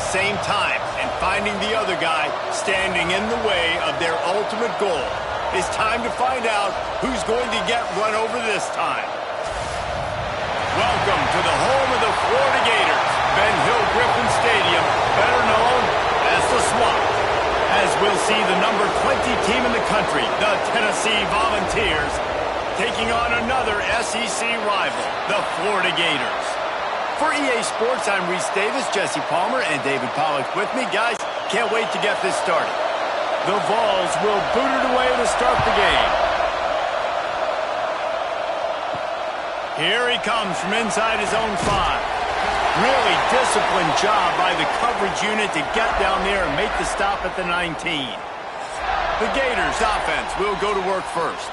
same time, and finding the other guy standing in the way of their ultimate goal. It's time to find out who's going to get run over this time. Welcome to the home of the Florida Gators, Ben Hill Griffin Stadium, better known as the Swamp. As we'll see the number 20 team in the country, the Tennessee Volunteers, taking on another SEC rival, the Florida Gators. For EA Sports, I'm Reese Davis, Jesse Palmer, and David Pollack with me. Guys, can't wait to get this started. The Vols will boot it away to start the game. Here he comes from inside his own 5. Really disciplined job by the coverage unit to get down there and make the stop at the 19. The Gators offense will go to work first.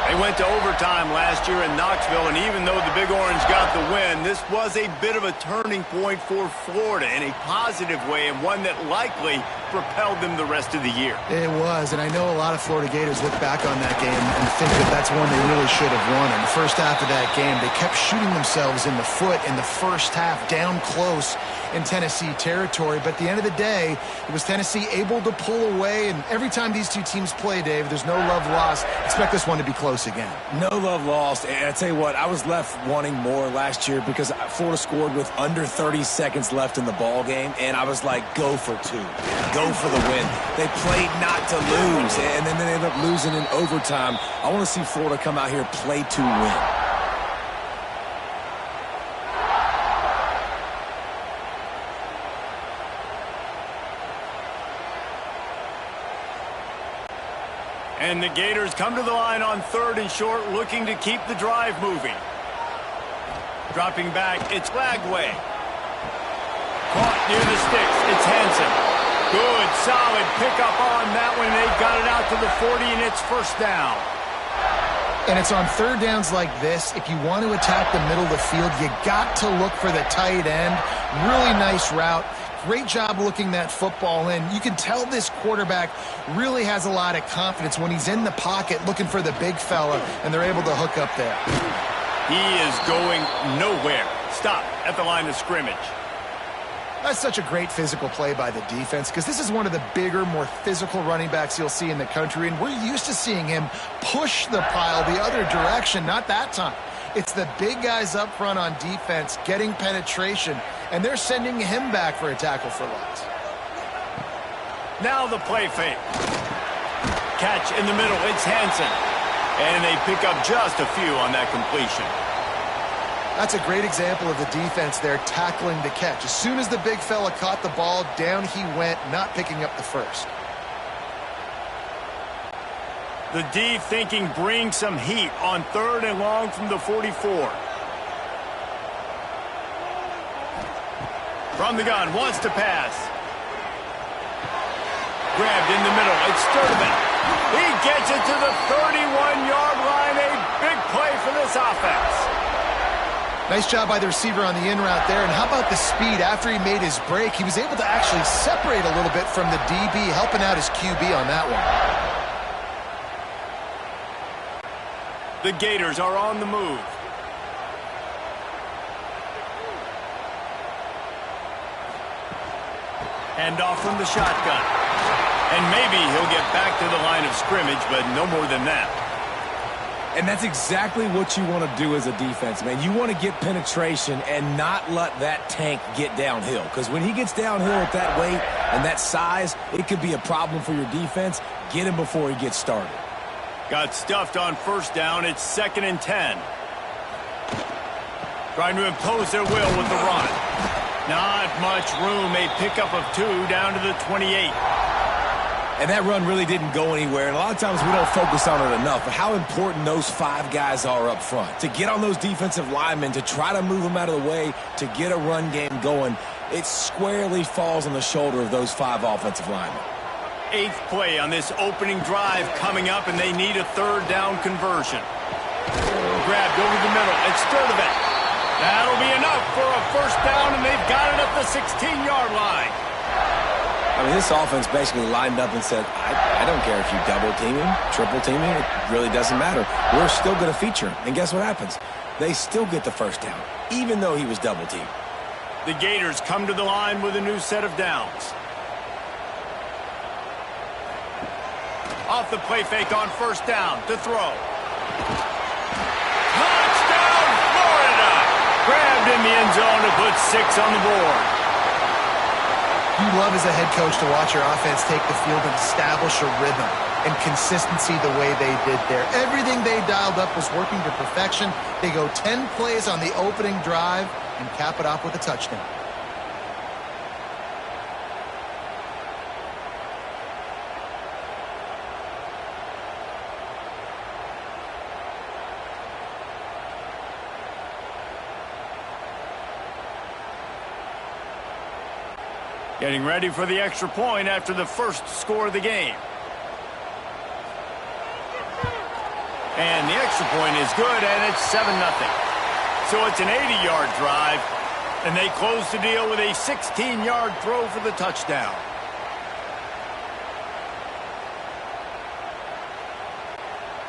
They went to overtime last year in Knoxville, and even though the Big Orange got the win, this was a bit of a turning point for Florida in a positive way, and one that likely propelled them the rest of the year. It was, and I know a lot of Florida Gators look back on that game and think that that's one they really should have won. In the first half of that game, they kept shooting themselves in the foot in the first half, down close in Tennessee territory. But at the end of the day, it was Tennessee able to pull away, and every time these two teams play, Dave, there's no love lost. Expect this one to be close again. No love lost, and I tell you what, I was left wanting more last year because Florida scored with under 30 seconds left in the ball game, and I was like, go for 2. Go for the win. They played not to lose, and then they ended up losing in overtime. I want to see Florida come out here, play to win. And the Gators come to the line on 3rd and short, looking to keep the drive moving. Dropping back, it's Lagway. Caught near the sticks, it's Hansen. Good, solid pickup on that one. They got it out to the 40, and it's first down. And it's on 3rd downs like this. If you want to attack the middle of the field, you got to look for the tight end. Really nice route. Great job looking that football in. You can tell this quarterback really has a lot of confidence when he's in the pocket looking for the big fella, and they're able to hook up there. He is going nowhere. Stop at the line of scrimmage. That's such a great physical play by the defense, because this is one of the bigger, more physical running backs you'll see in the country, and we're used to seeing him push the pile the other direction. Not that time. It's the big guys up front on defense getting penetration, and they're sending him back for a tackle for loss. Now the play fake. Catch in the middle, it's Hansen. And they pick up just a few on that completion. That's a great example of the defense there tackling the catch. As soon as the big fella caught the ball, down he went, not picking up the first. The D thinking bring some heat on 3rd and long from the 44. From the gun, wants to pass. Grabbed in the middle, it's Sturdivant. He gets it to the 31-yard line. A big play for this offense. Nice job by the receiver on the in route there. And how about the speed after he made his break? He was able to actually separate a little bit from the DB, helping out his QB on that one. The Gators are on the move. Hand off from the shotgun. And maybe he'll get back to the line of scrimmage, but no more than that. And that's exactly what you want to do as a defense, man. You want to get penetration and not let that tank get downhill. Because when he gets downhill at that weight and that size, it could be a problem for your defense. Get him before he gets started. Got stuffed on 1st down. It's 2nd and 10. Trying to impose their will with the run. Not much room. A pickup of 2 down to the 28. And that run really didn't go anywhere. And a lot of times we don't focus on it enough. But how important those 5 guys are up front. To get on those defensive linemen, to try to move them out of the way, to get a run game going, it squarely falls on the shoulder of those 5 offensive linemen. 8th play on this opening drive coming up, and they need a 3rd down conversion. Grabbed over the middle. It's Sturdivant. That'll be enough for a 1st down, and they've got it at the 16-yard line. I mean, this offense basically lined up and said, I don't care if you double team him, triple team him, it really doesn't matter. We're still going to feature him. And guess what happens? They still get the 1st down, even though he was double teamed. The Gators come to the line with a new set of downs. Off the play fake on first down to throw. Touchdown, Florida! Grabbed in the end zone to put 6 on the board. You love as a head coach to watch your offense take the field and establish a rhythm and consistency the way they did there. Everything they dialed up was working to perfection. They go 10 plays on the opening drive and cap it off with a touchdown. Getting ready for the extra point after the first score of the game. And the extra point is good, and it's 7-0. So it's an 80-yard drive, and they close the deal with a 16-yard throw for the touchdown.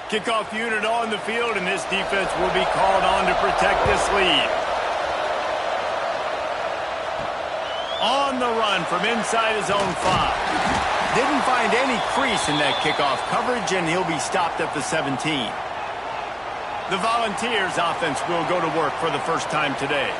Kickoff unit on the field, and this defense will be called on to protect this lead. On the run from inside his own 5. Didn't find any crease in that kickoff coverage, and he'll be stopped at the 17. The Volunteers offense will go to work for the first time today.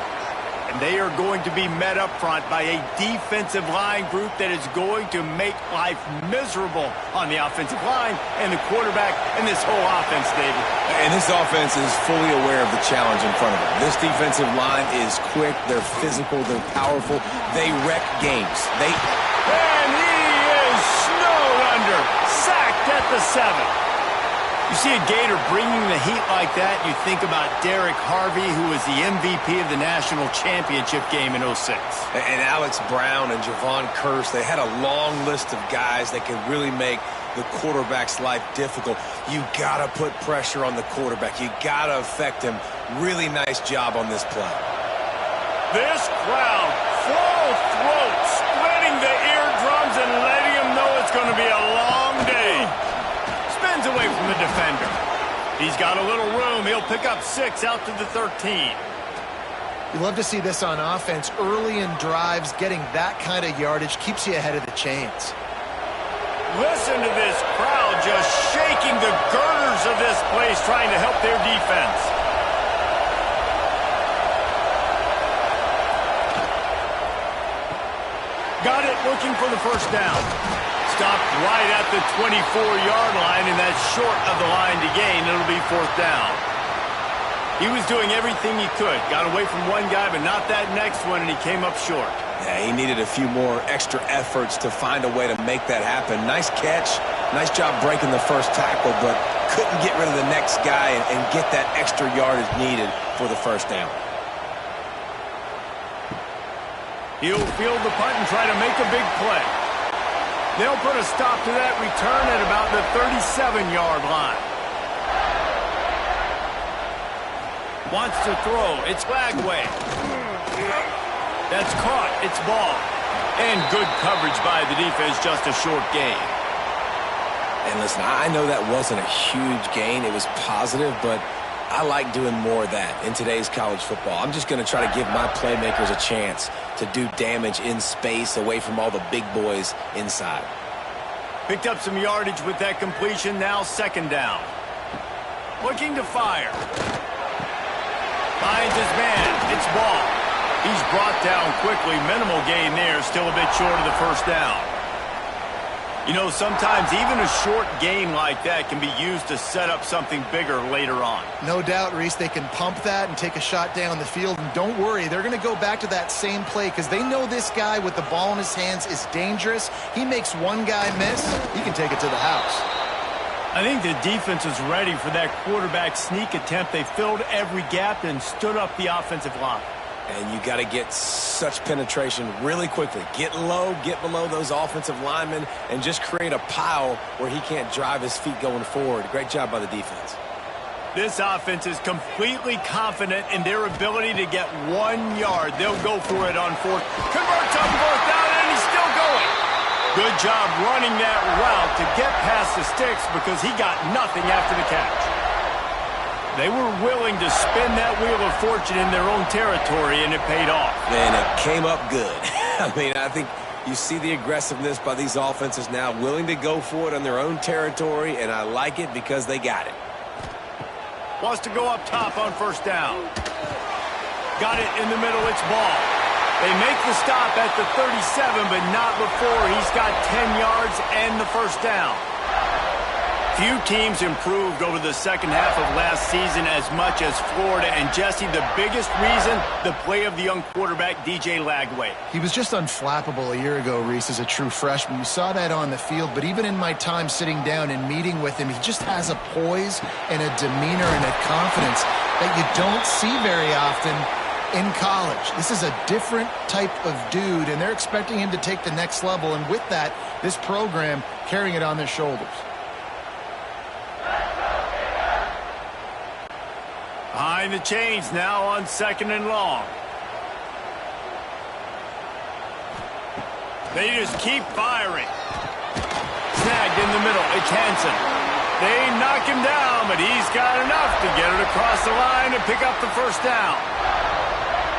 And they are going to be met up front by a defensive line group that is going to make life miserable on the offensive line and the quarterback and this whole offense, David. And this offense is fully aware of the challenge in front of them. This defensive line is quick, they're physical, they're powerful, they wreck games. And he is snowed under, sacked at the 7. You see a Gator bringing the heat like that, you think about Derek Harvey, who was the MVP of the national championship game in 06. And Alex Brown and Javon Curse, they had a long list of guys that could really make the quarterback's life difficult. You got to put pressure on the quarterback. You got to affect him. Really nice job on this play. This crowd, full throat, splitting the eardrums and letting him know it's going to be a long day. Spins away from the defender. He's got a little room. He'll pick up 6 out to the 13. You love to see this on offense. Early in drives, getting that kind of yardage keeps you ahead of the chains. Listen to this crowd just shaking the girders of this place, trying to help their defense. Got it, looking for the first down. Stopped right at the 24-yard line, and that's short of the line to gain. It'll be 4th down. He was doing everything he could. Got away from one guy, but not that next one, and he came up short. Yeah, he needed a few more extra efforts to find a way to make that happen. Nice catch. Nice job breaking the first tackle, but couldn't get rid of the next guy and get that extra yardage needed for the first down. He'll field the punt and try to make a big play. They'll put a stop to that return at about the 37-yard line. Wants to throw. It's Flagway. That's caught. It's ball. And good coverage by the defense, just a short gain. And listen, I know that wasn't a huge gain. It was positive, but I like doing more of that in today's college football. I'm just going to try to give my playmakers a chance to do damage in space away from all the big boys inside. Picked up some yardage with that completion. Now 2nd down. Looking to fire. Finds his man. It's ball. He's brought down quickly. Minimal gain there. Still a bit short of the first down. You know, sometimes even a short gain like that can be used to set up something bigger later on. No doubt, Reese, they can pump that and take a shot down the field. And don't worry, they're going to go back to that same play because they know this guy with the ball in his hands is dangerous. He makes one guy miss, he can take it to the house. I think the defense is ready for that quarterback sneak attempt. They filled every gap and stood up the offensive line. And you got to get such penetration really quickly. Get low, get below those offensive linemen, and just create a pile where he can't drive his feet going forward. Great job by the defense. This offense is completely confident in their ability to get 1 yard. They'll go for it on 4th. Converts on 4th down, and he's still going. Good job running that route to get past the sticks because he got nothing after the catch. They were willing to spin that wheel of fortune in their own territory, and it paid off. And it came up good. I mean, I think you see the aggressiveness by these offenses now, willing to go for it on their own territory, and I like it because they got it. Wants to go up top on first down. Got it in the middle, it's ball. They make the stop at the 37, but not before he's got 10 yards and the first down. Few teams improved over the second half of last season as much as Florida. And, Jesse, the biggest reason, the play of the young quarterback, DJ Lagway. He was just unflappable a year ago, Reese, as a true freshman. You saw that on the field, but even in my time sitting down and meeting with him, he just has a poise and a demeanor and a confidence that you don't see very often in college. This is a different type of dude, and they're expecting him to take the next level. And with that, this program carrying it on their shoulders. Behind the chains now on 2nd and long. They just keep firing. Snagged in the middle. It's Hansen. They knock him down, but he's got enough to get it across the line and pick up the first down.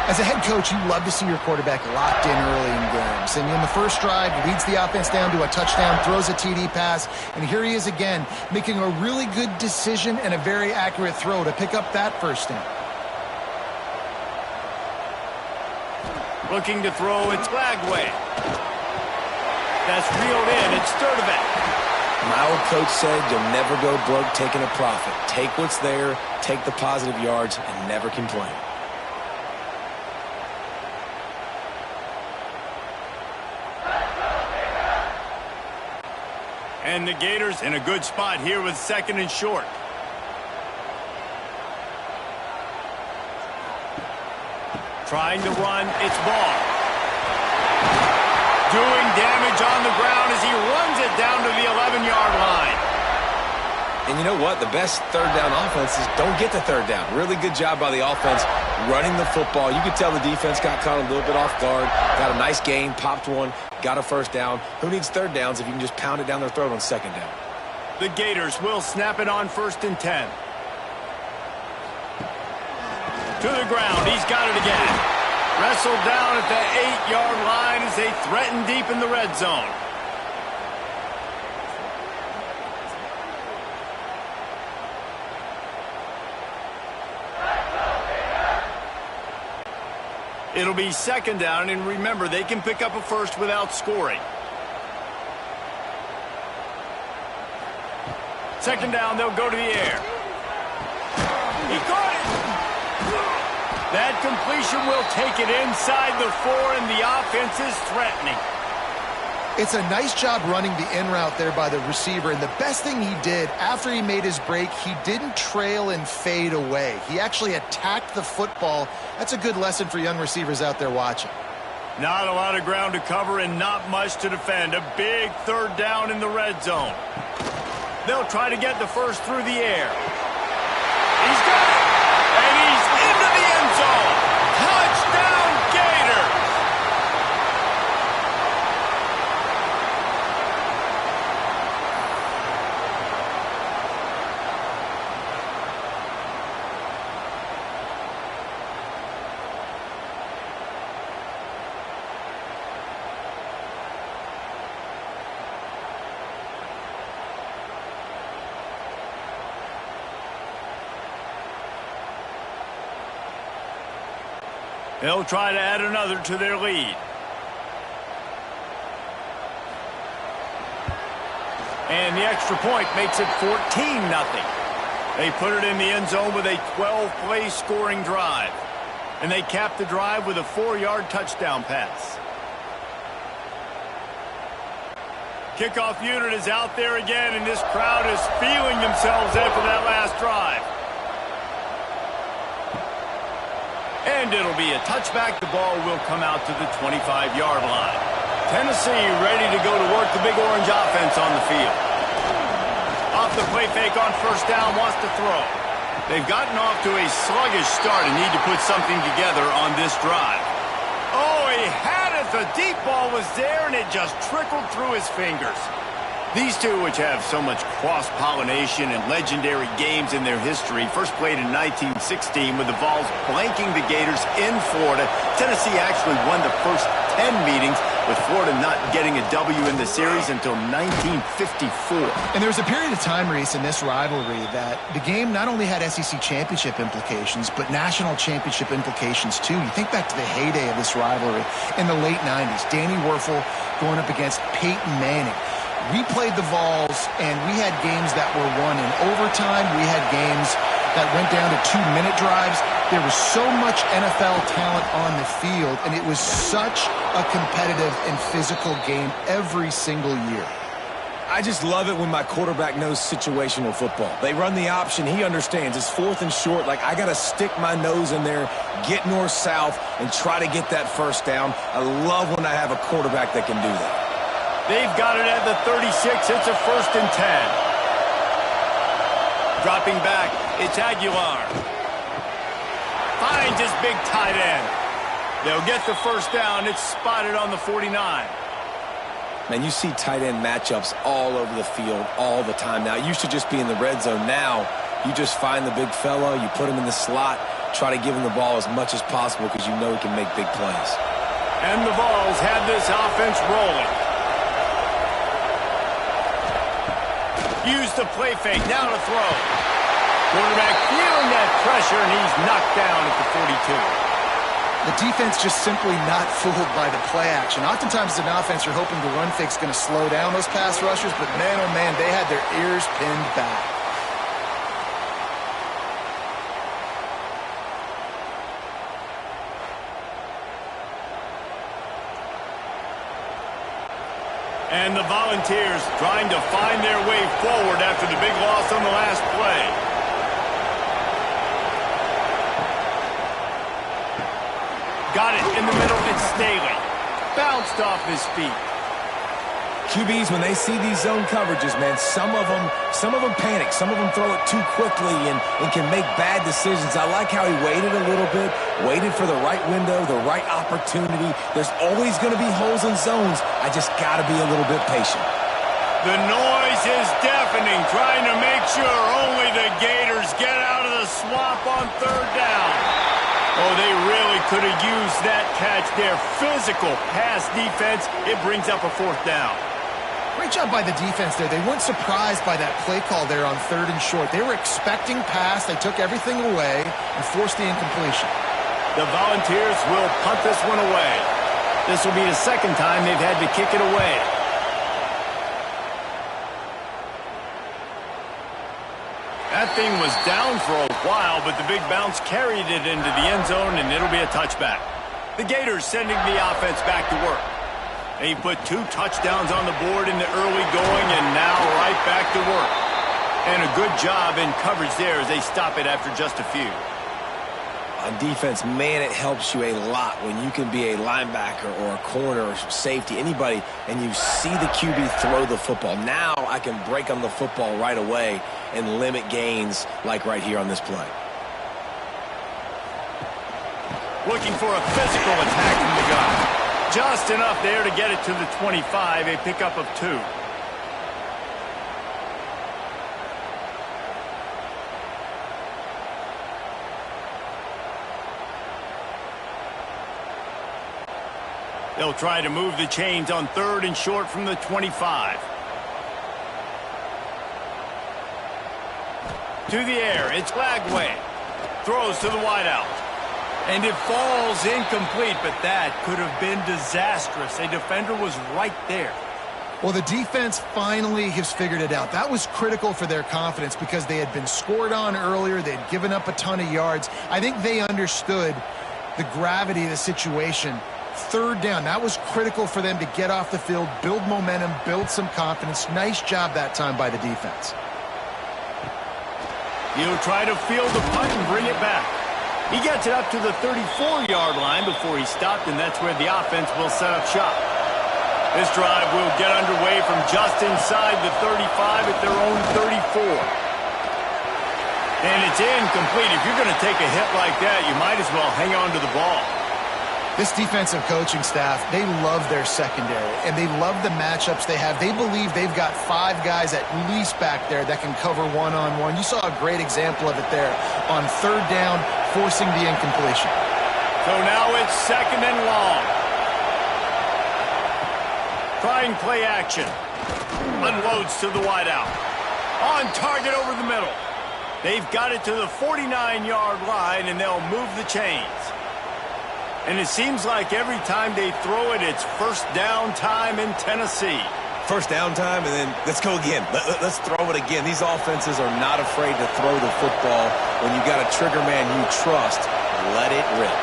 As a head coach, you love to see your quarterback locked in early in games. And in the first drive, leads the offense down to a touchdown, throws a TD pass, and here he is again, making a really good decision and a very accurate throw to pick up that first down. Looking to throw, it's Lagway. That's reeled in, it's Sturdivant. My old coach said you'll never go broke taking a profit. Take what's there, take the positive yards, and never complain. And the Gators in a good spot here with 2nd and short. Trying to run, it's ball. Doing damage on the ground as he runs it down to the 11-yard line. And you know what? The best third down offenses don't get to third down. Really good job by the offense running the football. You could tell the defense got caught a little bit off guard. Got a nice gain, popped one, got a first down. Who needs third downs if you can just pound it down their throat on 2nd down? The Gators will snap it on 1st and 10. To the ground, he's got it again. Wrestled down at the 8-yard line as they threaten deep in the red zone. It'll be 2nd down, and remember, they can pick up a first without scoring. 2nd down, they'll go to the air. He caught it! That completion will take it inside the 4, and the offense is threatening. It's a nice job running the in route there by the receiver, and the best thing he did after he made his break, he didn't trail and fade away. He actually attacked the football. That's a good lesson for young receivers out there watching. Not a lot of ground to cover and not much to defend. A big 3rd down in the red zone. They'll try to get the first through the air. He's got it! And he's into the end zone! Touchdown, Gator! They'll try to add another to their lead. And the extra point makes it 14-0. They put it in the end zone with a 12-play scoring drive. And they cap the drive with a 4-yard touchdown pass. Kickoff unit is out there again, and this crowd is feeling themselves after that last drive. And it'll be a touchback. The ball will come out to the 25-yard line. Tennessee ready to go to work the Big Orange offense on the field. Off the play fake on 1st down, wants to throw. They've gotten off to a sluggish start and need to put something together on this drive. Oh, he had it. The deep ball was there, and it just trickled through his fingers. These two, which have so much cross-pollination and legendary games in their history, first played in 1916 with the Vols blanking the Gators in Florida. Tennessee actually won the first 10 meetings, with Florida not getting a W in the series until 1954. And there was a period of time, Reese, in this rivalry that the game not only had SEC championship implications, but national championship implications too. You think back to the heyday of this rivalry in the late 90s. Danny Werfel going up against Peyton Manning. We played the Vols, and we had games that were won in overtime. We had games that went down to 2-minute drives. There was so much NFL talent on the field, and it was such a competitive and physical game every single year. I just love it when my quarterback knows situational football. They run the option. He understands. It's 4th and short. Like, I got to stick my nose in there, get north-south, and try to get that first down. I love when I have a quarterback that can do that. They've got it at the 36. It's a 1st and 10. Dropping back, it's Aguilar. Finds his big tight end. They'll get the first down. It's spotted on the 49. Man, you see tight end matchups all over the field all the time now. It used to just be in the red zone. Now, you just find the big fella, you put him in the slot, try to give him the ball as much as possible because you know he can make big plays. And the Vols have this offense rolling. Use the play fake, now to throw. Quarterback feeling that pressure, and he's knocked down at the 42. The defense just simply not fooled by the play action. Oftentimes as an offense, you're hoping the run fake's going to slow down those pass rushers, but man, oh man, they had their ears pinned back. And the Volunteers trying to find their way forward after the big loss on the last play. Got it in the middle. It's Staley. Bounced off his feet. QBs, when they see these zone coverages, man, some of them panic. Some of them throw it too quickly and can make bad decisions. I like how he waited a little bit, waited for the right window, the right opportunity. There's always going to be holes in zones. I just got to be a little bit patient. The noise is deafening, trying to make sure only the Gators get out of the swamp on 3rd down. Oh, they really could have used that catch there. Physical pass defense. It brings up a 4th down. Great job by the defense there. They weren't surprised by that play call there on 3rd and short. They were expecting pass. They took everything away and forced the incompletion. The Volunteers will punt this one away. This will be the 2nd time they've had to kick it away. That thing was down for a while, but the big bounce carried it into the end zone, and it'll be a touchback. The Gators sending the offense back to work. They put 2 touchdowns on the board in the early going, and now right back to work. And a good job in coverage there as they stop it after just a few. On defense, man, it helps you a lot when you can be a linebacker or a corner or safety, anybody, and you see the QB throw the football. Now I can break on the football right away and limit gains like right here on this play. Looking for a physical attack from the gun. Just enough there to get it to the 25, a pickup of 2. They'll try to move the chains on 3rd and short from the 25. To the air, it's Lagway. Throws to the wideout. And it falls incomplete, but that could have been disastrous. A defender was right there. Well, the defense finally has figured it out. That was critical for their confidence because they had been scored on earlier. They had given up a ton of yards. I think they understood the gravity of the situation. 3rd down, that was critical for them to get off the field, build momentum, build some confidence. Nice job that time by the defense. He'll try to field the punt and bring it back. He gets it up to the 34-yard line before he stopped, and that's where the offense will set up shop. This drive will get underway from just inside the 35 at their own 34. And it's incomplete. If you're going to take a hit like that, you might as well hang on to the ball. This defensive coaching staff, they love their secondary, and they love the matchups they have. They believe they've got 5 guys at least back there that can cover one-on-one. You saw a great example of it there on 3rd down, forcing the incompletion. So now it's 2nd and long. Trying play action. Unloads to the wideout. On target over the middle. They've got it to the 49-yard line, and they'll move the chains. And it seems like every time they throw it, it's 1st down time in Tennessee. 1st down time, and then let's go again. Let's throw it again. These offenses are not afraid to throw the football. When you got a trigger man you trust, let it rip.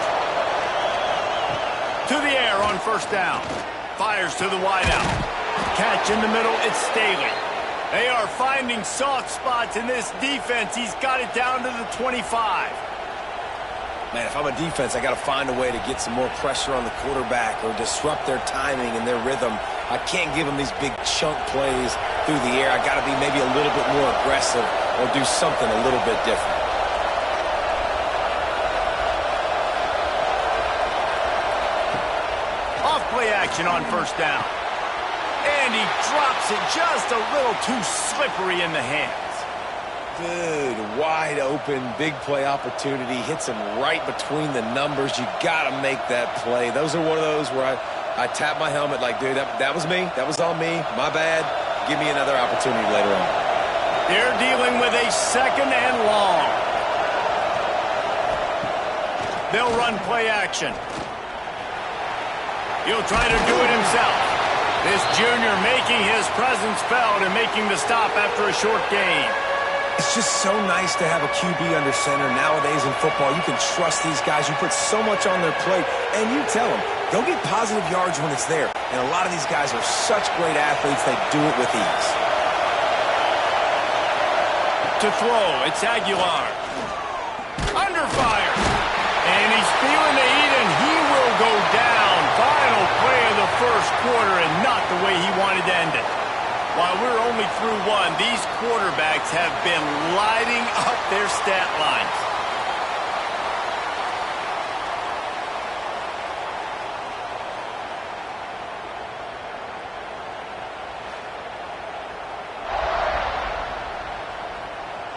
To the air on 1st down. Fires to the wideout. Catch in the middle, it's Staley. They are finding soft spots in this defense. He's got it down to the 25. Man, if I'm a defense, I got to find a way to get some more pressure on the quarterback or disrupt their timing and their rhythm. I can't give them these big chunk plays through the air. I got to be maybe a little bit more aggressive or do something a little bit different. Off play action on 1st down. And he drops it just a little too slippery in the hands. Dude, wide open, big play opportunity, hits him right between the numbers. You got to make that play. Those are one of those where I tap my helmet like, dude, that was me. That was on me. My bad. Give me another opportunity later on. They're dealing with a 2nd and long. They'll run play action. He'll try to do it himself. This junior making his presence felt and making the stop after a short gain. It's just so nice to have a QB under center. Nowadays in football, you can trust these guys. You put so much on their plate, and you tell them, go get positive yards when it's there. And a lot of these guys are such great athletes, they do it with ease. To throw, it's Aguilar. Under fire. And he's feeling the heat, and he will go down. Final play of the 1st quarter, and not the way he wanted to end it. While we're only through 1, these quarterbacks have been lighting up their stat lines.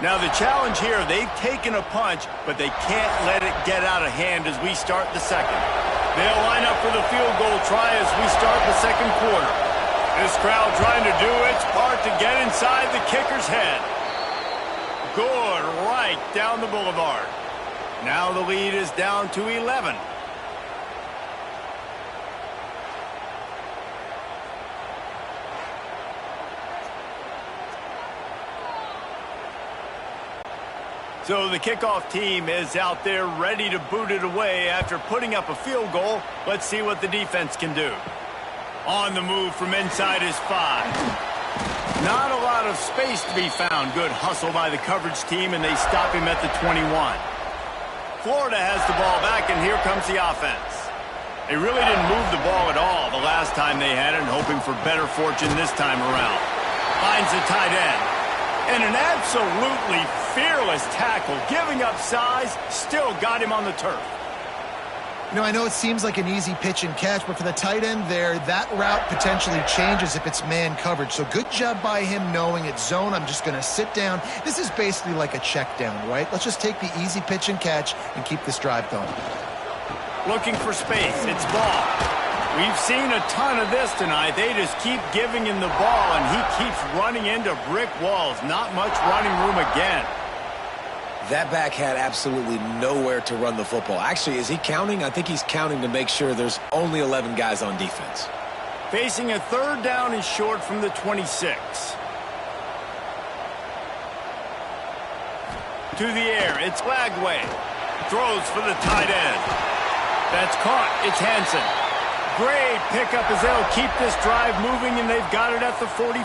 Now the challenge here, they've taken a punch, but they can't let it get out of hand as we start the 2nd. They'll line up for the field goal try as we start the 2nd quarter. This crowd trying to do its part to get inside the kicker's head. Good, right down the boulevard. Now the lead is down to 11. So the kickoff team is out there ready to boot it away after putting up a field goal. Let's see what the defense can do. On the move from inside his 5. Not a lot of space to be found. Good hustle by the coverage team, and they stop him at the 21. Florida has the ball back, and here comes the offense. They really didn't move the ball at all the last time they had it, and hoping for better fortune this time around. Finds the tight end. And an absolutely fearless tackle, giving up size, still got him on the turf. You know, I know it seems like an easy pitch and catch, but for the tight end there, that route potentially changes if it's man coverage. So good job by him knowing it's zone. I'm just going to sit down. This is basically like a check down, right? Let's just take the easy pitch and catch and keep this drive going. Looking for space. It's ball. We've seen a ton of this tonight. They just keep giving him the ball, and he keeps running into brick walls. Not much running room again. That back had absolutely nowhere to run the football. Actually, is he counting? I think he's counting to make sure there's only 11 guys on defense. Facing a 3rd down and short from the 26. To the air, it's Lagway. Throws for the tight end. That's caught. It's Hansen. Great pickup as they'll keep this drive moving, and they've got it at the 45.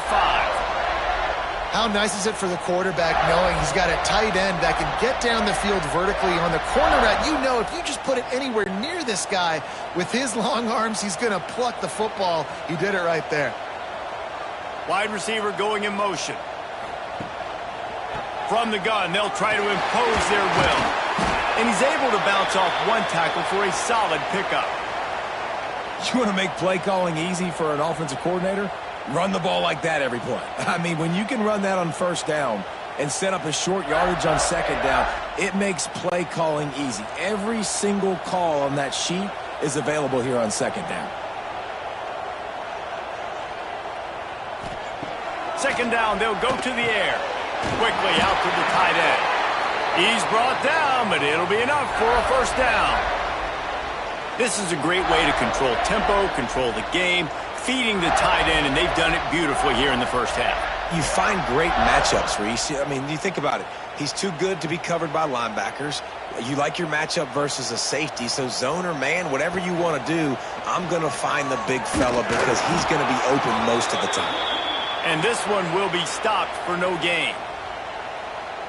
How nice is it for the quarterback knowing he's got a tight end that can get down the field vertically on the corner route? You know, if you just put it anywhere near this guy with his long arms, he's going to pluck the football. He did it right there. Wide receiver going in motion. From the gun, they'll try to impose their will. And he's able to bounce off one tackle for a solid pickup. You want to make play calling easy for an offensive coordinator? Run the ball like that every play. I mean, when you can run that on first down and set up a short yardage on second down, it makes play calling easy. Every single call on that sheet is available here on second down. Second down, they'll go to the air. Quickly out to the tight end. He's brought down, but it'll be enough for a first down. This is a great way to control tempo, control the game, feeding the tight end, and they've done it beautifully here in the first half. You find great matchups, Reese. I mean, you think about it. He's too good to be covered by linebackers. You like your matchup versus a safety, so zone or man, whatever you want to do, I'm going to find the big fella because he's going to be open most of the time. And this one will be stopped for no gain.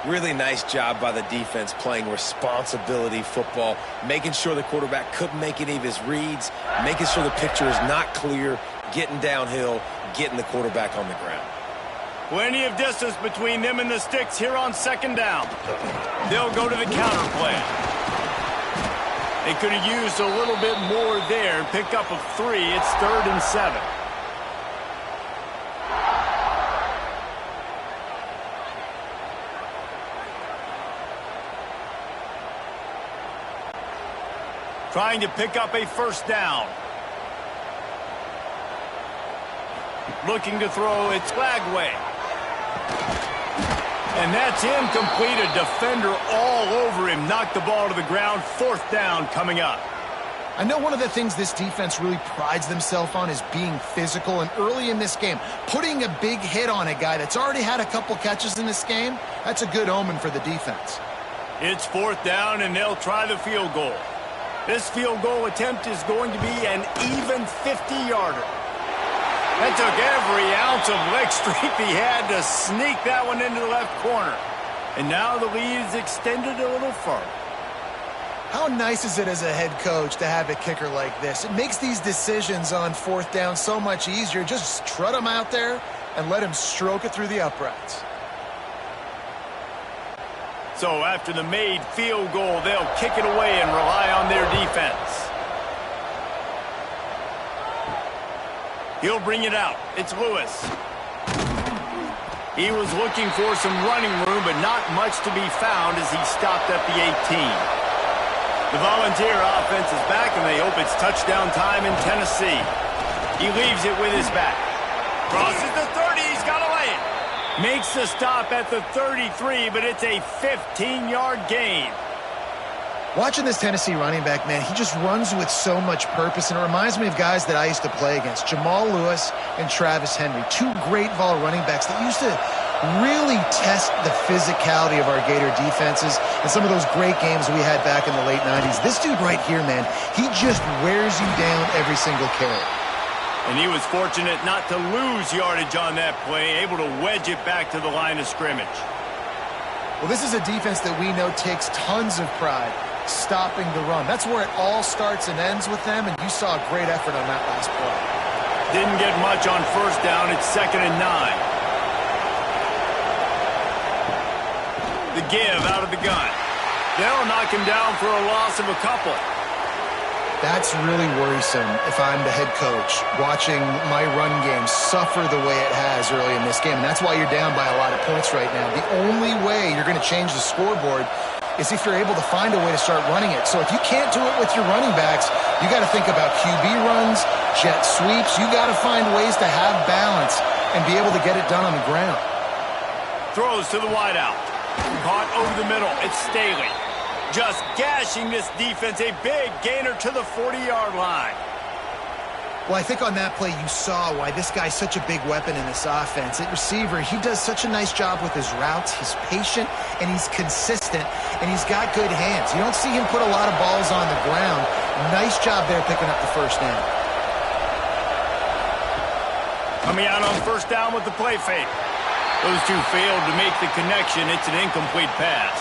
Really nice job by the defense playing responsibility football, making sure the quarterback couldn't make any of his reads, making sure the picture is not clear, getting downhill, getting the quarterback on the ground. Plenty of distance between them and the sticks here on second down. They'll go to the counter play. They could have used a little bit more there and pick up a 3. It's 3rd and 7. Trying to pick up a first down. Looking to throw, it's Flagway. And that's incomplete. A defender all over him. Knocked the ball to the ground. 4th down coming up. I know one of the things this defense really prides themselves on is being physical, and early in this game, putting a big hit on a guy that's already had a couple catches in this game, that's a good omen for the defense. It's 4th down, and they'll try the field goal. This field goal attempt is going to be an even 50-yarder. That took every ounce of leg strength he had to sneak that one into the left corner. And now the lead is extended a little further. How nice is it as a head coach to have a kicker like this? It makes these decisions on 4th down so much easier. Just trot him out there and let him stroke it through the uprights. So after the made field goal, they'll kick it away and rely on their defense. He'll bring it out. It's Lewis. He was looking for some running room, but not much to be found as he stopped at the 18. The Volunteer offense is back, and they hope it's touchdown time in Tennessee. He leaves it with his back. Crosses the 30. He's got to lay it. Makes the stop at the 33, but it's a 15-yard gain. Watching this Tennessee running back, man, he just runs with so much purpose, and it reminds me of guys that I used to play against, Jamal Lewis and Travis Henry, 2 great vol running backs that used to really test the physicality of our Gator defenses and some of those great games we had back in the late 90s. This dude right here, man, he just wears you down every single carry. And he was fortunate not to lose yardage on that play, able to wedge it back to the line of scrimmage. Well, this is a defense that we know takes tons of pride stopping the run. That's where it all starts and ends with them, and you saw a great effort on that last play. Didn't get much on first down. It's 2nd and 9. The give out of the gun. They'll knock him down for a loss of a couple. That's really worrisome if I'm the head coach, watching my run game suffer the way it has early in this game. And that's why you're down by a lot of points right now. The only way you're going to change the scoreboard is if you're able to find a way to start running it. So if you can't do it with your running backs, you got to think about QB runs, jet sweeps. You got to find ways to have balance and be able to get it done on the ground. Throws to the wideout. Caught over the middle. It's Staley. Just gashing this defense. A big gainer to the 40-yard line. Well, I think on that play you saw why this guy's such a big weapon in this offense. At receiver, he does such a nice job with his routes. He's patient, and he's consistent, and he's got good hands. You don't see him put a lot of balls on the ground. Nice job there picking up the first down. Coming out on first down with the play fake. Those two failed to make the connection. It's an incomplete pass.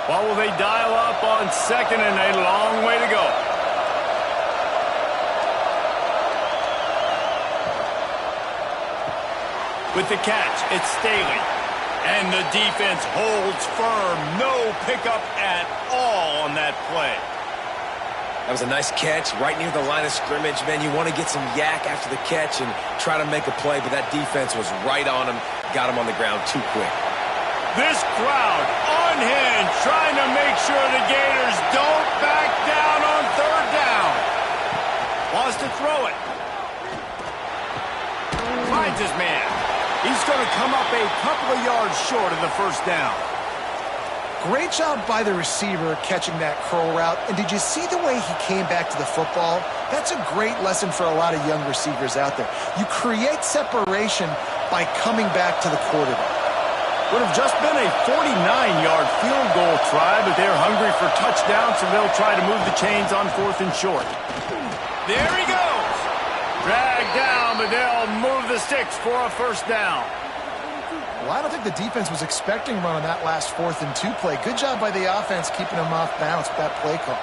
What will they dial up on 2nd and a long way to go? With the catch, it's Staley. And the defense holds firm. No pickup at all on that play. That was a nice catch right near the line of scrimmage. Man, you want to get some yak after the catch and try to make a play, but that defense was right on him. Got him on the ground too quick. This crowd unhinged, trying to make sure the Gators don't back down on third down. Wants to throw it. Finds his man. He's going to come up a couple of yards short of the first down. Great job by the receiver catching that curl route. And did you see the way he came back to the football? That's a great lesson for a lot of young receivers out there. You create separation by coming back to the quarterback. Would have just been a 49-yard field goal try, but they're hungry for touchdowns, so they'll try to move the chains on 4th and short. There he goes. Dragged down, but they'll move the sticks for a first down. Well, I don't think the defense was expecting run on that last 4th and 2 play. Good job by the offense keeping them off balance with that play call.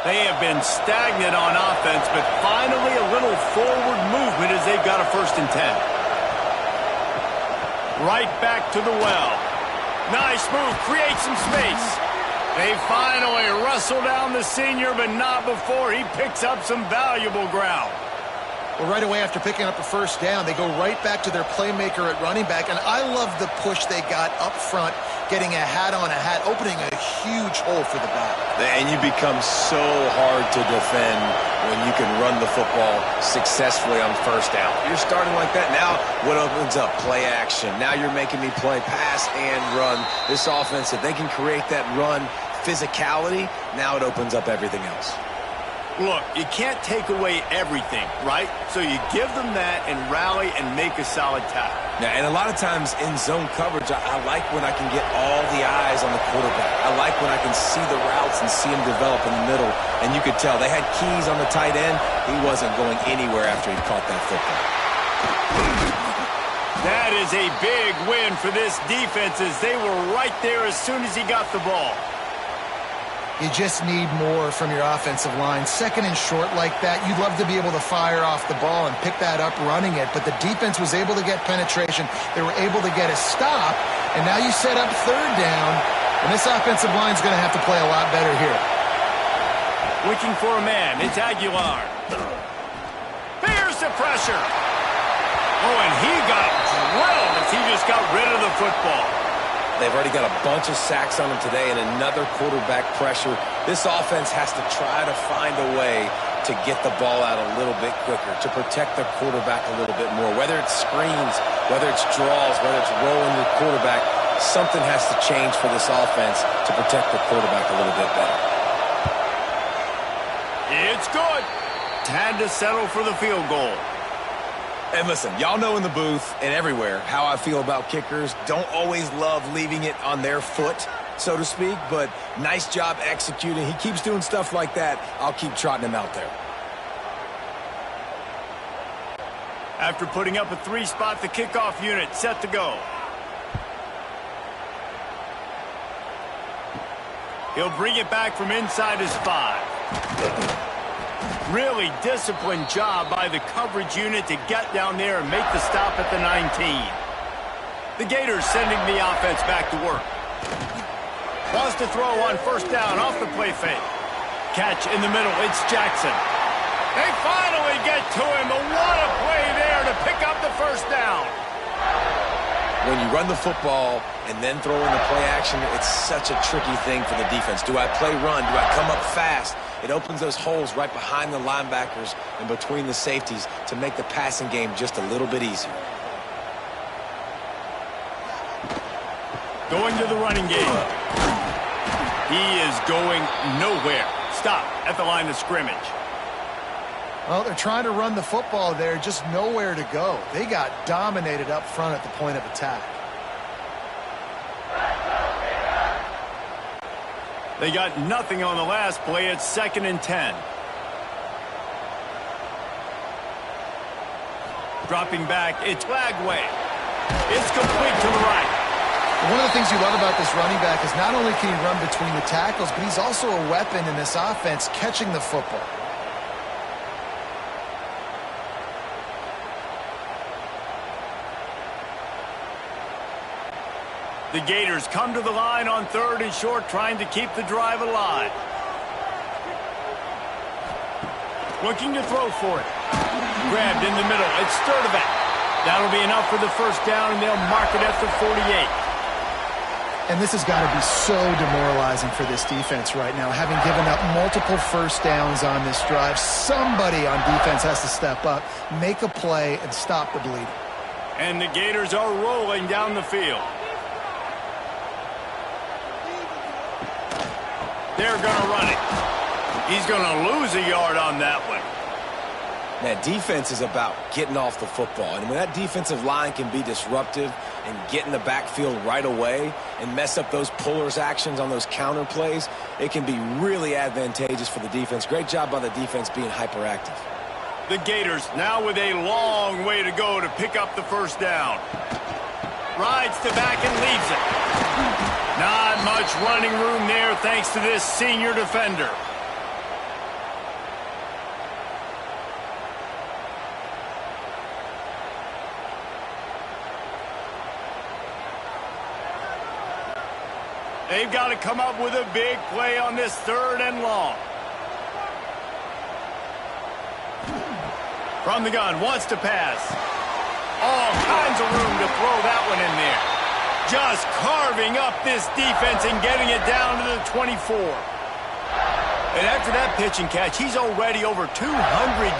They have been stagnant on offense, but finally a little forward movement as they've got a 1st and 10. Right back to the well. Nice move, creates some space. They finally wrestle down the senior, but not before he picks up some valuable ground. Well, right away after picking up a 1st down, they go right back to their playmaker at running back. And I love the push they got up front, getting a hat on a hat, opening a huge hole for the back. And you become so hard to defend when you can run the football successfully on 1st down. You're starting like that. Now what opens up? Play action. Now you're making me play pass and run. This offense, if they can create that run physicality, now it opens up everything else. Look, you can't take away everything, right? So you give them that and rally and make a solid tackle. Yeah, and a lot of times in zone coverage, I like when I can get all the eyes on the quarterback. I like when I can see the routes and see him develop in the middle. And you could tell they had keys on the tight end. He wasn't going anywhere after he caught that football. That is a big win for this defense as they were right there as soon as he got the ball. You just need more from your offensive line. 2nd and short like that, you'd love to be able to fire off the ball and pick that up running it, but the defense was able to get penetration. They were able to get a stop, and now you set up 3rd down, and this offensive line is going to have to play a lot better here. Looking for a man. It's Aguilar. Here's the pressure. Oh, and he got drilled as he just got rid of the football. They've already got a bunch of sacks on them today and another quarterback pressure. This offense has to try to find a way to get the ball out a little bit quicker, to protect the quarterback a little bit more. Whether it's screens, whether it's draws, whether it's rolling your quarterback, something has to change for this offense to protect the quarterback a little bit better. It's good. Had to settle for the field goal. And listen, y'all know in the booth and everywhere how I feel about kickers. Don't always love leaving it on their foot, so to speak, but nice job executing. He keeps doing stuff like that. I'll keep trotting him out there. After putting up a 3-spot, the kickoff unit set to go. He'll bring it back from inside his 5. Really disciplined job by the coverage unit to get down there and make the stop at the 19. The Gators sending the offense back to work. Wants to throw on 1st down off the play fake. Catch in the middle, it's Jackson. They finally get to him, but what a play there to pick up the 1st down. When you run the football and then throw in the play action, it's such a tricky thing for the defense. Do I play run? Do I come up fast? It opens those holes right behind the linebackers and between the safeties to make the passing game just a little bit easier. Going to the running game. He is going nowhere. Stop at the line of scrimmage. Well, they're trying to run the football there, just nowhere to go. They got dominated up front at the point of attack. They got nothing on the last play. It's 2nd and 10. Dropping back, it's Lagway. It's complete to the right. One of the things you love about this running back is not only can he run between the tackles, but he's also a weapon in this offense catching the football. The Gators come to the line on 3rd and short, trying to keep the drive alive. Looking to throw for it. Grabbed in the middle. It's Sturdivant. That'll be enough for the first down, and they'll mark it at the 48. And this has got to be so demoralizing for this defense right now. Having given up multiple first downs on this drive, somebody on defense has to step up, make a play, and stop the bleeding. And the Gators are rolling down the field. They're going to run it. He's going to lose a yard on that one. Man, defense is about getting off the football. And when that defensive line can be disruptive and get in the backfield right away and mess up those pullers actions on those counter plays, it can be really advantageous for the defense. Great job by the defense being hyperactive. The Gators now with a long way to go to pick up the first down. Rides to back and leaves it. Not much running room there thanks to this senior defender. They've got to come up with a big play on this 3rd and long. From the gun, wants to pass. All kinds of room to throw that one in there. Just carving up this defense and getting it down to the 24. And after that pitch and catch, he's already over 200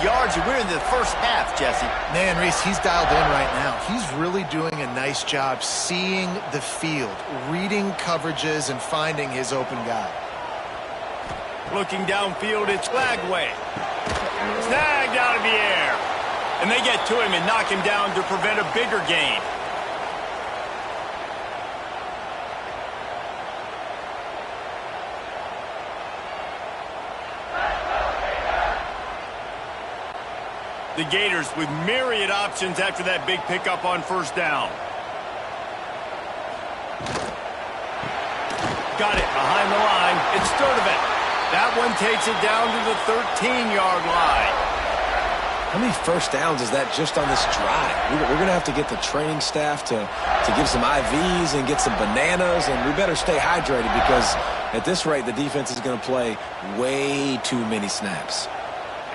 yards, and we're in the first half, Jesse. Man, Reese, he's dialed in right now. He's really doing a nice job seeing the field, reading coverages, and finding his open guy. Looking downfield, it's Lagway. Snagged out of the air. And they get to him and knock him down to prevent a bigger gain. The Gators with myriad options after that big pickup on first down. Got it behind the line. It's Sturdivant. That one takes it down to the 13-yard line. How many first downs is that just on this drive? We're going to have to get the training staff to give some IVs and get some bananas, and we better stay hydrated because at this rate, the defense is going to play way too many snaps.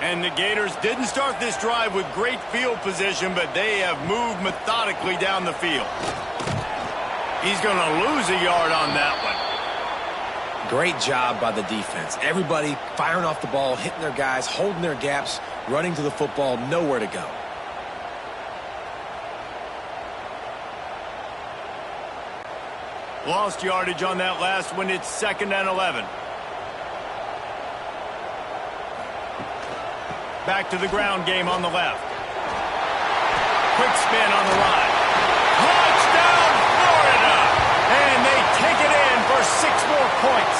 And the Gators didn't start this drive with great field position, but they have moved methodically down the field. He's going to lose a yard on that one. Great job by the defense. Everybody firing off the ball, hitting their guys, holding their gaps, running to the football, nowhere to go. Lost yardage on that last one. It's 2nd and 11. Back to the ground game on the left. Quick spin on the right. Touchdown, Florida! And they take it in for 6 more points.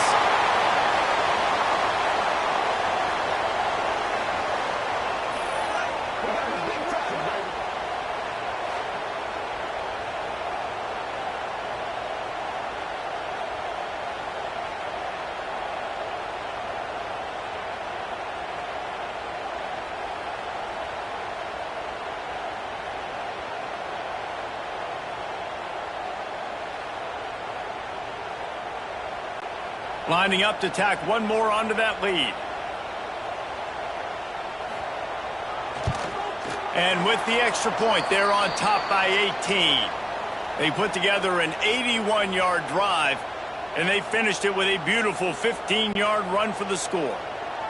Lining up to tack one more onto that lead. And with the extra point, they're on top by 18. They put together an 81-yard drive, and they finished it with a beautiful 15-yard run for the score.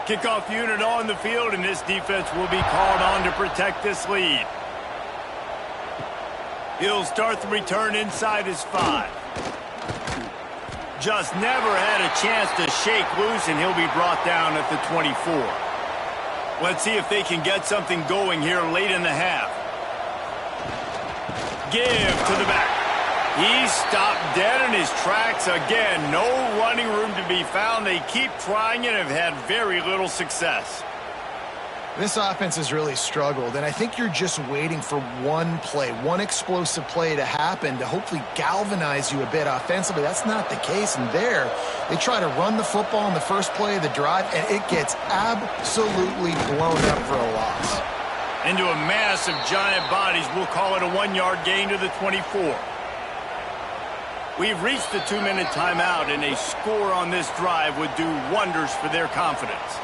Kickoff unit on the field, and this defense will be called on to protect this lead. He'll start the return inside his 5. Just never had a chance to shake loose, and he'll be brought down at the 24. Let's see if they can get something going here late in the half. Give to the back. He stopped dead in his tracks again. No running room to be found. They keep trying and have had very little success. This offense has really struggled, and I think you're just waiting for one play, one explosive play to happen to hopefully galvanize you a bit offensively. That's not the case, and there they try to run the football in the first play of the drive, and it gets absolutely blown up for a loss. Into a mass of giant bodies, we'll call it a 1-yard gain to the 24. We've reached the 2-minute timeout, and a score on this drive would do wonders for their confidence.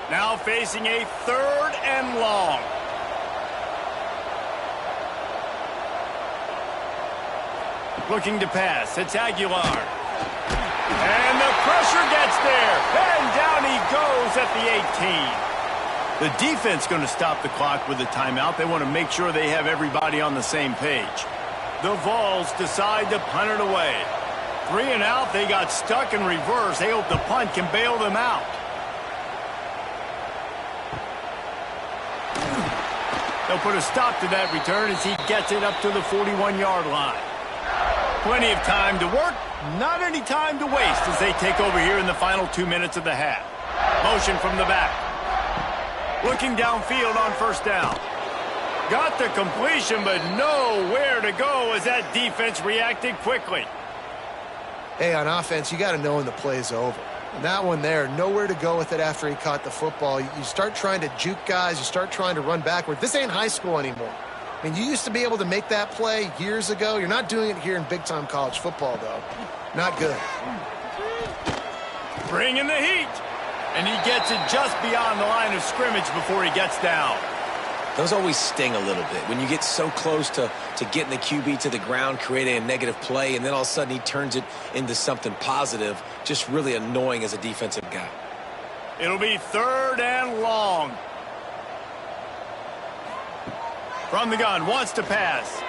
Now facing a 3rd and long. Looking to pass. It's Aguilar. And the pressure gets there. And down he goes at the 18. The defense going to stop the clock with a timeout. They want to make sure they have everybody on the same page. The Vols decide to punt it away. 3 and out. They got stuck in reverse. They hope the punt can bail them out. They'll put a stop to that return as he gets it up to the 41-yard line. Plenty of time to work, not any time to waste as they take over here in the final 2 minutes of the half. Motion from the back. Looking downfield on 1st down. Got the completion, but nowhere to go as that defense reacted quickly. Hey, on offense, you got to know when the play's over. And that one there, nowhere to go with it after he caught the football. You start trying to juke guys. You start trying to run backward. This ain't high school anymore. I mean, you used to be able to make that play years ago. You're not doing it here in big-time college football, though. Not good. Bringing the heat. And he gets it just beyond the line of scrimmage before he gets down. Those always sting a little bit. When you get so close to getting the QB to the ground, creating a negative play, and then all of a sudden he turns it into something positive, just really annoying as a defensive guy. It'll be 3rd and long. From the gun, wants to pass.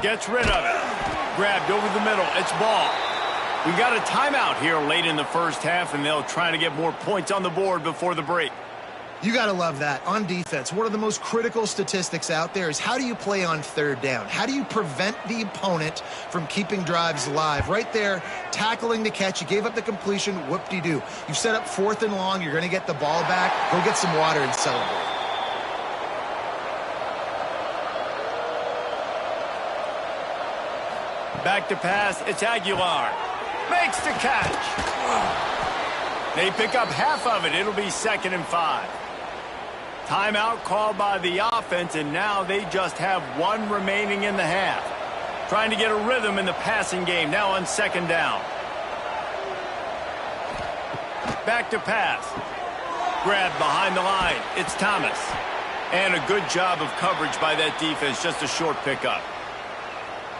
Gets rid of it. Grabbed over the middle. It's ball. We got a timeout here late in the 1st half, and they'll try to get more points on the board before the break. You got to love that. On defense, one of the most critical statistics out there is how do you play on 3rd down? How do you prevent the opponent from keeping drives alive? Right there, tackling the catch. You gave up the completion. Whoop-de-doo. You've set up 4th and long. You're going to get the ball back. Go get some water and celebrate. Back to pass. It's Aguilar. Makes the catch. They pick up half of it. It'll be 2nd and 5. Timeout called by the offense, and now they just have 1 remaining in the half. Trying to get a rhythm in the passing game now on 2nd down. Back to pass. Grabbed behind the line. It's Thomas. And a good job of coverage by that defense. Just a short pickup.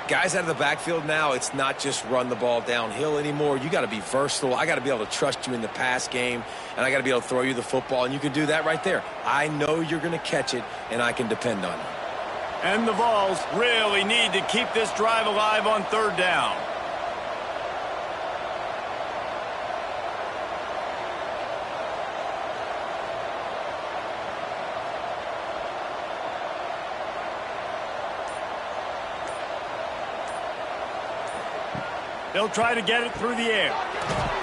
Guys out of the backfield now, it's not just run the ball downhill anymore. You got to be versatile. I got to be able to trust you in the pass game, and I got to be able to throw you the football, and you can do that right there. I know you're going to catch it, and I can depend on you. And the Vols really need to keep this drive alive on 3rd down. They'll try to get it through the air.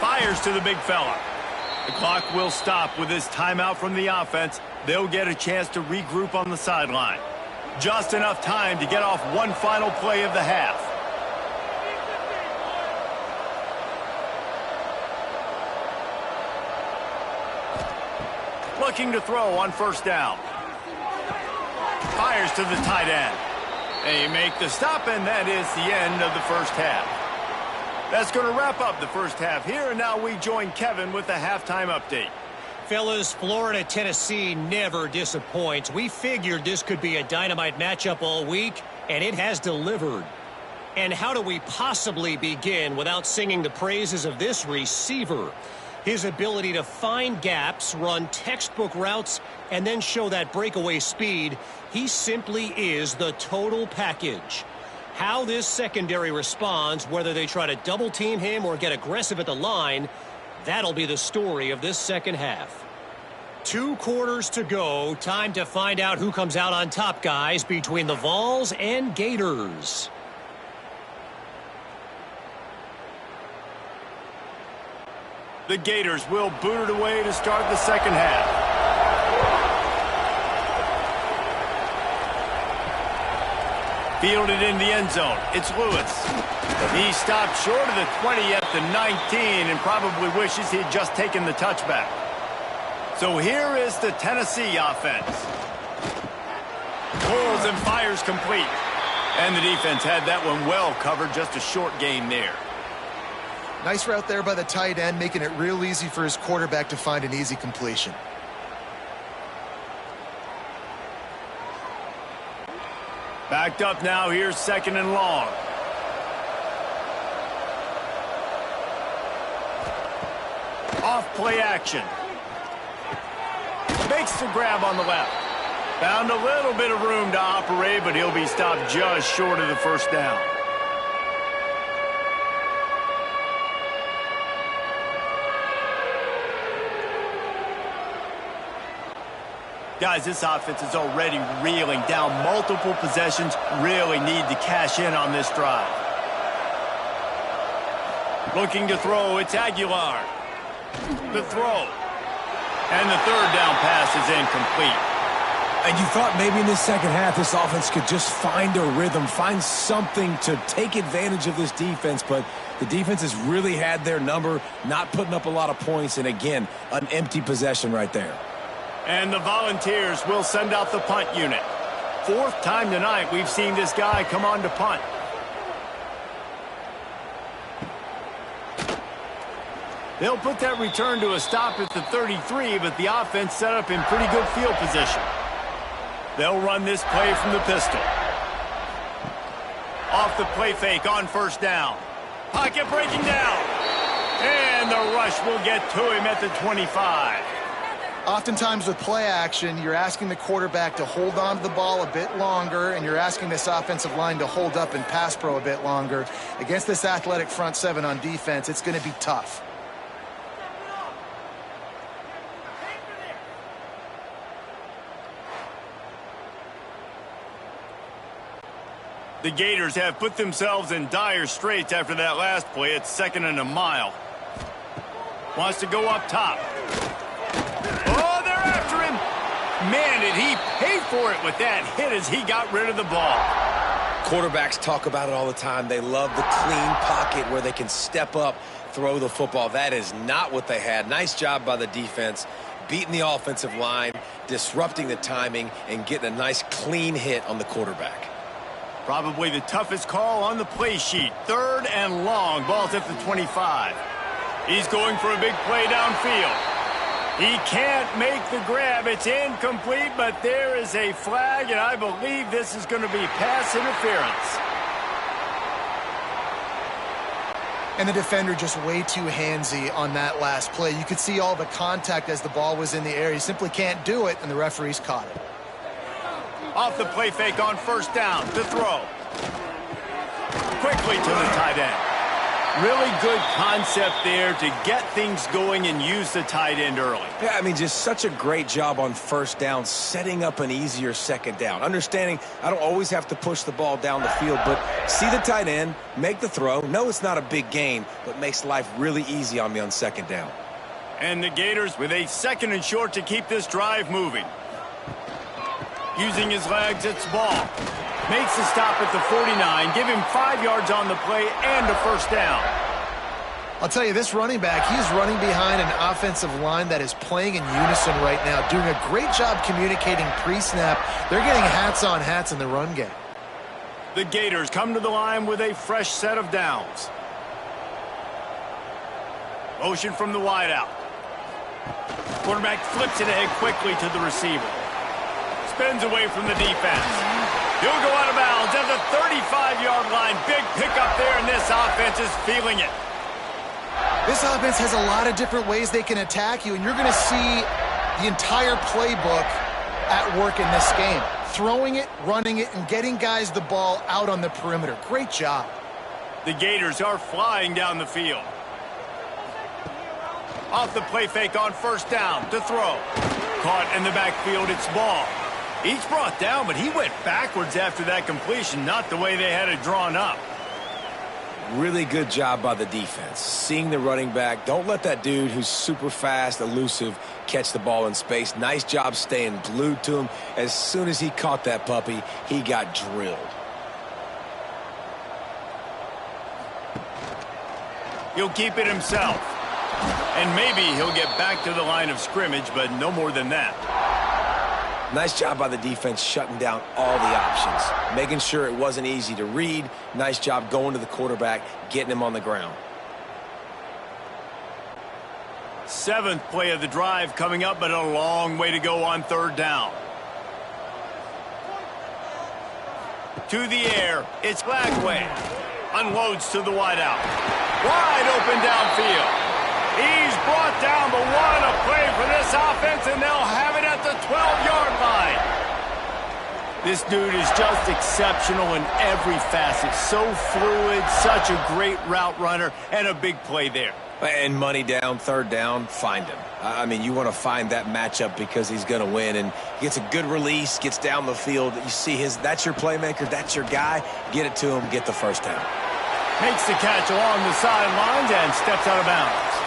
Fires to the big fella. The clock will stop with this timeout from the offense. They'll get a chance to regroup on the sideline. Just enough time to get off one final play of the half. Looking to throw on 1st down. Fires to the tight end. They make the stop, and that is the end of the 1st half. That's going to wrap up the 1st half here, and now we join Kevin with the halftime update. Fellas, Florida, Tennessee never disappoints. We figured this could be a dynamite matchup all week, and it has delivered. And how do we possibly begin without singing the praises of this receiver? His ability to find gaps, run textbook routes, and then show that breakaway speed. He simply is the total package. How this secondary responds, whether they try to double team him or get aggressive at the line, that'll be the story of this 2nd half. 2 quarters to go. Time to find out who comes out on top, guys, between the Vols and Gators. The Gators will boot it away to start the 2nd half. Fielded in the end zone. It's Lewis. He stopped short of the 20 at the 19 and probably wishes he had just taken the touchback. So here is the Tennessee offense. Pulls and fires complete. And the defense had that one well covered, just a short game there. Nice route there by the tight end, making it real easy for his quarterback to find an easy completion. Backed up now, here's 2nd and long. Off play action. Makes the grab on the left. Found a little bit of room to operate, but he'll be stopped just short of the first down. Guys, this offense is already reeling down multiple possessions. Really need to cash in on this drive. Looking to throw, it's Aguilar. The throw. And the 3rd down pass is incomplete. And you thought maybe in the second half this offense could just find a rhythm, find something to take advantage of this defense, but the defense has really had their number, not putting up a lot of points, and again, an empty possession right there. And the Volunteers will send out the punt unit. 4th time tonight we've seen this guy come on to punt. They'll put that return to a stop at the 33, but the offense set up in pretty good field position. They'll run this play from the pistol. Off the play fake on 1st down. Pocket breaking down. And the rush will get to him at the 25. Oftentimes with play action, you're asking the quarterback to hold on to the ball a bit longer, and you're asking this offensive line to hold up in pass pro a bit longer. Against this athletic front 7 on defense, it's going to be tough. The Gators have put themselves in dire straits after that last play. It's 2nd and a mile. Wants to go up top. Oh, they're after him. Man, did he pay for it with that hit as he got rid of the ball. Quarterbacks talk about it all the time. They love the clean pocket where they can step up, throw the football. That is not what they had. Nice job by the defense, beating the offensive line, disrupting the timing, and getting a nice clean hit on the quarterback. Probably the toughest call on the play sheet. 3rd and long. Ball's at the 25. He's going for a big play downfield. He can't make the grab. It's incomplete, but there is a flag, and I believe this is going to be pass interference. And the defender just way too handsy on that last play. You could see all the contact as the ball was in the air. He simply can't do it, and the referees caught it. Off the play fake on 1st down. The throw. Quickly to the tight end. Really good concept there to get things going and use the tight end early. Yeah, I mean, just such a great job on 1st down, setting up an easier 2nd down. Understanding I don't always have to push the ball down the field, but see the tight end, make the throw. No, it's not a big gain, but makes life really easy on me on 2nd down. And the Gators with a 2nd and short to keep this drive moving. Using his legs, it's ball. Makes the stop at the 49. Give him 5 yards on the play and a 1st down. I'll tell you, this running back, he's running behind an offensive line that is playing in unison right now, doing a great job communicating pre-snap. They're getting hats on hats in the run game. The Gators come to the line with a fresh set of downs. Motion from the wideout. Quarterback flips it ahead quickly to the receiver. Spins away from the defense. He'll go out of bounds at the 35-yard line. Big pickup there, and this offense is feeling it. This offense has a lot of different ways they can attack you, and you're going to see the entire playbook at work in this game. Throwing it, running it, and getting guys the ball out on the perimeter. Great job. The Gators are flying down the field. Off the play fake on 1st down to throw. Caught in the backfield, it's ball. He's brought down, but he went backwards after that completion, not the way they had it drawn up. Really good job by the defense. Seeing the running back. Don't let that dude who's super fast, elusive, catch the ball in space. Nice job staying glued to him. As soon as he caught that puppy, he got drilled. He'll keep it himself. And maybe he'll get back to the line of scrimmage, but no more than that. Nice job by the defense shutting down all the options, making sure it wasn't easy to read. Nice job going to the quarterback, getting him on the ground. 7th play of the drive coming up, but a long way to go on 3rd down. To the air, it's Lagway. Unloads to the wideout. Wide open downfield. He's brought down, but what a play for this offense, and they'll have it at the 12-yard line. This dude is just exceptional in every facet. So fluid, such a great route runner, and a big play there. And money down, 3rd down, find him. I mean, you want to find that matchup because he's going to win, and he gets a good release, gets down the field. You see that's your playmaker, that's your guy. Get it to him, get the 1st down. Makes the catch along the sidelines and steps out of bounds.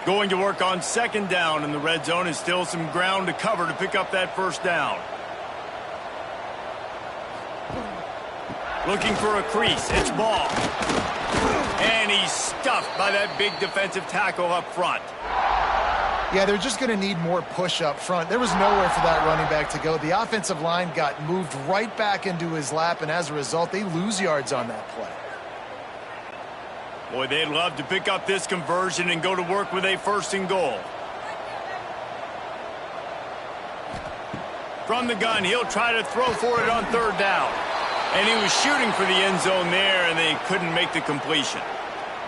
Going to work on 2nd down in the red zone, and still some ground to cover to pick up that 1st down. Looking for a crease. It's Ball. And he's stuffed by that big defensive tackle up front. Yeah, they're just going to need more push up front. There was nowhere for that running back to go. The offensive line got moved right back into his lap, and as a result, they lose yards on that play. Boy, they'd love to pick up this conversion and go to work with a 1st and goal. From the gun, he'll try to throw for it on 3rd down. And he was shooting for the end zone there, and they couldn't make the completion.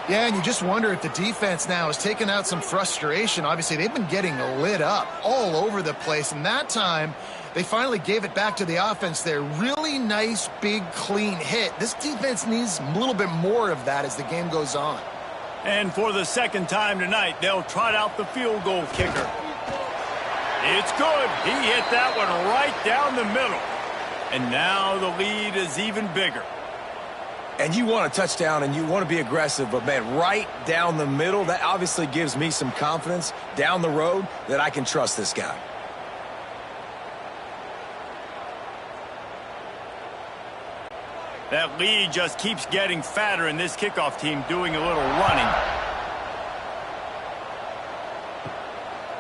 Yeah, and you just wonder if the defense now has taken out some frustration. Obviously, they've been getting lit up all over the place, and that time they finally gave it back to the offense there. Really nice, big, clean hit. This defense needs a little bit more of that as the game goes on. And for the 2nd time tonight, they'll trot out the field goal kicker. It's good. He hit that one right down the middle. And now the lead is even bigger. And you want a touchdown and you want to be aggressive, but, man, right down the middle, that obviously gives me some confidence down the road that I can trust this guy. That lead just keeps getting fatter, and this kickoff team doing a little running.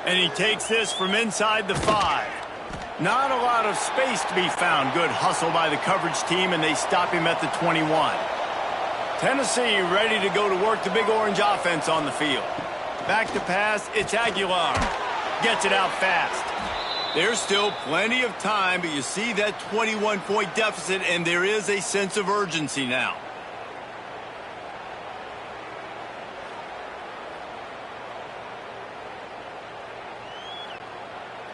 And he takes this from inside the 5. Not a lot of space to be found. Good hustle by the coverage team, and they stop him at the 21. Tennessee ready to go to work the Big Orange offense on the field. Back to pass, it's Aguilar. Gets it out fast. There's still plenty of time, but you see that 21-point deficit, and there is a sense of urgency now.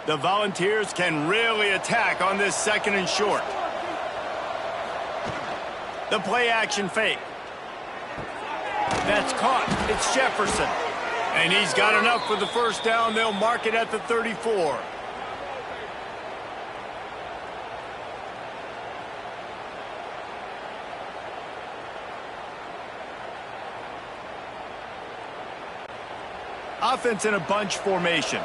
The Volunteers can really attack on this 2nd and short. The play action fake. That's caught. It's Jefferson. And he's got enough for the 1st down. They'll mark it at the 34. Offense in a bunch formation.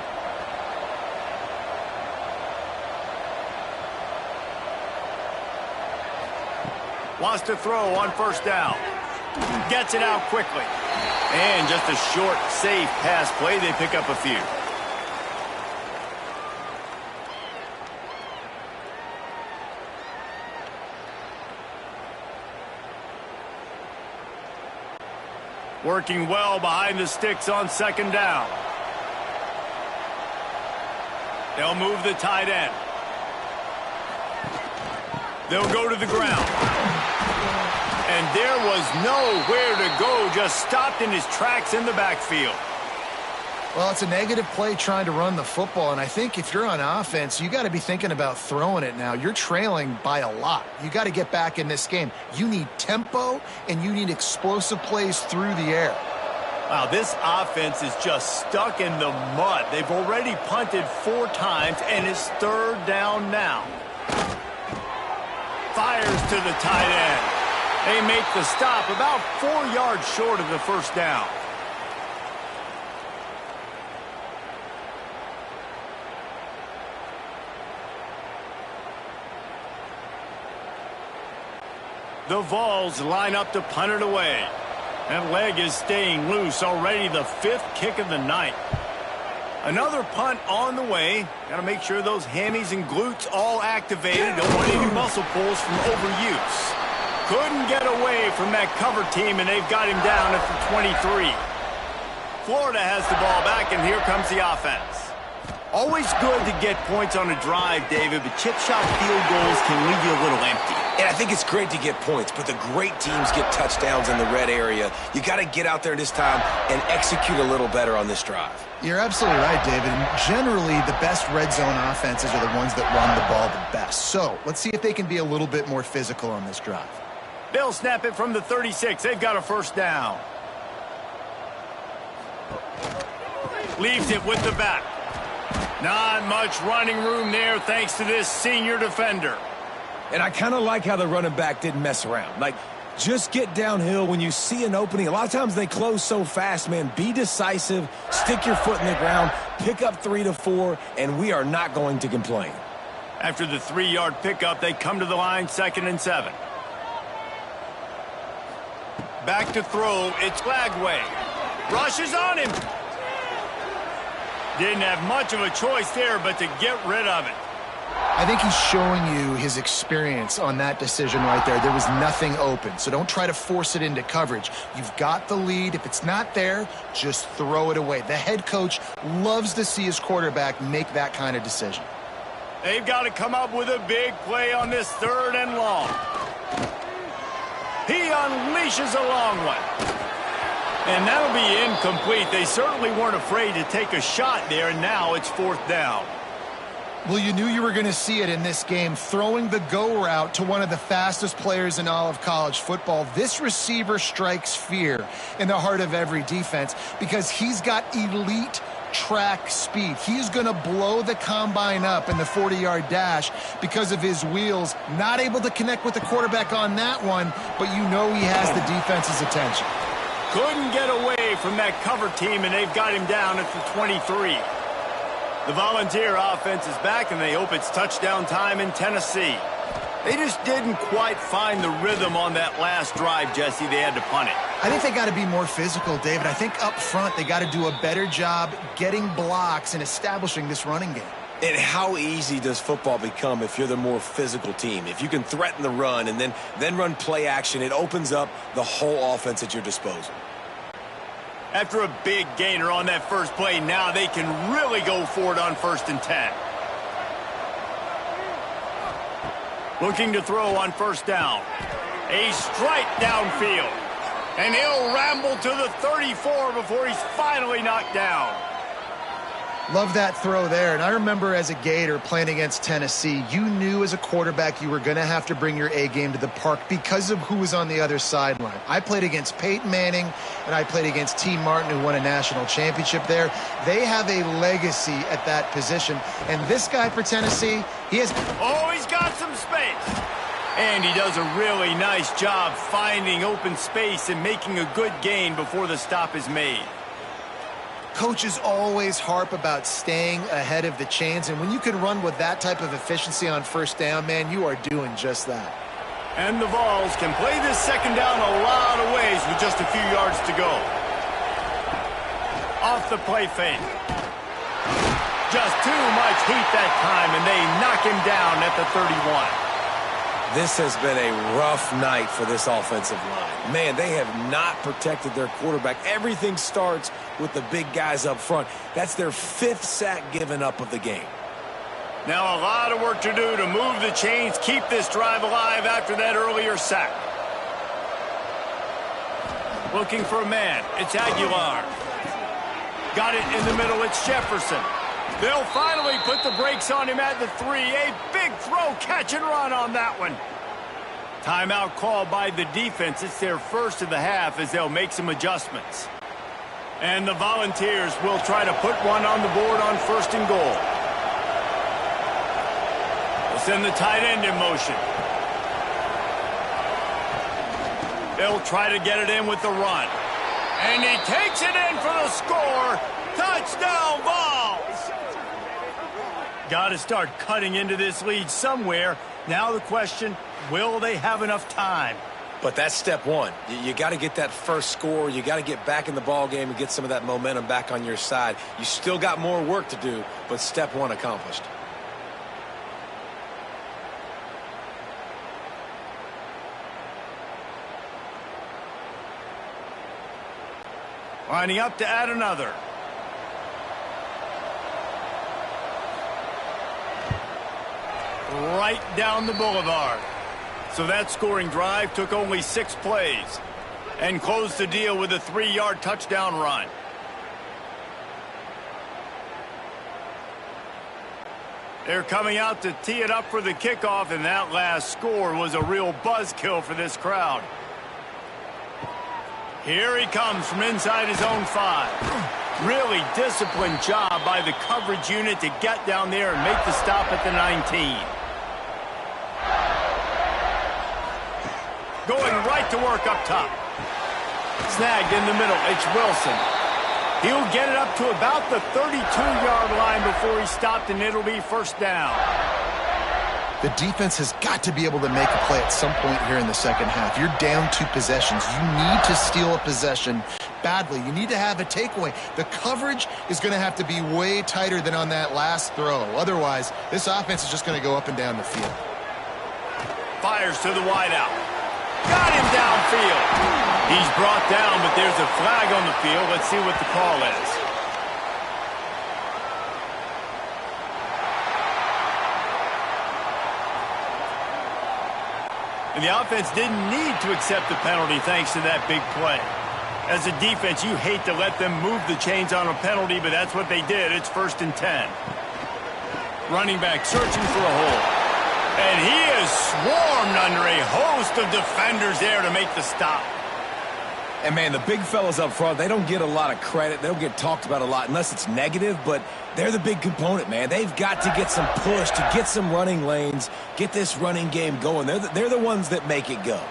Wants to throw on 1st down. Gets it out quickly. And just a short, safe pass play. They pick up a few. Working well behind the sticks on 2nd down. They'll move the tight end. They'll go to the ground. And there was nowhere to go, just stopped in his tracks in the backfield. Well, it's a negative play trying to run the football, and I think if you're on offense, you got to be thinking about throwing it now. You're trailing by a lot. You got to get back in this game. You need tempo, and you need explosive plays through the air. Wow, this offense is just stuck in the mud. They've already punted 4 times, and it's 3rd down now. Fires to the tight end. They make the stop about 4 yards short of the 1st down. The Vols line up to punt it away. That leg is staying loose, already the 5th kick of the night. Another punt on the way. Got to make sure those hammies and glutes all activated. Don't want any muscle pulls from overuse. Couldn't get away from that cover team, and they've got him down at the 23. Florida has the ball back, and here comes the offense. Always good to get points on a drive, David, but chip shot field goals can leave you a little empty. And I think it's great to get points, but the great teams get touchdowns in the red area. You got to get out there this time and execute a little better on this drive. You're absolutely right, David. And generally, the best red zone offenses are the ones that run the ball the best. So let's see if they can be a little bit more physical on this drive. They'll snap it from the 36. They've got a first down. Leaves it with the back. Not much running room there thanks to this senior defender. And I kind of like how the running back didn't mess around. Like, just get downhill when you see an opening. A lot of times they close so fast, man. Be decisive, stick your foot in the ground, pick up 3 to 4, and we are not going to complain. After the 3-yard pickup, they come to the line, 2nd and 7. Back to throw, it's Lagway. Rushes on him. Didn't have much of a choice there, but to get rid of it. I think he's showing you his experience on that decision right there. There was nothing open, so don't try to force it into coverage. You've got the lead. If it's not there, just throw it away. The head coach loves to see his quarterback make that kind of decision. They've got to come up with a big play on this 3rd and long. He unleashes a long one. And that'll be incomplete. They certainly weren't afraid to take a shot there, and now it's 4th down. Well, you knew you were going to see it in this game, throwing the go route to one of the fastest players in all of college football. This receiver strikes fear in the heart of every defense because he's got elite track speed. He's going to blow the combine up in the 40-yard dash because of his wheels. Not able to connect with the quarterback on that one, but you know he has the defense's attention. Couldn't get away from that cover team, and they've got him down at the 23. The Volunteer offense is back, and they hope it's touchdown time in Tennessee. They just didn't quite find the rhythm on that last drive, Jesse. They had to punt it. I think they got to be more physical, David. I think up front they got to do a better job getting blocks and establishing this running game. And how easy does football become if you're the more physical team? If you can threaten the run and then run play action, it opens up the whole offense at your disposal. After a big gainer on that first play, now they can really go for it on 1st and 10. Looking to throw on 1st down. A strike downfield. And he'll ramble to the 34 before he's finally knocked down. Love that throw there. And I remember as a Gator playing against Tennessee, you knew as a quarterback you were going to have to bring your A game to the park because of who was on the other sideline. I played against Peyton Manning, and I played against T. Martin, who won a national championship there. They have a legacy at that position. And this guy for Tennessee, he's got some space. And he does a really nice job finding open space and making a good gain before the stop is made. Coaches always harp about staying ahead of the chains, and when you can run with that type of efficiency on 1st down, man, you are doing just that. And the Vols can play this 2nd down a lot of ways with just a few yards to go. Off the play fake. Just too much heat that time, and they knock him down at the 31. This has been a rough night for this offensive line. Man, they have not protected their quarterback. Everything starts with the big guys up front. That's their 5th sack given up of the game. Now a lot of work to do to move the chains, keep this drive alive after that earlier sack. Looking for a man. It's Aguilar. Got it in the middle. It's Jefferson. They'll finally put the brakes on him at the 3. A big throw, catch and run on that one. Timeout called by the defense. It's their first of the half as they'll make some adjustments. And the Volunteers will try to put one on the board on 1st and goal. They'll send the tight end in motion. They'll try to get it in with the run. And he takes it in for the score. Touchdown, Vols! Got to start cutting into this lead somewhere. Now the question, will they have enough time? But that's step one. You got to get that first score. You got to get back in the ball game and get some of that momentum back on your side. You still got more work to do, but step one accomplished. Lining up to add another. Right down the boulevard. So that scoring drive took only 6 plays and closed the deal with a 3-yard touchdown run. They're coming out to tee it up for the kickoff, and that last score was a real buzzkill for this crowd. Here he comes from inside his own 5. Really disciplined job by the coverage unit to get down there and make the stop at the 19. Going right to work up top. Snagged in the middle. It's Wilson. He'll get it up to about the 32-yard line before he's stopped, and it'll be first down. The defense has got to be able to make a play at some point here in the second half. You're down 2 possessions. You need to steal a possession badly. You need to have a takeaway. The coverage is going to have to be way tighter than on that last throw. Otherwise, this offense is just going to go up and down the field. Fires to the wideout. Got him downfield. He's brought down, but there's a flag on the field. Let's see what the call is. And the offense didn't need to accept the penalty thanks to that big play. As a defense, you hate to let them move the chains on a penalty, but that's what they did. It's 1st and 10. Running back searching for a hole. And he is swarmed under a host of defenders there to make the stop. And, man, the big fellas up front, they don't get a lot of credit. They don't get talked about a lot unless it's negative, but they're the big component, man. They've got to get some push, to get some running lanes, get this running game going. They're the ones that make it go.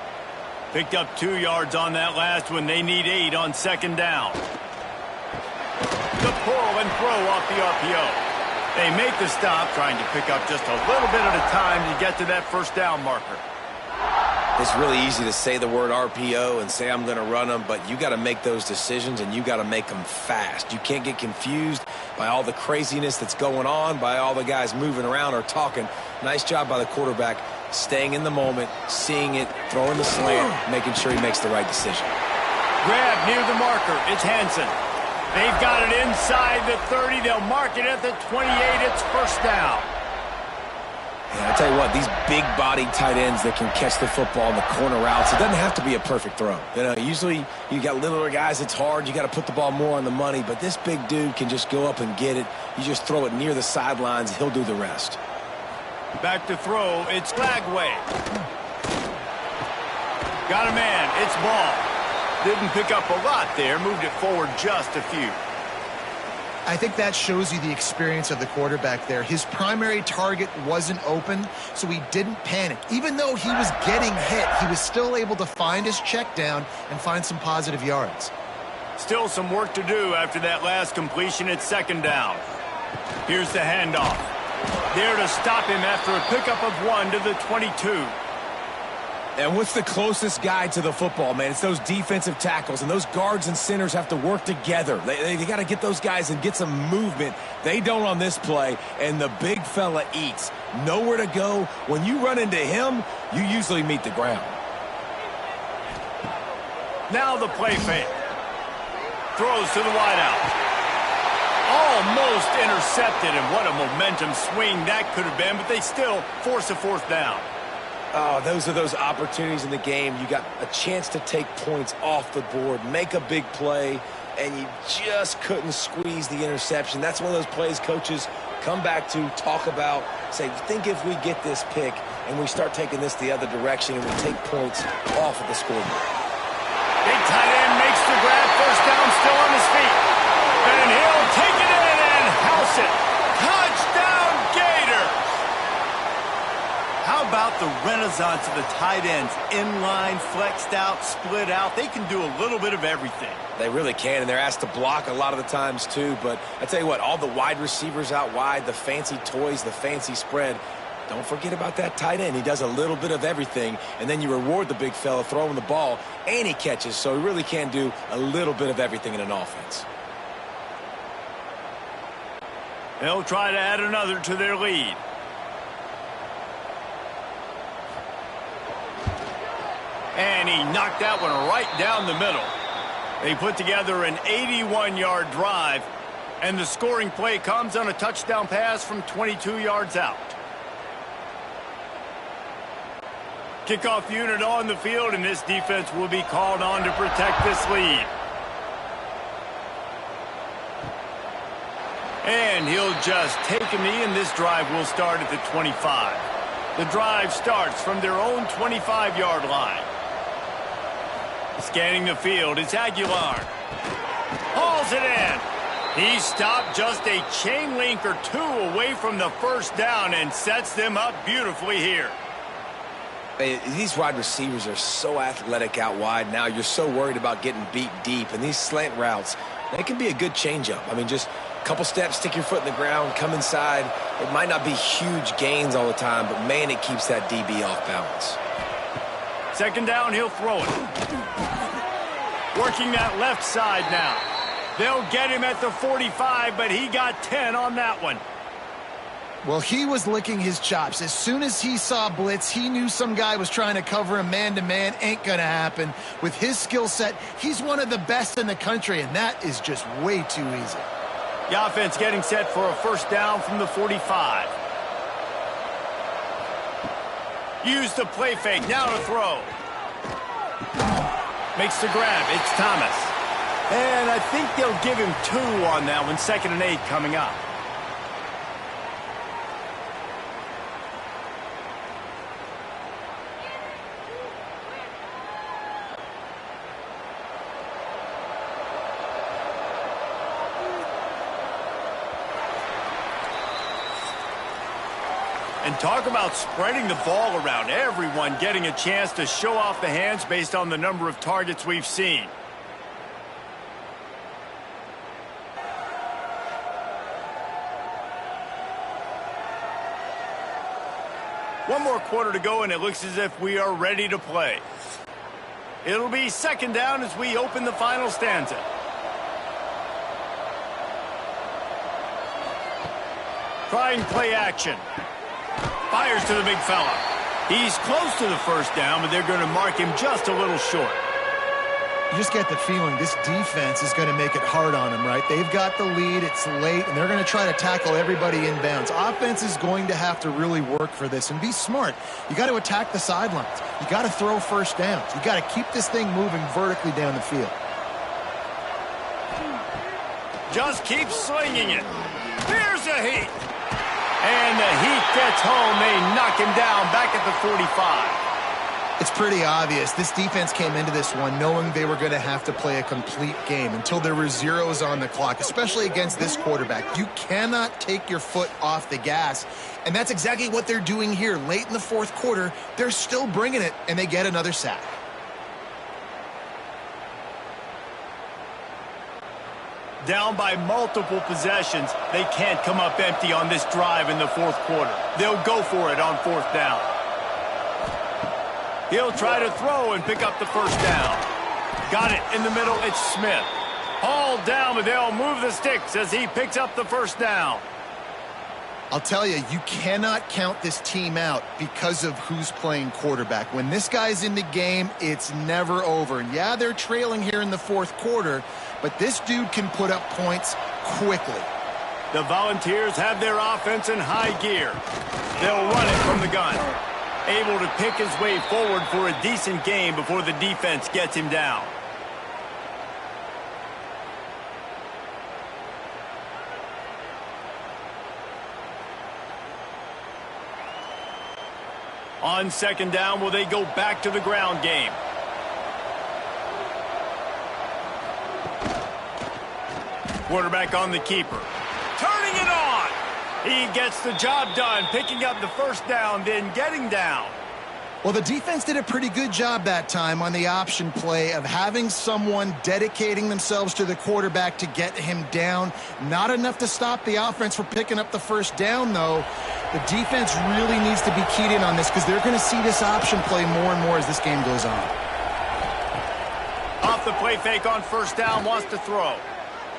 Picked up 2 yards on that last one. They need 8 on 2nd down. The pull and throw off the RPO. They make the stop, trying to pick up just a little bit at a time to get to that first down marker. It's really easy to say the word RPO and say I'm going to run them, but you got to make those decisions and you got to make them fast. You can't get confused by all the craziness that's going on, by all the guys moving around or talking. Nice job by the quarterback, staying in the moment, seeing it, throwing the slant, making sure he makes the right decision. Grab near the marker. It's Hansen. They've got it inside the 30. They'll mark it at the 28. It's first down. Yeah, I tell you what, these big-bodied tight ends that can catch the football in the corner routes, it doesn't have to be a perfect throw. You know, usually you got littler guys, it's hard. You got to put the ball more on the money, but this big dude can just go up and get it. You just throw it near the sidelines, he'll do the rest. Back to throw, it's Lagway. Got a man, it's Ball. Didn't pick up a lot there, moved it forward just a few. I think that shows you the experience of the quarterback there. His primary target wasn't open, so he didn't panic. Even though he was getting hit, he was still able to find his check down and find some positive yards. Still some work to do after that last completion at 2nd down. Here's the handoff. There to stop him after a pickup of 1 to the 22. And what's the closest guy to the football, man? It's those defensive tackles, and those guards and centers have to work together. They got to get those guys and get some movement. They don't on this play, and the big fella eats. Nowhere to go. When you run into him, you usually meet the ground. Now the play fake. Throws to the wideout. Almost intercepted, and what a momentum swing that could have been, but they still force a 4th down. Oh, those are those opportunities in the game. You got a chance to take points off the board, make a big play, and you just couldn't squeeze the interception. That's one of those plays coaches come back to, talk about, say, think if we get this pick and we start taking this the other direction and we take points off of the scoreboard. Big tight end makes the grab, first down, still on his feet. And he'll take it in and house it. Touchdown, Gator! How about the renaissance of the tight ends? Inline, flexed out, split out. They can do a little bit of everything. They really can, and they're asked to block a lot of the times too. But I tell you what, all the wide receivers out wide, the fancy toys, the fancy spread, Don't forget about that tight end. He does a little bit of everything, and then you reward the big fella throwing the ball, and he catches, so he really can do a little bit of everything in an offense. They'll try to add another to their lead. And he knocked that one right down the middle. They put together an 81-yard drive, and the scoring play comes on a touchdown pass from 22 yards out. Kickoff unit on the field, and this defense will be called on to protect this lead. And he'll just take a knee, and this drive will start at the 25. The drive starts from their own 25-yard line. Scanning the field, it's Aguilar. Hauls it in. He stopped just a chain link or two away from the first down and sets them up beautifully here. These wide receivers are so athletic out wide now. You're so worried about getting beat deep. And these slant routes, they can be a good changeup. I mean, just a couple steps, stick your foot in the ground, come inside. It might not be huge gains all the time, but, man, it keeps that DB off balance. Second down, he'll throw it. Working that left side now. They'll get him at the 45, but he got 10 on that one. Well, he was licking his chops. As soon as he saw blitz, he knew some guy was trying to cover him man-to-man. Ain't going to happen. With his skill set, he's one of the best in the country, and that is just way too easy. The offense getting set for a first down from the 45. Use the play fake. Now to throw. Makes the grab. It's Thomas. And I think they'll give him 2 on that one. 2nd and 8 coming up. And talk about spreading the ball around. Everyone getting a chance to show off the hands based on the number of targets we've seen. One more quarter to go, and it looks as if we are ready to play. It'll be second down as we open the final stanza. Trying play action. Fires to the big fella. He's close to the first down, but they're going to mark him just a little short. You just get the feeling this defense is going to make it hard on him, right? They've got the lead, it's late, and they're going to try to tackle everybody inbounds. Offense is going to have to really work for this and be smart. You got to attack the sidelines. You got to throw first downs. You got to keep this thing moving vertically down the field. Just keep slinging it. Here's a heat. And the heat gets home. They knock him down back at the 45. It's pretty obvious. This defense came into this one knowing they were going to have to play a complete game until there were zeros on the clock, especially against this quarterback. You cannot take your foot off the gas, and that's exactly what they're doing here. Late in the fourth quarter, they're still bringing it, and they get another sack. Down by multiple possessions, they can't come up empty on this drive in the fourth quarter. They'll go for it on fourth down. He'll try to throw and pick up the first down. Got it in the middle. It's Smith. Hauled down, but they'll move the sticks as he picks up the first down. I'll tell you, you cannot count this team out because of who's playing quarterback. When this guy's in the game, it's never over. And yeah, they're trailing here in the fourth quarter, but this dude can put up points quickly. The Volunteers have their offense in high gear. They'll run it from the gun. Able to pick his way forward for a decent game before the defense gets him down. On second down, will they go back to the ground game? Quarterback on the keeper. Turning it on! He gets the job done, picking up the first down, then getting down. Well, the defense did a pretty good job that time on the option play of having someone dedicating themselves to the quarterback to get him down. Not enough to stop the offense from picking up the first down, though. The defense really needs to be keyed in on this because they're going to see this option play more and more as this game goes on. Off the play fake on first down, wants to throw.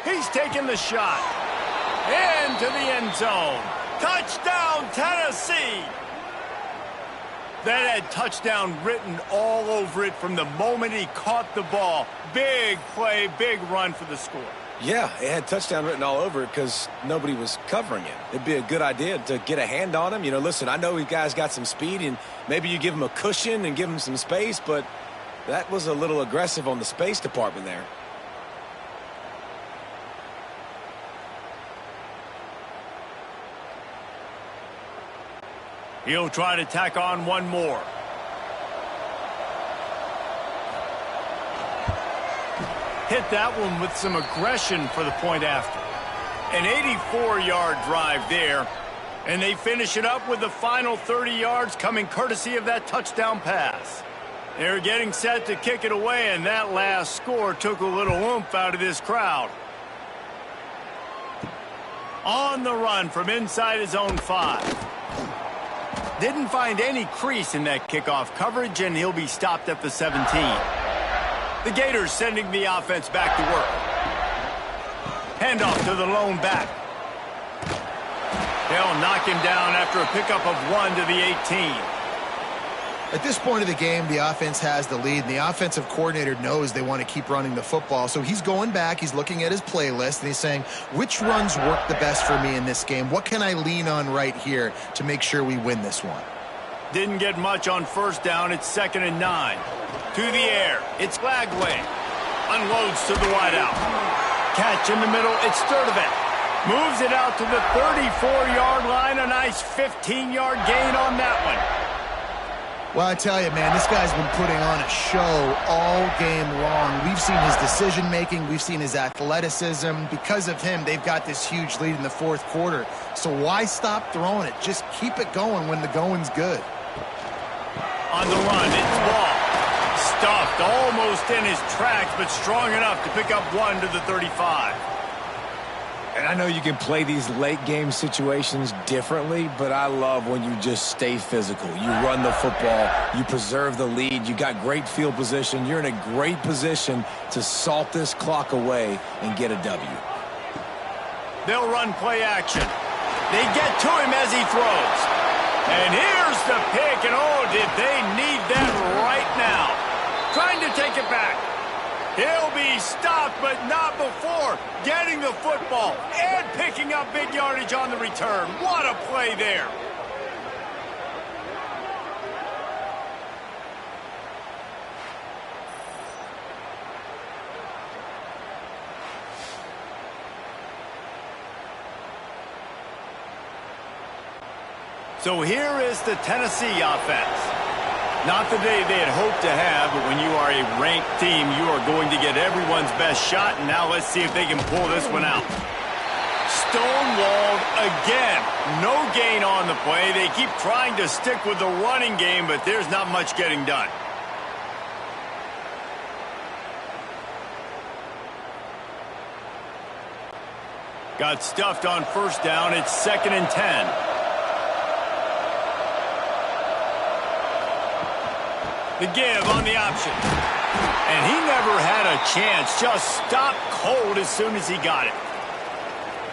He's taking the shot. Into the end zone. Touchdown, Tennessee! That had touchdown written all over it from the moment he caught the ball. Big play, big run for the score. Yeah, it had touchdown written all over it because nobody was covering it. It'd be a good idea to get a hand on him. You know, listen, I know you guys got some speed, and maybe you give him a cushion and give him some space, but that was a little aggressive on the space department there. He'll try to tack on one more. Hit that one with some aggression for the point after. An 84-yard drive there, and they finish it up with the final 30 yards coming courtesy of that touchdown pass. They're getting set to kick it away, and that last score took a little oomph out of this crowd. On the run from inside his own 5. Didn't find any crease in that kickoff coverage, and he'll be stopped at the 17. The Gators sending the offense back to work. Handoff to the lone back. They'll knock him down after a pickup of 1 to the 18. At this point of the game, the offense has the lead, and the offensive coordinator knows they want to keep running the football. So he's going back, he's looking at his playlist, and he's saying, which runs work the best for me in this game? What can I lean on right here to make sure we win this one? Didn't get much on first down. It's 2nd and 9. To the air. It's Flagway. Unloads to the wideout. Catch in the middle. It's Sturdivant. Moves it out to the 34-yard line. A nice 15-yard gain on that one. Well, I tell you, man, this guy's been putting on a show all game long. We've seen his decision-making. We've seen his athleticism. Because of him, they've got this huge lead in the fourth quarter. So why stop throwing it? Just keep it going when the going's good. On the run, it's Ball. Stuffed almost in his tracks, but strong enough to pick up 1 to the 35. And I know you can play these late-game situations differently, but I love when you just stay physical. You run the football, you preserve the lead, you got great field position, you're in a great position to salt this clock away and get a W. They'll run play action. They get to him as he throws. And here's the pick, and oh, did they need that right now. Trying to take it back. He'll be stopped, but not before getting the football and picking up big yardage on the return. What a play there. So here is the Tennessee offense. Not the day they had hoped to have, but when you are a ranked team, you are going to get everyone's best shot, and now let's see if they can pull this one out. Stonewalled again. No gain on the play. They keep trying to stick with the running game, but there's not much getting done. Got stuffed on first down. It's 2nd and 10. The give on the option. And he never had a chance. Just stopped cold as soon as he got it.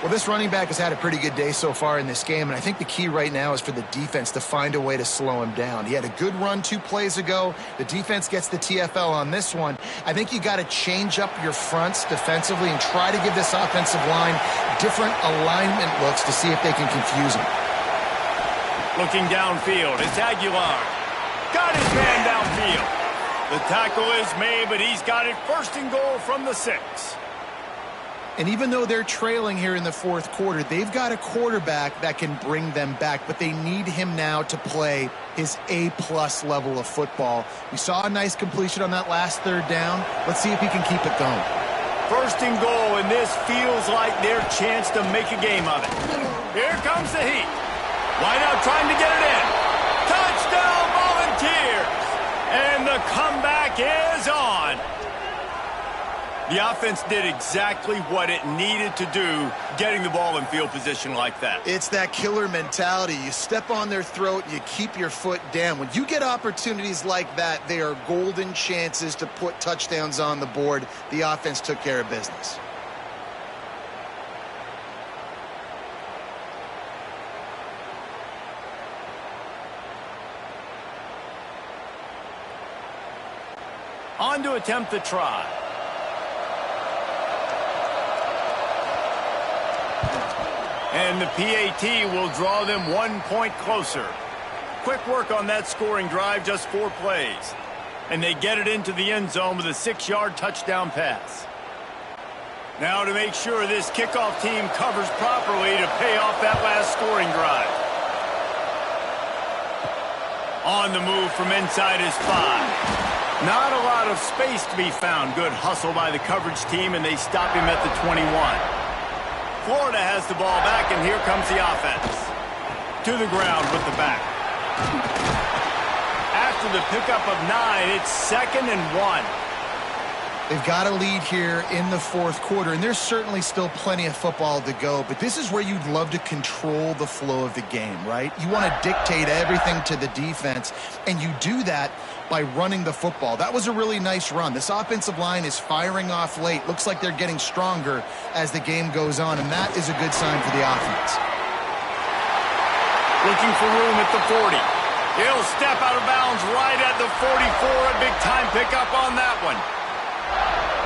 Well, this running back has had a pretty good day so far in this game, and I think the key right now is for the defense to find a way to slow him down. He had a good run 2 plays ago. The defense gets the TFL on this one. I think you got to change up your fronts defensively and try to give this offensive line different alignment looks to see if they can confuse him. Looking downfield, it's Aguilar. Got his man downfield. The tackle is made, but he's got it 1st and goal from the 6. And even though they're trailing here in the fourth quarter, they've got a quarterback that can bring them back, but they need him now to play his A-plus level of football. We saw a nice completion on that last 3rd down. Let's see if he can keep it going. 1st and goal, and this feels like their chance to make a game of it. Here comes the heat. Wide out trying to get it in. Touchdown, Volunteers! And the comeback is on. The offense did exactly what it needed to do, getting the ball in field position like that. It's that killer mentality. You step on their throat, you keep your foot down. When you get opportunities like that, they are golden chances to put touchdowns on the board. The offense took care of business. On to attempt the try. And the PAT will draw them 1 point closer. Quick work on that scoring drive, just 4 plays. And they get it into the end zone with a 6-yard touchdown pass. Now to make sure this kickoff team covers properly to pay off that last scoring drive. On the move from inside his 5. Not a lot of space to be found. Good hustle by the coverage team, and they stop him at the 21. Florida has the ball back, and here comes the offense. To the ground with the back. After the pickup of 9, it's 2nd and 1. They've got a lead here in the fourth quarter, and there's certainly still plenty of football to go, but this is where you'd love to control the flow of the game, right? You want to dictate everything to the defense, and you do that by running the football. That was a really nice run. This offensive line is firing off late. Looks like they're getting stronger as the game goes on, and that is a good sign for the offense. Looking for room at the 40. He'll step out of bounds right at the 44. A big-time pickup on that one.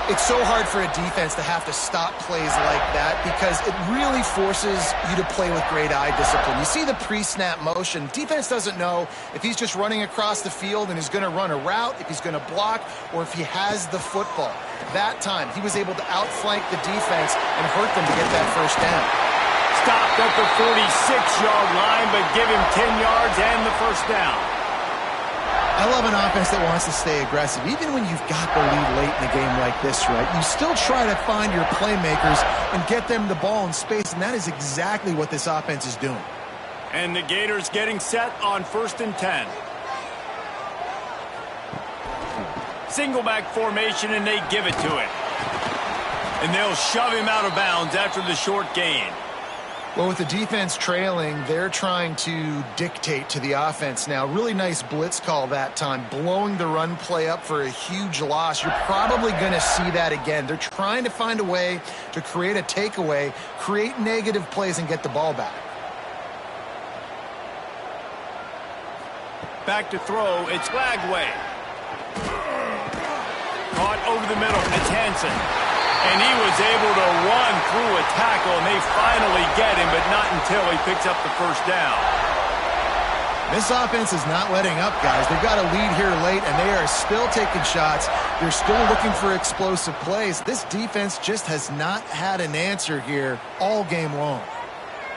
It's so hard for a defense to have to stop plays like that because it really forces you to play with great eye discipline. You see the pre-snap motion. Defense doesn't know if he's just running across the field and is going to run a route, if he's going to block, or if he has the football. That time, he was able to outflank the defense and hurt them to get that first down. Stopped at the 46-yard line, but give him 10 yards and the first down. I love an offense that wants to stay aggressive. Even when you've got the lead late in the game like this, right, you still try to find your playmakers and get them the ball in space, and that is exactly what this offense is doing. And the Gators getting set on 1st and 10. Single back formation, and they give it to him. And they'll shove him out of bounds after the short gain. Well, with the defense trailing, they're trying to dictate to the offense now. Really nice blitz call that time, blowing the run play up for a huge loss. You're probably going to see that again. They're trying to find a way to create a takeaway, create negative plays, and get the ball back. Back to throw, it's Flagway. Caught over the middle, it's Hansen. And he was able to run through a tackle, and they finally get him, but not until he picks up the first down. This offense is not letting up, guys. They've got a lead here late, and they are still taking shots. They're still looking for explosive plays. This defense just has not had an answer here all game long.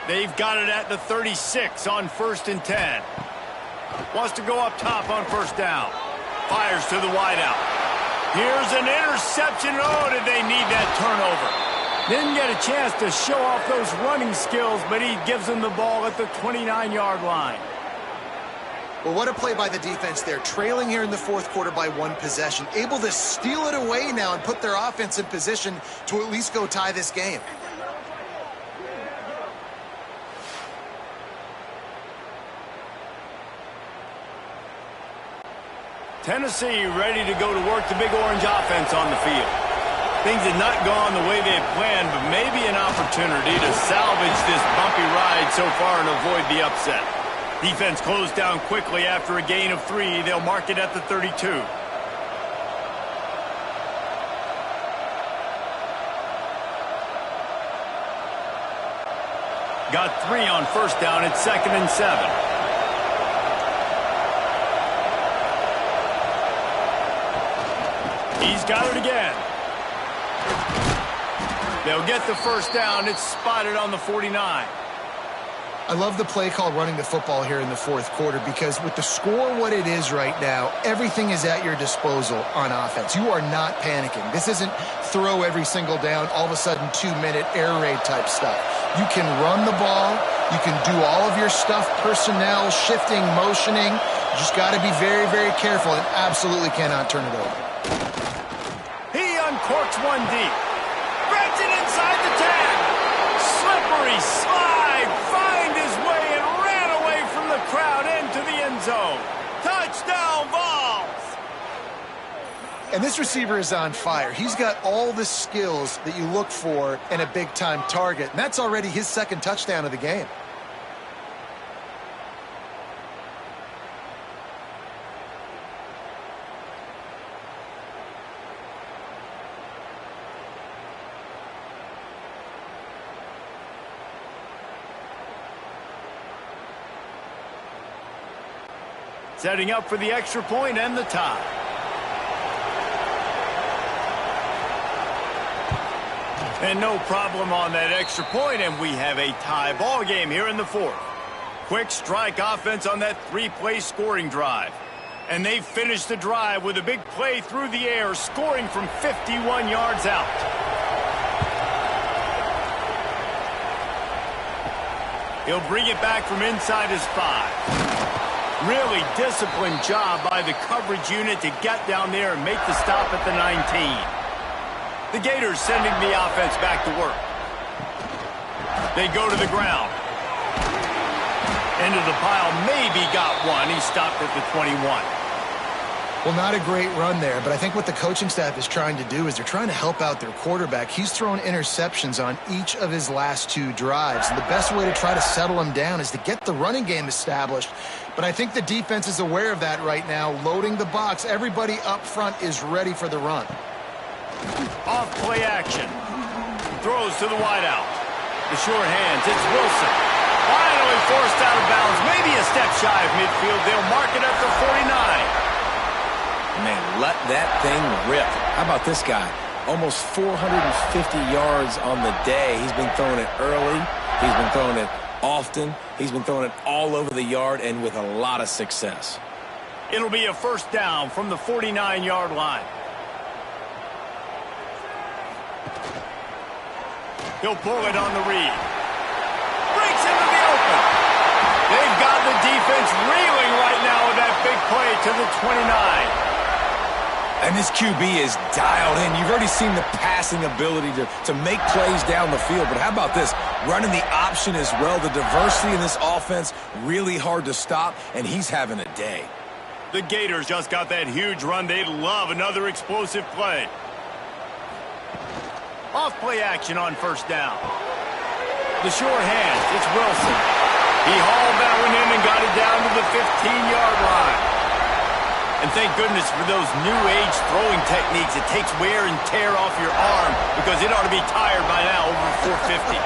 They've got it at the 36 on 1st and 10. Wants to go up top on first down. Fires to the wideout. Here's an interception. Oh, did they need that turnover. Didn't get a chance to show off those running skills, but he gives them the ball at the 29-yard line. Well, what a play by the defense there. Trailing here in the fourth quarter by 1 possession. Able to steal it away now and put their offense in position to at least go tie this game. Tennessee ready to go to work the big orange offense on the field. Things had not gone the way they had planned, but maybe an opportunity to salvage this bumpy ride so far and avoid the upset. Defense closed down quickly after a gain of 3. They'll mark it at the 32. Got 3 on first down. It's 2nd and 7. He's got it again. They'll get the first down. It's spotted on the 49. I love the play call running the football here in the fourth quarter because with the score what it is right now, everything is at your disposal on offense. You are not panicking. This isn't throw every single down, all of a sudden 2-minute air raid type stuff. You can run the ball. You can do all of your stuff, personnel, shifting, motioning. You just got to be very, very careful and absolutely cannot turn it over. He uncorks one deep. Threads it inside the 10. Slippery slide. Find his way and ran away from the crowd into the end zone. Touchdown, Vols! And this receiver is on fire. He's got all the skills that you look for in a big-time target. And that's already his second touchdown of the game. Setting up for the extra point and the tie. And no problem on that extra point, and we have a tie ball game here in the fourth. Quick strike offense on that three-play scoring drive. And they finished the drive with a big play through the air, scoring from 51 yards out. He'll bring it back from inside his 5. Really disciplined job by the coverage unit to get down there and make the stop at the 19. The Gators sending the offense back to work. They go to the ground. Into the pile, maybe got one. He stopped at the 21. Well, not a great run there, but I think what the coaching staff is trying to do is they're trying to help out their quarterback. He's thrown interceptions on each of his last 2 drives, and the best way to try to settle him down is to get the running game established. But I think the defense is aware of that right now, loading the box. Everybody up front is ready for the run. Off play action. Throws to the wideout. The short hands, it's Wilson. Finally forced out of bounds, maybe a step shy of midfield. They'll mark it at the 49. Man, let that thing rip. How about this guy? Almost 450 yards on the day. He's been throwing it early. He's been throwing it often. He's been throwing it all over the yard and with a lot of success. It'll be a first down from the 49-yard line. He'll pull it on the read. Breaks into the open. They've got the defense reeling right now with that big play to the 29. And this QB is dialed in. You've already seen the passing ability to make plays down the field. But how about this? Running the option as well. The diversity in this offense, really hard to stop, and he's having a day. The Gators just got that huge run. They'd love another explosive play. Off play action on first down. The short hand, it's Wilson. He hauled that one in and got it down to the 15-yard line. And thank goodness for those new age throwing techniques. It takes wear and tear off your arm because it ought to be tired by now, over 450.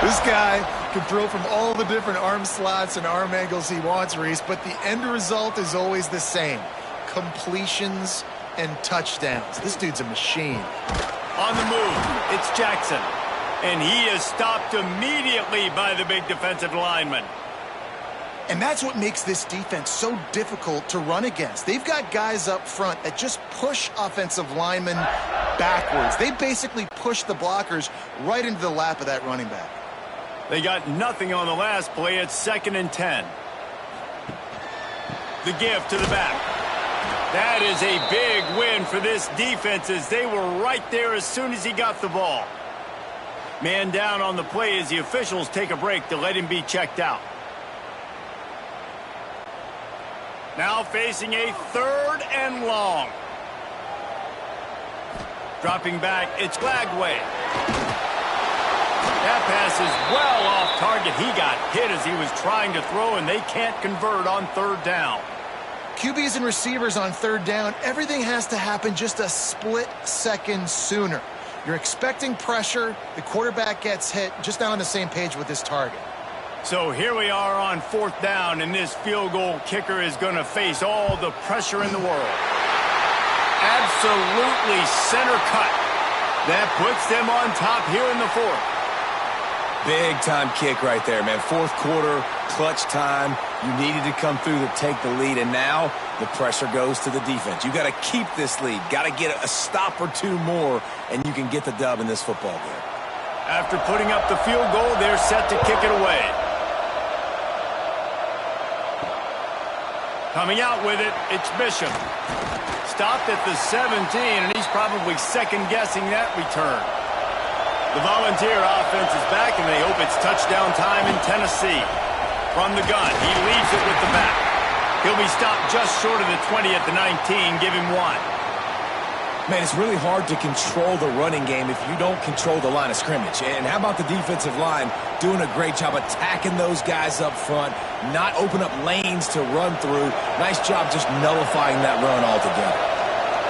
This guy can throw from all the different arm slots and arm angles he wants, Reese, but the end result is always the same. Completions and touchdowns. This dude's a machine. On the move, it's Jackson. And he is stopped immediately by the big defensive lineman. And that's what makes this defense so difficult to run against. They've got guys up front that just push offensive linemen backwards. They basically push the blockers right into the lap of that running back. They got nothing on the last play. It's 2nd and 10. The give to the back. That is a big win for this defense as they were right there as soon as he got the ball. Man down on the play as the officials take a break to let him be checked out. Now facing a 3rd and long. Dropping back, it's Glagway. That pass is well off target. He got hit as he was trying to throw, and they can't convert on 3rd down. QBs and receivers on 3rd down, everything has to happen just a split second sooner. You're expecting pressure, the quarterback gets hit, just not on the same page with this target. So here we are on 4th down, and this field goal kicker is going to face all the pressure in the world. Absolutely center cut. That puts them on top here in the 4th. Big time kick right there, man. 4th quarter, clutch time. You needed to come through to take the lead, and now the pressure goes to the defense. You got to keep this lead. Got to get a stop or two more, and you can get the dub in this football game. After putting up the field goal, they're set to kick it away. Coming out with it, it's Bishop. Stopped at the 17, and he's probably second-guessing that return. The Volunteer offense is back, and they hope it's touchdown time in Tennessee. From the gun, he leaves it with the back. He'll be stopped just short of the 20 at the 19, give him 1. Man, it's really hard to control the running game if you don't control the line of scrimmage. And how about the defensive line doing a great job attacking those guys up front, not open up lanes to run through. Nice job just nullifying that run altogether.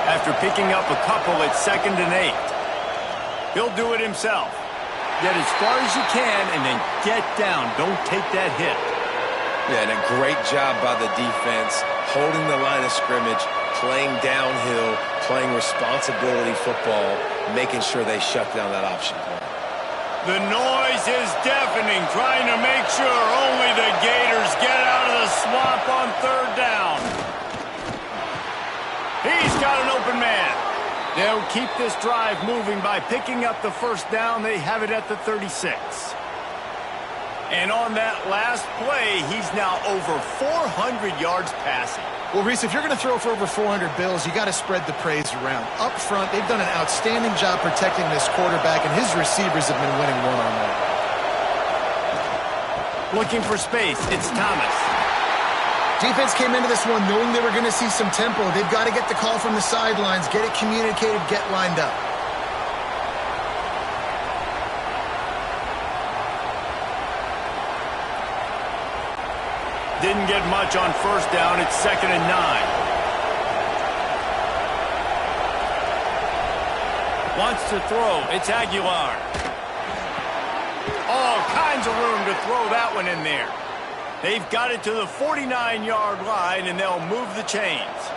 After picking up a couple at 2nd and 8, he'll do it himself. Get as far as you can and then get down. Don't take that hit. Yeah, and a great job by the defense, holding the line of scrimmage, playing downhill, playing responsibility football, making sure they shut down that option play. The noise is deafening, trying to make sure only the Gators get out of the swamp on 3rd down. He's got an open man. They'll keep this drive moving by picking up the 1st down. They have it at the 36. And on that last play, he's now over 400 yards passing. Well, Reese, if you're going to throw for over 400 bills, you got to spread the praise around. Up front, they've done an outstanding job protecting this quarterback, and his receivers have been winning one-on-one. Looking for space, it's Thomas. Defense came into this one knowing they were going to see some tempo. They've got to get the call from the sidelines, get it communicated, get lined up. Didn't get much on 1st down. It's 2nd and 9. Wants to throw. It's Aguilar. All kinds of room to throw that one in there. They've got it to the 49-yard line, and they'll move the chains.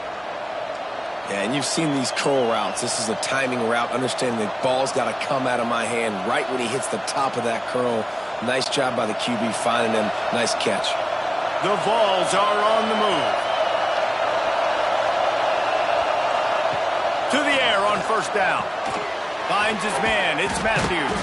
Yeah, and you've seen these curl routes. This is a timing route. Understanding the ball's got to come out of my hand right when he hits the top of that curl. Nice job by the QB finding him. Nice catch. The Vols are on the move. To the air on 1st down. Finds his man. It's Matthews.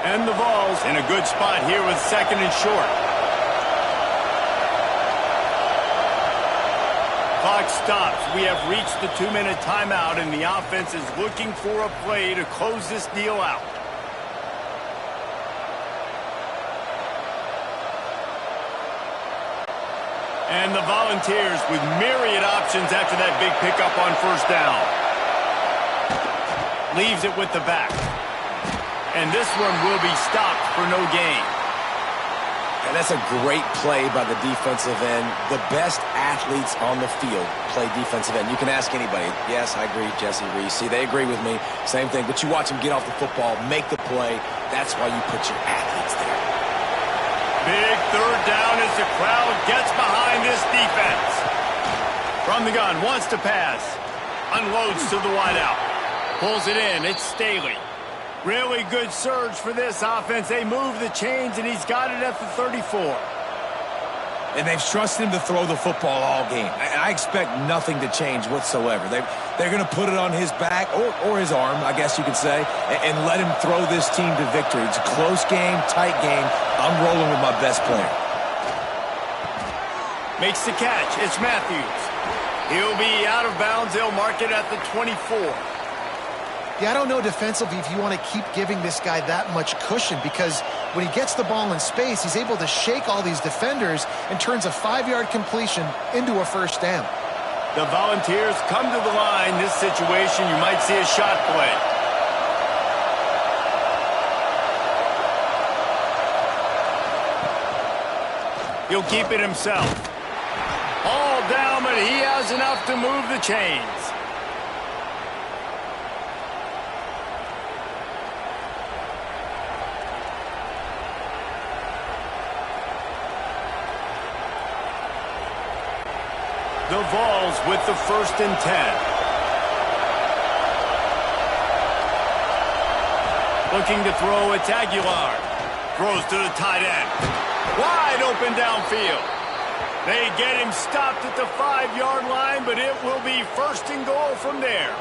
And the Vols in a good spot here with 2nd and short. Clock stops. We have reached the 2-minute timeout, and the offense is looking for a play to close this deal out. And the Volunteers with myriad options after that big pickup on 1st down. Leaves it with the back. And this one will be stopped for no gain. And that's a great play by the defensive end. The best athletes on the field play defensive end. You can ask anybody. Yes, I agree, Jesse Reese. See, they agree with me. Same thing. But you watch them get off the football, make the play. That's why you put your athletes there. Big 3rd down as the crowd gets behind this defense. From the gun, wants to pass. Unloads to the wideout. Pulls it in. It's Staley. Really good surge for this offense. They move the chains, and he's got it at the 34. And they've trusted him to throw the football all game. I expect nothing to change whatsoever. They're going to put it on his back, or his arm, I guess you could say, and let him throw this team to victory. It's a close game, tight game. I'm rolling with my best player. Makes the catch. It's Matthews. He'll be out of bounds. They'll mark it at the 24. Yeah, I don't know defensively if you want to keep giving this guy that much cushion, because when he gets the ball in space, he's able to shake all these defenders and turns a 5-yard completion into a 1st down. The Volunteers come to the line. This situation, you might see a shot play. He'll keep it himself. All down, but he has enough to move the chains. The Vols with the 1st and 10. Looking to throw, it's Aguilar. Throws to the tight end. Wide open downfield. They get him stopped at the 5-yard line, but it will be 1st and goal from there.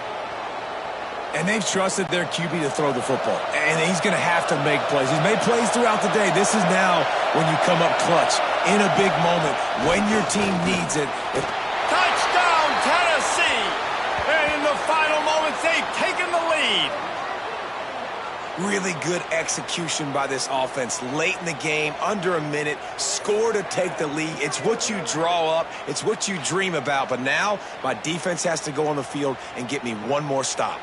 And they've trusted their QB to throw the football. And he's going to have to make plays. He's made plays throughout the day. This is now when you come up clutch in a big moment when your team needs it. Touchdown, Tennessee! And in the final moments, they've taken the lead. Really good execution by this offense. Late in the game, under a minute, score to take the lead. It's what you draw up. It's what you dream about. But now my defense has to go on the field and get me one more stop.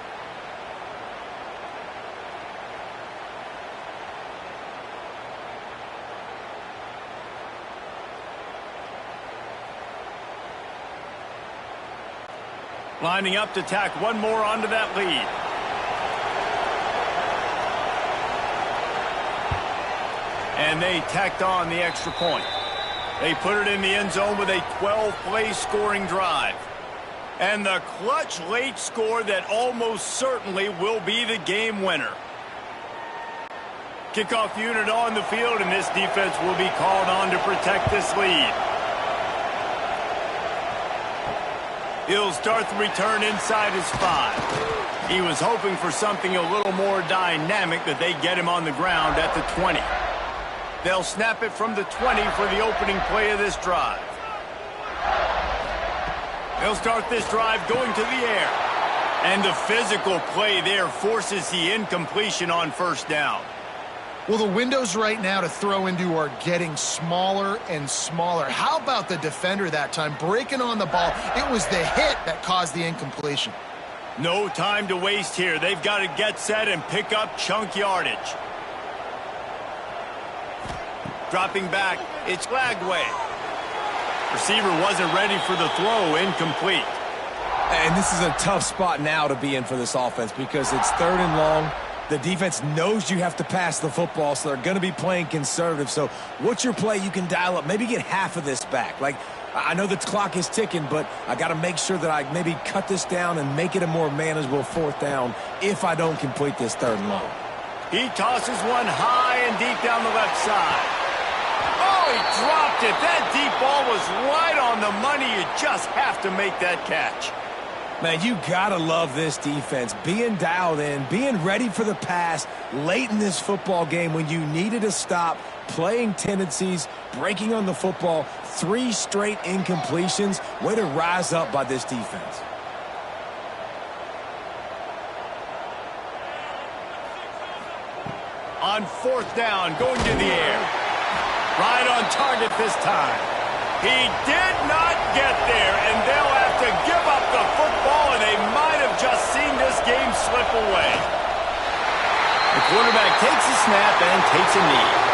Lining up to tack one more onto that lead. And they tacked on the extra point. They put it in the end zone with a 12-play scoring drive. And the clutch late score that almost certainly will be the game winner. Kickoff unit on the field, and this defense will be called on to protect this lead. He'll start the return inside his 5. He was hoping for something a little more dynamic, but they get him on the ground at the 20. They'll snap it from the 20 for the opening play of this drive. They'll start this drive going to the air. And the physical play there forces the incompletion on 1st down. Well, the windows right now to throw into are getting smaller and smaller. How about the defender that time breaking on the ball? It was the hit that caused the incompletion. No time to waste here. They've got to get set and pick up chunk yardage. Dropping back, it's Lagway. Receiver wasn't ready for the throw, incomplete. And this is a tough spot now to be in for this offense because it's 3rd and long. The defense knows you have to pass the football, so they're going to be playing conservative. So what's your play you can dial up? Maybe get half of this back. Like, I know the clock is ticking, but I got to make sure that I maybe cut this down and make it a more manageable 4th down if I don't complete this 3rd and long. He tosses one high and deep down the left side. Oh, he dropped it. That deep ball was right on the money. You just have to make that catch. Man, you got to love this defense. Being dialed in, being ready for the pass late in this football game when you needed a stop, playing tendencies, breaking on the football, 3 straight incompletions. Way to rise up by this defense. On 4th down, going to the air. Right on target this time. He did not get there, and they'll have to give up the football, and they might have just seen this game slip away. The quarterback takes a snap and takes a knee.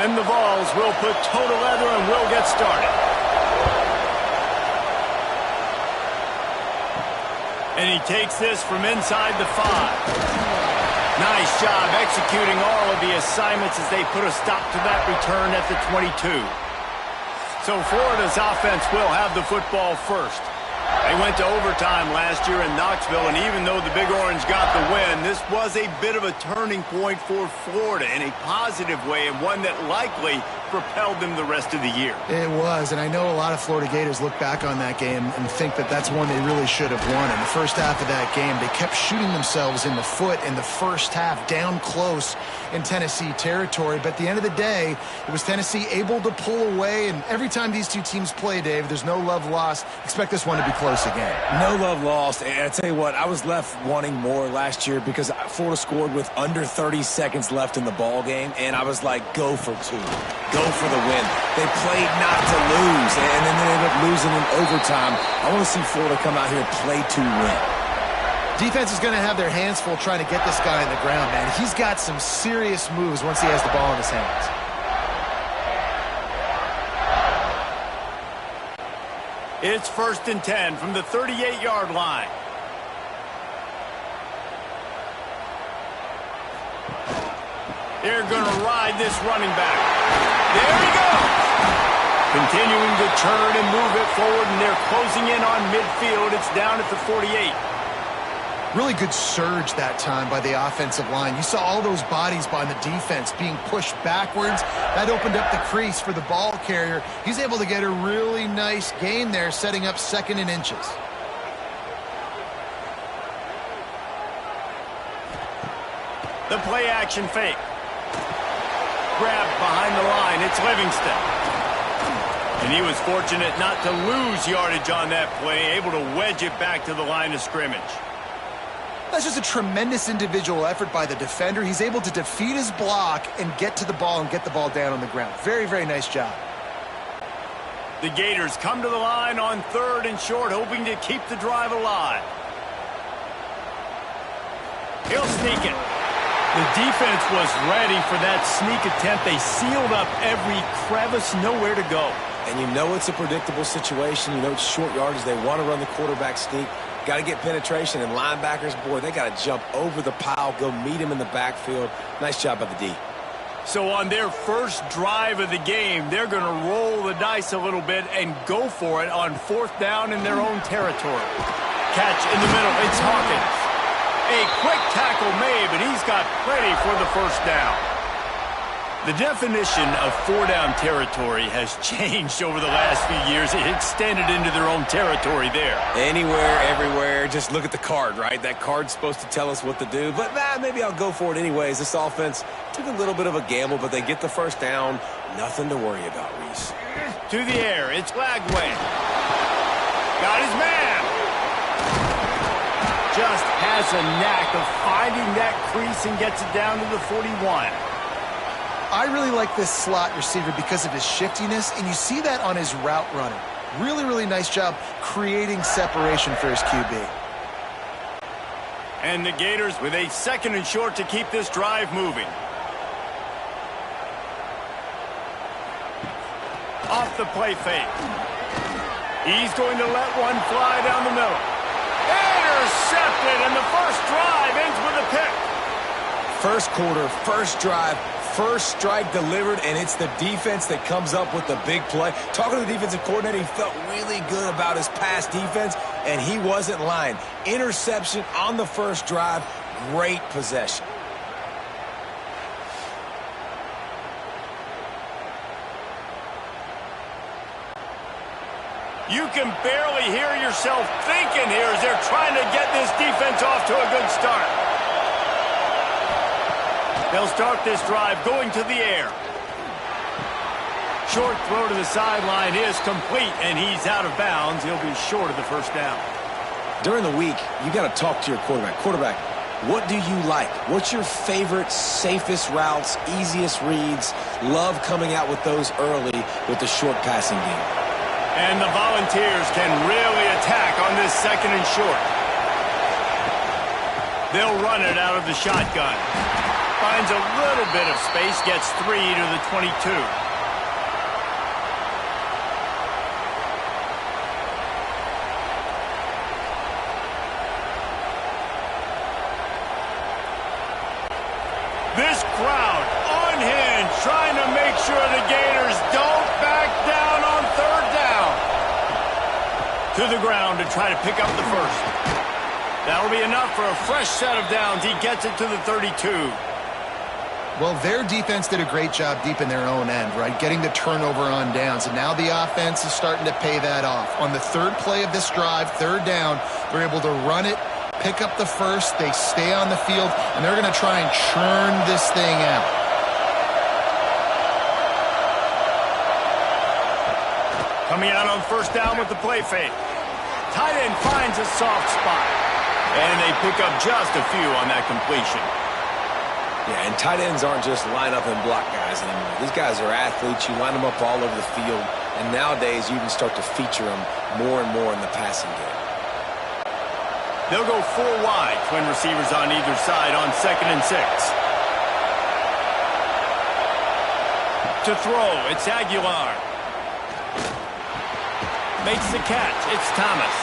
And the Vols will put toe to leather and will get started. And he takes this from inside the 5. Nice job executing all of the assignments as they put a stop to that return at the 22. So Florida's offense will have the football first. They went to overtime last year in Knoxville, and even though the Big Orange got the win, this was a bit of a turning point for Florida in a positive way, and one that likely propelled them the rest of the year. It was, and I know a lot of Florida Gators look back on that game and think that that's one they really should have won. In the first half of that game, they kept shooting themselves in the foot in the first half, down close in Tennessee territory. But at the end of the day, it was Tennessee able to pull away, and every time these two teams play, Dave, there's no love lost. Expect this one to be close again. No love lost. And I tell you what, I was left wanting more last year because Florida scored with under 30 seconds left in the ball game, and I was like, go for 2. Go for the win. They played not to lose, and then they ended up losing in overtime. I want to see Florida come out here and play to win. Defense is going to have their hands full trying to get this guy on the ground, man. He's got some serious moves once he has the ball in his hands. It's 1st and 10 from the 38-yard line. They're going to ride this running back. There he goes. Continuing to turn and move it forward, and they're closing in on midfield. It's down at the 48. Really good surge that time by the offensive line. You saw all those bodies by the defense being pushed backwards. That opened up the crease for the ball carrier. He's able to get a really nice gain there, setting up 2nd and inches. The play action fake. Grabbed behind the line. It's Livingston. And he was fortunate not to lose yardage on that play, able to wedge it back to the line of scrimmage. That's just a tremendous individual effort by the defender. He's able to defeat his block and get to the ball and get the ball down on the ground. Very, very nice job. The Gators come to the line on 3rd and short, hoping to keep the drive alive. He'll sneak it. The defense was ready for that sneak attempt. They sealed up every crevice, nowhere to go. And you know it's a predictable situation. You know it's short yardage. They want to run the quarterback sneak. Got to get penetration, and linebackers, boy, they got to jump over the pile, go meet him in the backfield. Nice job by the D. So on their first drive of the game, they're going to roll the dice a little bit and go for it on 4th down in their own territory. Catch in the middle. It's Hawkins. A quick tackle made, but he's got plenty for the 1st down. The definition of 4-down territory has changed over the last few years. It extended into their own territory there. Anywhere, everywhere. Just look at the card, right? That card's supposed to tell us what to do. But maybe I'll go for it anyways. This offense took a little bit of a gamble, but they get the 1st down. Nothing to worry about, Reese. To the air. It's Lagway. Got his man. Just has a knack of finding that crease and gets it down to the 41. I really like this slot receiver because of his shiftiness, and you see that on his route running. Really, really nice job creating separation for his QB. And the Gators with a 2nd and short to keep this drive moving. Off the play fake. He's going to let one fly down the middle. Intercepted, and the first drive ends with a pick. First quarter, first drive, first strike delivered, and it's the defense that comes up with the big play. Talking to the defensive coordinator, he felt really good about his pass defense, and he wasn't lying. Interception on the first drive, great possession. You can barely hear yourself thinking here as they're trying to get this defense off to a good start. They'll start this drive going to the air. Short throw to the sideline is complete, and he's out of bounds. He'll be short of the 1st down. During the week, you got to talk to your quarterback. Quarterback, what do you like? What's your favorite, safest routes, easiest reads? Love coming out with those early with the short passing game. And the Volunteers can really attack on this 2nd and short. They'll run it out of the shotgun. finds a little bit of space, gets 3 to the 22. This crowd unhinged, trying to make sure the Gators don't back down on 3rd down. To the ground to try to pick up the first. That'll be enough for a fresh set of downs. He gets it to the 32. Well, their defense did a great job deep in their own end, right? Getting the turnover on downs. And now the offense is starting to pay that off. On the 3rd play of this drive, 3rd down, they're able to run it, pick up the first, they stay on the field, and they're going to try and churn this thing out. Coming out on 1st down with the play fake. Tight end finds a soft spot. And they pick up just a few on that completion. Yeah, and tight ends aren't just line up and block guys anymore. These guys are athletes. You line them up all over the field. And nowadays, you can start to feature them more and more in the passing game. They'll go 4 wide. Twin receivers on either side on 2nd and 6. To throw, it's Aguilar. Makes the catch. It's Thomas.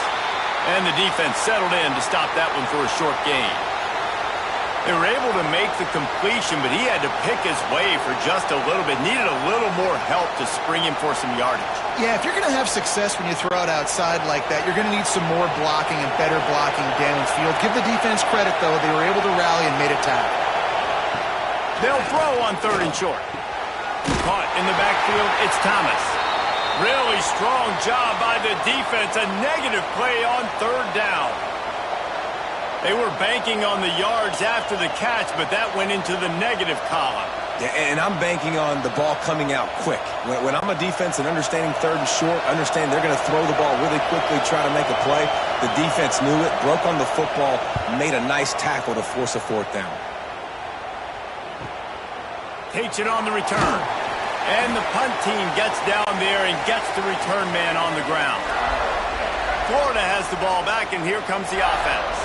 And the defense settled in to stop that one for a short gain. They were able to make the completion, but he had to pick his way for just a little bit. Needed a little more help to spring him for some yardage. Yeah, if you're going to have success when you throw it outside like that, you're going to need some more blocking and better blocking downfield. Give the defense credit, though. They were able to rally and made a tackle. They'll throw on 3rd and short. Caught in the backfield, it's Thomas. Really strong job by the defense. A negative play on 3rd down. They were banking on the yards after the catch, but that went into the negative column. Yeah, and I'm banking on the ball coming out quick. When I'm a defense and understanding 3rd and short, understand they're going to throw the ball really quickly, try to make a play. The defense knew it, broke on the football, made a nice tackle to force a 4th down. Takes it on the return. And the punt team gets down there and gets the return man on the ground. Florida has the ball back, and here comes the offense.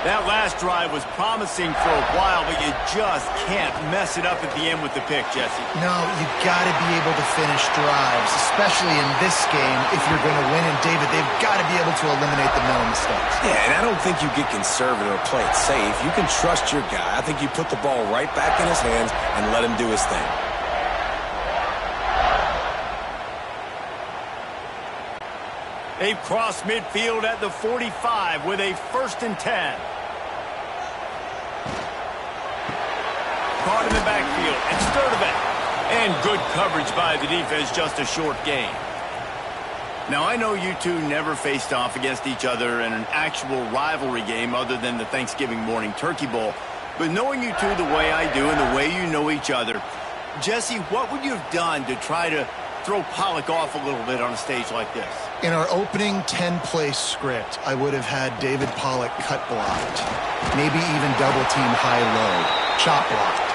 That last drive was promising for a while, but you just can't mess it up at the end with the pick, Jesse. No, you got to be able to finish drives, especially in this game if you're going to win. And, David, they've got to be able to eliminate the mental mistakes. Yeah, and I don't think you get conservative or play it safe. You can trust your guy. I think you put the ball right back in his hands and let him do his thing. They've crossed midfield at the 45 with a 1st and 10. Caught in the backfield. It's Sturdivant. And good coverage by the defense, just a short gain. Now, I know you two never faced off against each other in an actual rivalry game other than the Thanksgiving morning Turkey Bowl. But knowing you two the way I do and the way you know each other, Jesse, what would you have done to try to throw Pollock off a little bit on a stage like this? In our opening 10-play script, I would have had David Pollock cut blocked, maybe even double-team high-low, chop blocked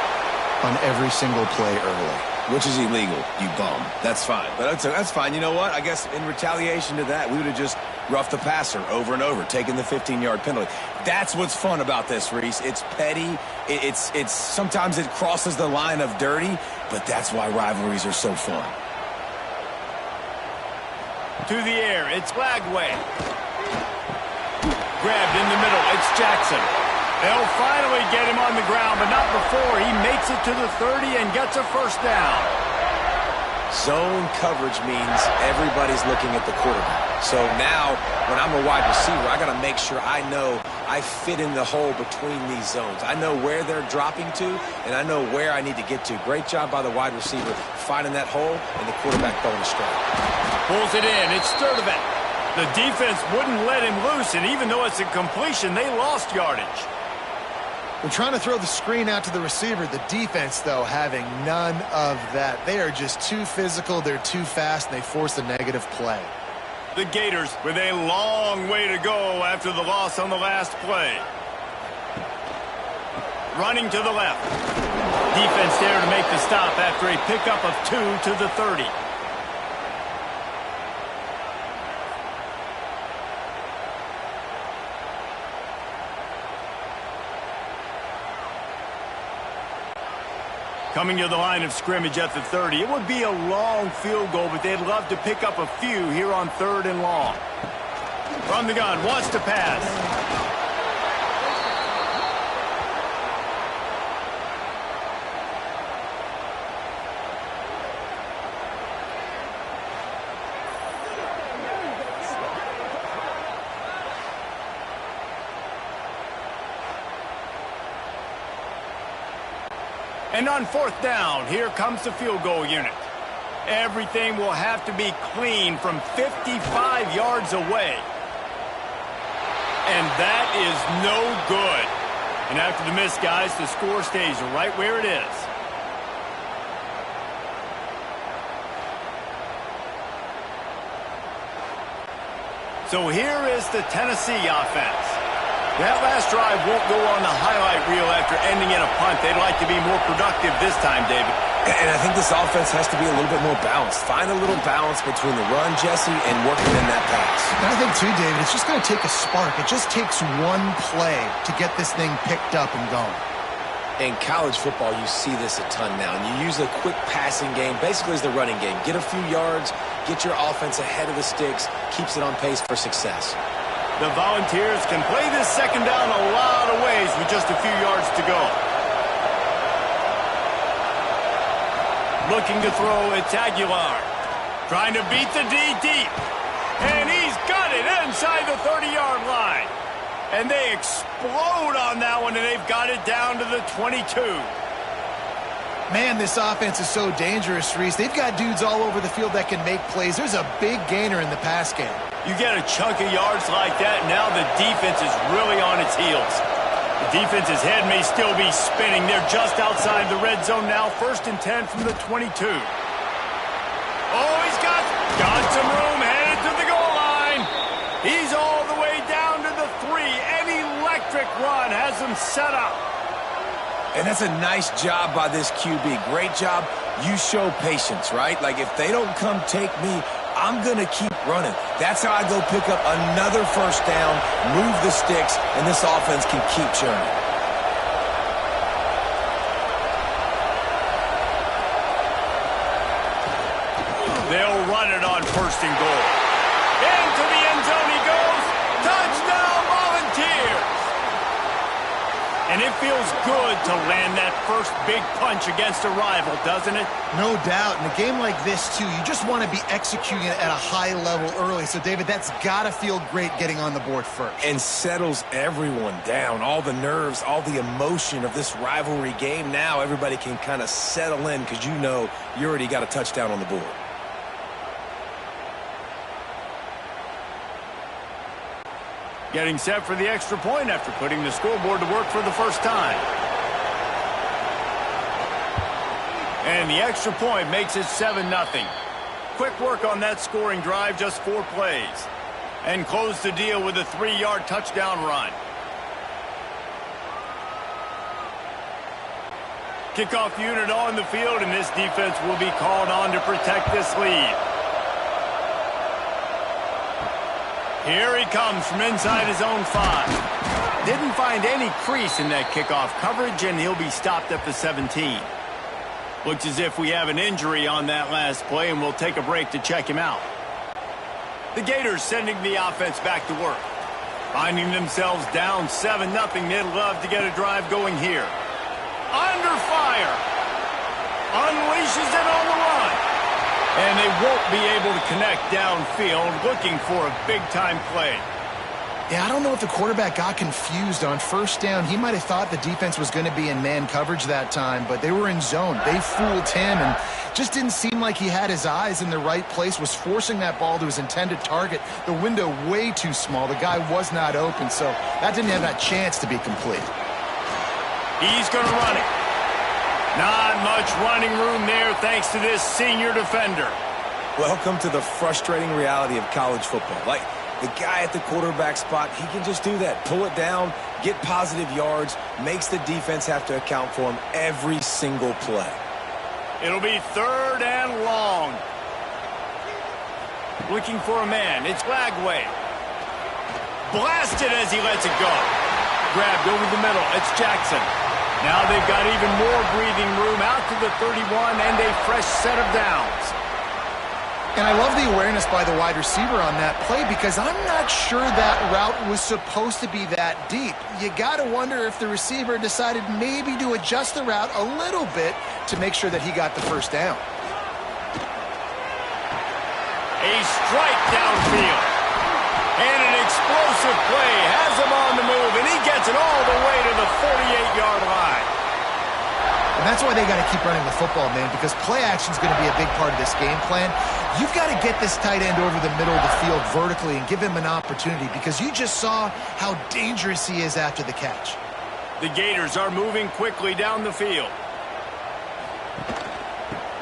on every single play early. Which is illegal, you bum. That's fine. But that's fine. You know what? I guess in retaliation to that, we would have just roughed the passer over and over, taking the 15-yard penalty. That's what's fun about this, Reese. It's petty. It's sometimes it crosses the line of dirty, but that's why rivalries are so fun. To the air, it's Lagway. Grabbed in the middle, it's Jackson. They'll finally get him on the ground, but not before he makes it to the 30 and gets a 1st down. Zone coverage means everybody's looking at the quarterback. So now, when I'm a wide receiver, I got to make sure I know I fit in the hole between these zones. I know where they're dropping to, and I know where I need to get to. Great job by the wide receiver finding that hole, and the quarterback throwing a strike. Pulls it in. It's Sturdivant. The defense wouldn't let him loose, and even though it's a completion, they lost yardage. We're trying to throw the screen out to the receiver. The defense, though, having none of that. They are just too physical. They're too fast, and they force a negative play. The Gators with a long way to go after the loss on the last play. Running to the left. Defense there to make the stop after a pickup of 2 to the 30. Coming to the line of scrimmage at the 30. It would be a long field goal, but they'd love to pick up a few here on 3rd and long. From the gun, wants to pass. And on 4th down, here comes the field goal unit. Everything will have to be clean from 55 yards away. And that is no good. And after the miss, guys, the score stays right where it is. So here is the Tennessee offense. That last drive won't go on the highlight reel after ending in a punt. They'd like to be more productive this time, David. And I think this offense has to be a little bit more balanced. Find a little balance between the run, Jesse, and working in that pass. And I think, too, David, it's just going to take a spark. It just takes one play to get this thing picked up and going. In college football, you see this a ton now. And you use a quick passing game, basically as the running game. Get a few yards, get your offense ahead of the sticks, keeps it on pace for success. The Volunteers can play this second down a lot of ways with just a few yards to go. Looking to throw, it's Aguilar. Trying to beat the D deep. And he's got it inside the 30-yard line. And they explode on that one, and they've got it down to the 22. Man, this offense is so dangerous, Reese. They've got dudes all over the field that can make plays. There's a big gainer in the pass game. You get a chunk of yards like that, now the defense is really on its heels. The defense's head may still be spinning. They're just outside the red zone now, 1st and 10 from the 22. Oh, he's got some room, headed to the goal line. He's all the way down to the 3. An electric run has him set up. And that's a nice job by this QB. Great job. You show patience, right? Like, if they don't come take me, I'm going to keep running. That's how I go pick up another 1st down, move the sticks, and this offense can keep churning. They'll run it on 1st and goal. Into the end zone he goes. Touchdown, Volunteers! And it feels good to land that first big punch against a rival, doesn't it? No doubt. In a game like this, too, you just want to be executing it at a high level early. So, David, that's got to feel great getting on the board first. And settles everyone down. All the nerves, all the emotion of this rivalry game. Now everybody can kind of settle in because you know you already got a touchdown on the board. Getting set for the extra point after putting the scoreboard to work for the first time. And the extra point makes it 7-0. Quick work on that scoring drive, just 4 plays. And close the deal with a 3-yard touchdown run. Kickoff unit on the field, and this defense will be called on to protect this lead. Here he comes from inside his own 5. Didn't find any crease in that kickoff coverage, and he'll be stopped at the 17. Looks as if we have an injury on that last play, and we'll take a break to check him out. The Gators sending the offense back to work. Finding themselves down 7-0, they'd love to get a drive going here. Under fire. Unleashes it on the run. And they won't be able to connect downfield, looking for a big-time play. Yeah, I don't know if the quarterback got confused on 1st down. He might have thought the defense was going to be in man coverage that time, but they were in zone. They fooled him and just didn't seem like he had his eyes in the right place, was forcing that ball to his intended target. The window way too small. The guy was not open, so that didn't have that chance to be complete. He's going to run it. Not much running room there thanks to this senior defender. Welcome to the frustrating reality of college football. Like, the guy at the quarterback spot, he can just do that. Pull it down, get positive yards, makes the defense have to account for him every single play. It'll be 3rd and long. Looking for a man. It's Lagway. Blasted as he lets it go. Grabbed over the middle. It's Jackson. Now they've got even more breathing room out to the 31 and a fresh set of downs. And I love the awareness by the wide receiver on that play because I'm not sure that route was supposed to be that deep. You got to wonder if the receiver decided maybe to adjust the route a little bit to make sure that he got the first down. A strike downfield. And an explosive play has him on the move, and he gets it all the way to the 48-yard line. And that's why they got to keep running the football, man, because play action is going to be a big part of this game plan. You've got to get this tight end over the middle of the field vertically and give him an opportunity because you just saw how dangerous he is after the catch. The Gators are moving quickly down the field.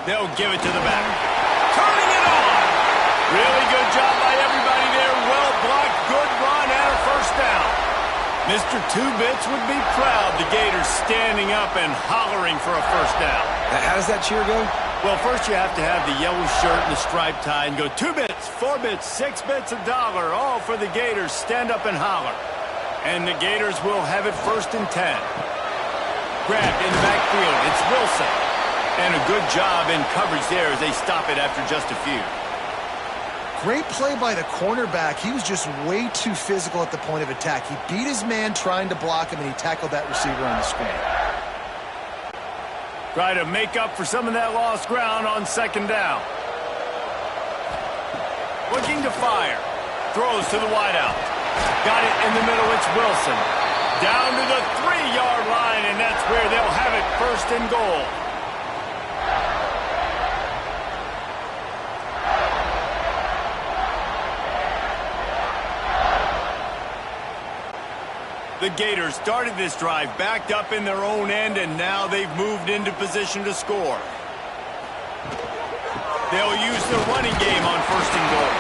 They'll give it to the back. Turning it on! Really good job by everybody there. Well blocked, good run, and a first down. Mr. Two-Bits would be proud the Gators standing up and hollering for a first down. How does that cheer go? Well, first you have to have the yellow shirt and the striped tie and go 2 bits, 4 bits, 6 bits, $1, all for the Gators. Stand up and holler. And the Gators will have it 1st and 10. Grabbed in the backfield. It's Wilson. And a good job in coverage there as they stop it after just a few. Great play by the cornerback. He was just way too physical at the point of attack. He beat his man trying to block him, and he tackled that receiver on the screen. Try to make up for some of that lost ground on 2nd down. Looking to fire. Throws to the wideout. Got it in the middle. It's Wilson. Down to the 3-yard line, and that's where they'll have it 1st and goal. The Gators started this drive backed up in their own end, and now they've moved into position to score. They'll use the running game on 1st and goal.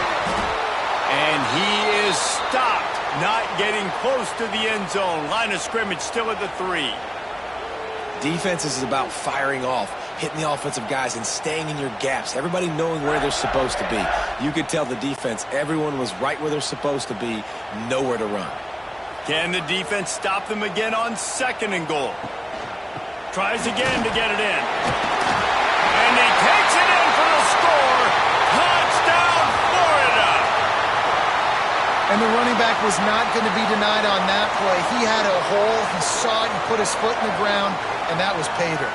And he is stopped, not getting close to the end zone. Line of scrimmage still at the 3. Defense is about firing off, hitting the offensive guys, and staying in your gaps. Everybody knowing where they're supposed to be. You could tell the defense, everyone was right where they're supposed to be, nowhere to run. Can the defense stop them again on 2nd and goal? Tries again to get it in. And he takes it in for the score. Touchdown, Florida! And the running back was not going to be denied on that play. He had a hole. He saw it. He put his foot in the ground, and that was pay dirt.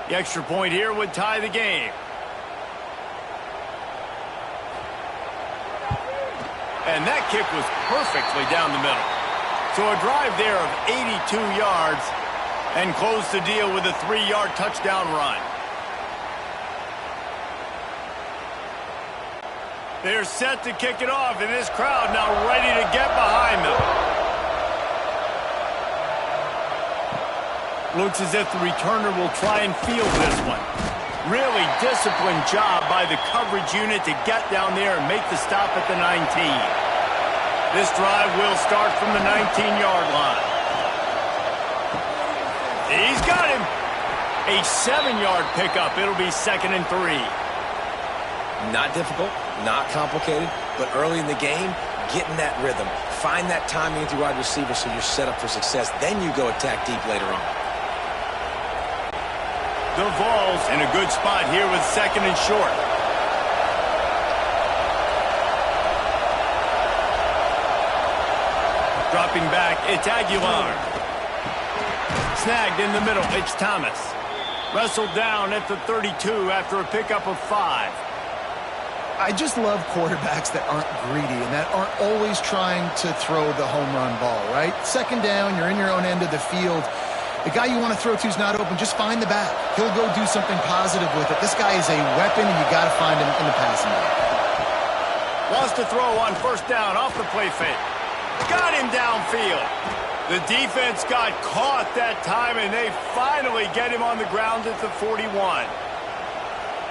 The extra point here would tie the game. And that kick was perfectly down the middle. So a drive there of 82 yards and close the deal with a 3-yard touchdown run. They're set to kick it off, and this crowd now ready to get behind them. Looks as if the returner will try and field this one. Really disciplined job by the coverage unit to get down there and make the stop at the 19. This drive will start from the 19-yard line. He's got him. A 7-yard pickup. It'll be 2nd and 3. Not difficult, not complicated, but early in the game, get in that rhythm. Find that timing with your wide receiver so you're set up for success. Then you go attack deep later on. The Vols in a good spot here with 2nd and short. Dropping back, it's Aguilar. Snagged in the middle, it's Thomas. Wrestled down at the 32 after a pickup of 5. I just love quarterbacks that aren't greedy and that aren't always trying to throw the home run ball, right? 2nd down, you're in your own end of the field. The guy you want to throw to is not open. Just find the back. He'll go do something positive with it. This guy is a weapon, and you got to find him in the passing game. Wants to throw on 1st down off the play fake. Got him downfield. The defense got caught that time, and they finally get him on the ground at the 41.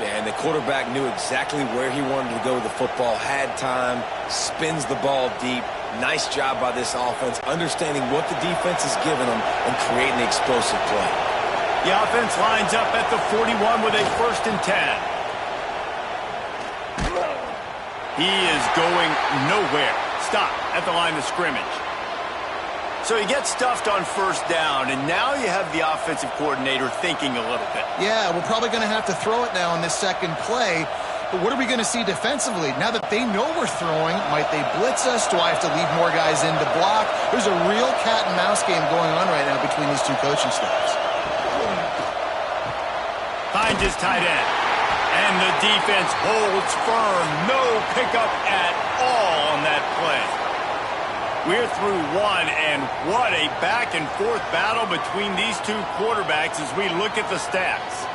Yeah, and the quarterback knew exactly where he wanted to go with the football, had time, spins the ball deep. Nice job by this offense, understanding what the defense is giving them and creating the explosive play. The offense lines up at the 41 with a 1st and 10. He is going nowhere. Stop at the line of scrimmage. So he gets stuffed on 1st down, and now you have the offensive coordinator thinking a little bit. Yeah, we're probably going to have to throw it now on this 2nd play. But what are we going to see defensively? Now that they know we're throwing, might they blitz us? Do I have to leave more guys in to block? There's a real cat and mouse game going on right now between these two coaching staffs. Finds his tight end. And the defense holds firm. No pickup at all on that play. We're through one, and what a back-and-forth battle between these two quarterbacks as we look at the stats.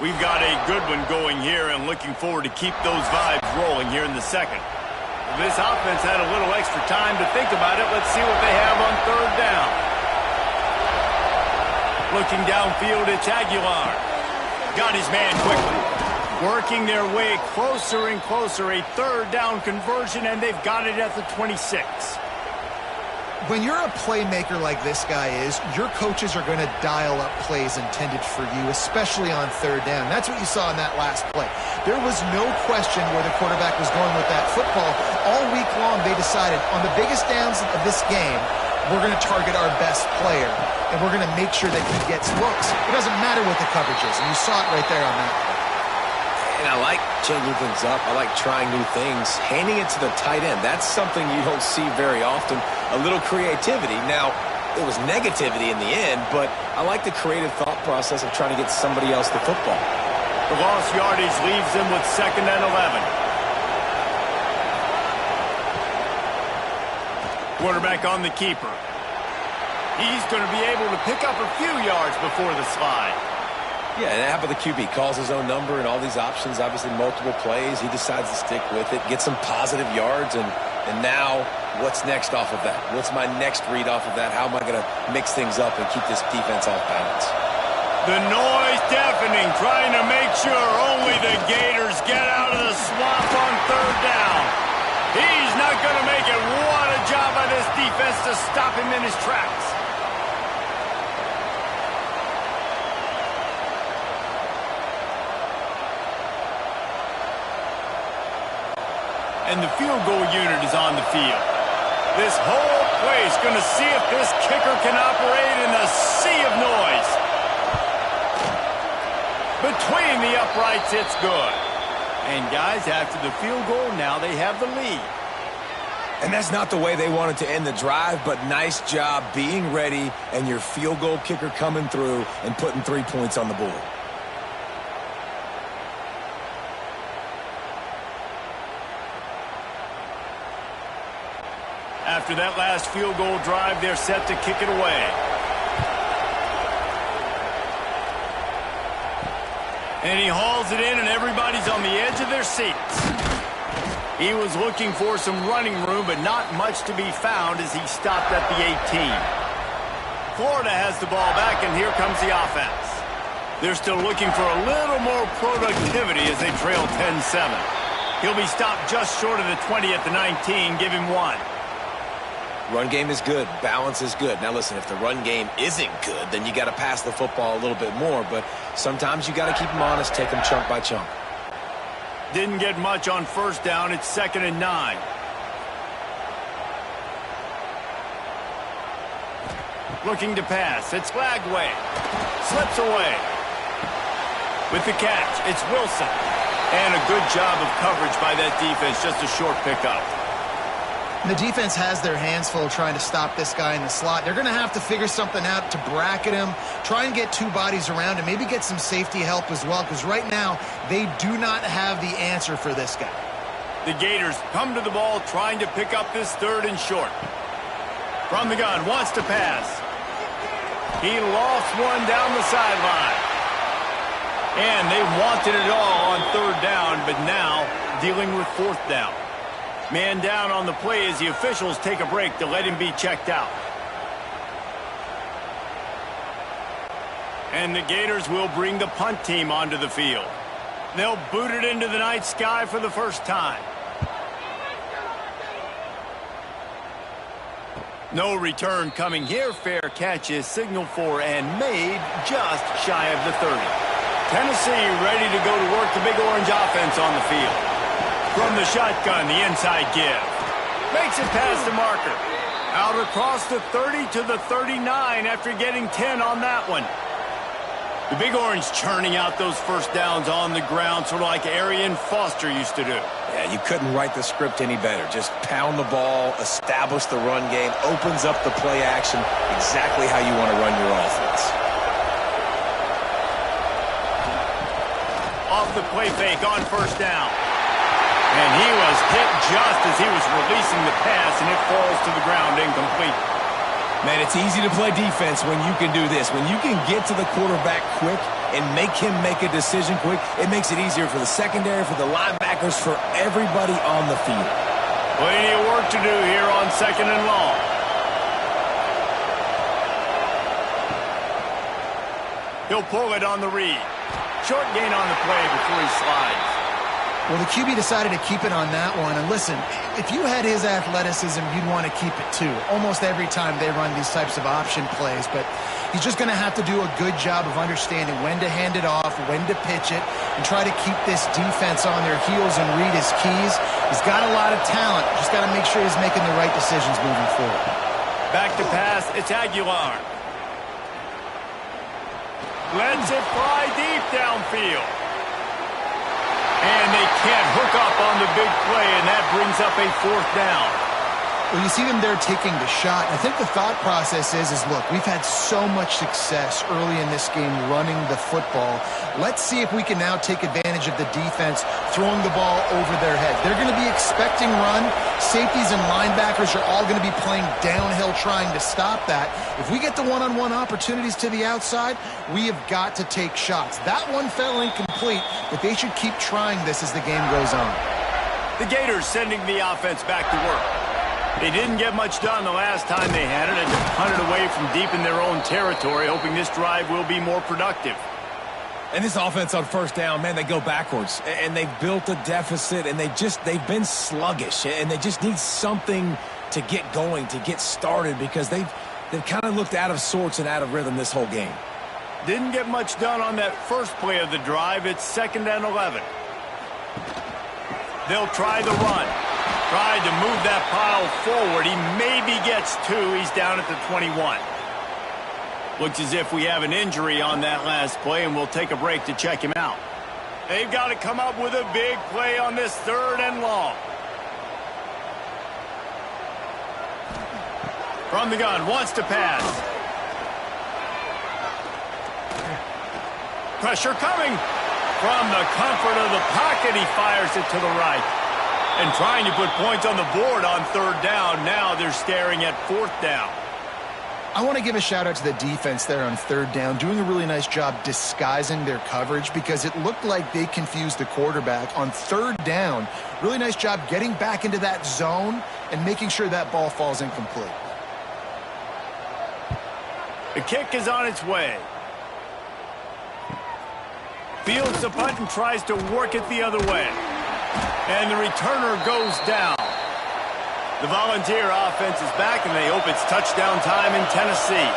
We've got a good one going here and looking forward to keep those vibes rolling here in the 2nd. This offense had a little extra time to think about it. Let's see what they have on 3rd down. Looking downfield, it's Aguilar. Got his man quickly. Working their way closer and closer. A 3rd down conversion, and they've got it at the 26. When you're a playmaker like this guy is, your coaches are going to dial up plays intended for you, especially on 3rd down. That's what you saw in that last play. There was no question where the quarterback was going with that football. All week long, they decided on the biggest downs of this game, we're going to target our best player, and we're going to make sure that he gets looks. It doesn't matter what the coverage is, and you saw it right there on that play. And I like changing things up. I like trying new things. Handing it to the tight end, that's something you don't see very often. A little creativity. Now, it was negativity in the end, but I like the creative thought process of trying to get somebody else the football. The lost yardage leaves them with 2nd and 11. Quarterback on the keeper. He's going to be able to pick up a few yards before the slide. Yeah, and how about the QB? Calls his own number and all these options, obviously multiple plays. He decides to stick with it, get some positive yards, and now what's next off of that? What's my next read off of that? How am I going to mix things up and keep this defense off balance? The noise deafening, trying to make sure only the Gators get out of the swamp on 3rd down. He's not going to make it. What a job by this defense to stop him in his tracks. And the field goal unit is on the field. This whole place going to see if this kicker can operate in a sea of noise. Between the uprights, it's good. And guys, after the field goal, now they have the lead. And that's not the way they wanted to end the drive, but nice job being ready and your field goal kicker coming through and putting 3 points on the board. After that last field goal drive, they're set to kick it away. And he hauls it in, and everybody's on the edge of their seats. He was looking for some running room, but not much to be found as he stopped at the 18. Florida has the ball back, and here comes the offense. They're still looking for a little more productivity as they trail 10-7. He'll be stopped just short of the 20 at the 19. Give him 1. Run game is good. Balance is good. Now, listen, if the run game isn't good, then you got to pass the football a little bit more. But sometimes you got to keep them honest, take them chunk by chunk. Didn't get much on 1st down. It's 2nd and 9. Looking to pass. It's Lagway. Slips away. With the catch, it's Wilson. And a good job of coverage by that defense. Just a short pickup. The defense has their hands full trying to stop this guy in the slot. They're going to have to figure something out to bracket him, try and get 2 bodies around him, maybe get some safety help as well, because right now they do not have the answer for this guy. The Gators come to the ball trying to pick up this 3rd and short. From the gun, wants to pass. He lost one down the sideline. And they wanted it all on 3rd down, but now dealing with fourth down. Man down on the play as the officials take a break to let him be checked out. And the Gators will bring the punt team onto the field. They'll boot it into the night sky for the first time. No return coming here. Fair catch is signaled for and made just shy of the 30. Tennessee ready to go to work the Big Orange offense on the field. From the shotgun, the inside give. Makes it past the marker. Out across the 30 to the 39 after getting 10 on that one. The Big Orange churning out those first downs on the ground, sort of like Arian Foster used to do. Yeah, you couldn't write the script any better. Just pound the ball, establish the run game, opens up the play action, exactly how you want to run your offense. Off the play fake on first down. And he was hit just as he was releasing the pass, and it falls to the ground incomplete. Man, it's easy to play defense when you can do this. When you can get to the quarterback quick and make him make a decision quick, it makes it easier for the secondary, for the linebackers, for everybody on the field. Plenty of work to do here on second and long. He'll pull it on the read. Short gain on the play before he slides. Well, the QB decided to keep it on that one. And listen, if you had his athleticism, you'd want to keep it too. Almost every time they run these types of option plays. But he's just going to have to do a good job of understanding when to hand it off, when to pitch it, and try to keep this defense on their heels and read his keys. He's got a lot of talent. Just got to make sure he's making the right decisions moving forward. Back to pass, it's Aguilar. Lets it fly deep downfield. And they can't hook up on the big play, and that brings up a fourth down. Well, you see them there taking the shot. I think the thought process is look, we've had so much success early in this game running the football. Let's see if we can now take advantage of the defense throwing the ball over their head. They're going to be expecting run. Safeties and linebackers are all going to be playing downhill trying to stop that. If we get the one-on-one opportunities to the outside, we have got to take shots. That one fell incomplete, but they should keep trying this as the game goes on. The Gators sending the offense back to work. They didn't get much done the last time they had it, and to punt it away from deep in their own territory, hoping this drive will be more productive. And this offense on first down, man, they go backwards. And they've built a deficit, and they've been sluggish. And they just need something to get going, to get started, because they've kind of looked out of sorts and out of rhythm this whole game. Didn't get much done on that first play of the drive. It's 2nd and 11. They'll try the run. Tried to move that pile forward. He maybe gets 2. He's down at the 21. Looks as if we have an injury on that last play, and we'll take a break to check him out. They've got to come up with a big play on this 3rd and long. From the gun, wants to pass. Pressure coming. From the comfort of the pocket, he fires it to the right. And trying to put points on the board on 3rd down. Now they're staring at 4th down. I want to give a shout-out to the defense there on 3rd down, doing a really nice job disguising their coverage because it looked like they confused the quarterback on 3rd down. Really nice job getting back into that zone and making sure that ball falls incomplete. The kick is on its way. Fields the punt and tries to work it the other way. And the returner goes down. The Volunteer offense is back, and they hope it's touchdown time in Tennessee.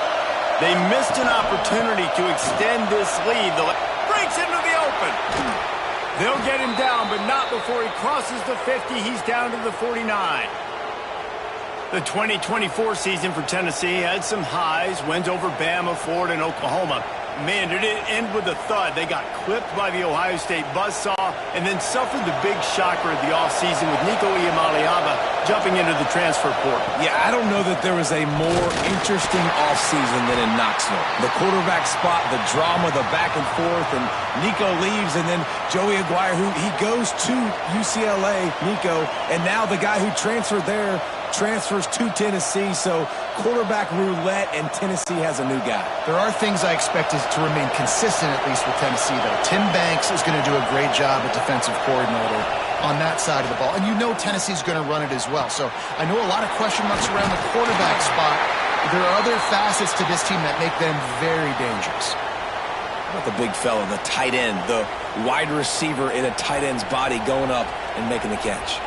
They missed an opportunity to extend this lead. Breaks into the open. They'll get him down, but not before he crosses the 50. He's down to the 49. The 2024 season for Tennessee had some highs, wins over Bama, Florida, and Oklahoma. Man, did it end with a thud. They got clipped by the Ohio State buzzsaw and then suffered the big shocker of the offseason with Nico Iamaleava jumping into the transfer portal. Yeah, I don't know that there was a more interesting offseason than in Knoxville. The quarterback spot, the drama, the back and forth, and Nico leaves, and then Joey Aguirre, who he goes to UCLA, Nico, and now the guy who transferred there transfers to Tennessee, so quarterback roulette, and Tennessee has a new guy. There are things I expected to remain consistent, at least with Tennessee, though. Tim Banks is going to do a great job at defensive coordinator. on that side of the ball. And you know Tennessee's going to run it as well. So I know a lot of question marks around the quarterback spot. There are other facets to this team that make them very dangerous. How about the big fella, the tight end, the wide receiver in a tight end's body going up and making the catch?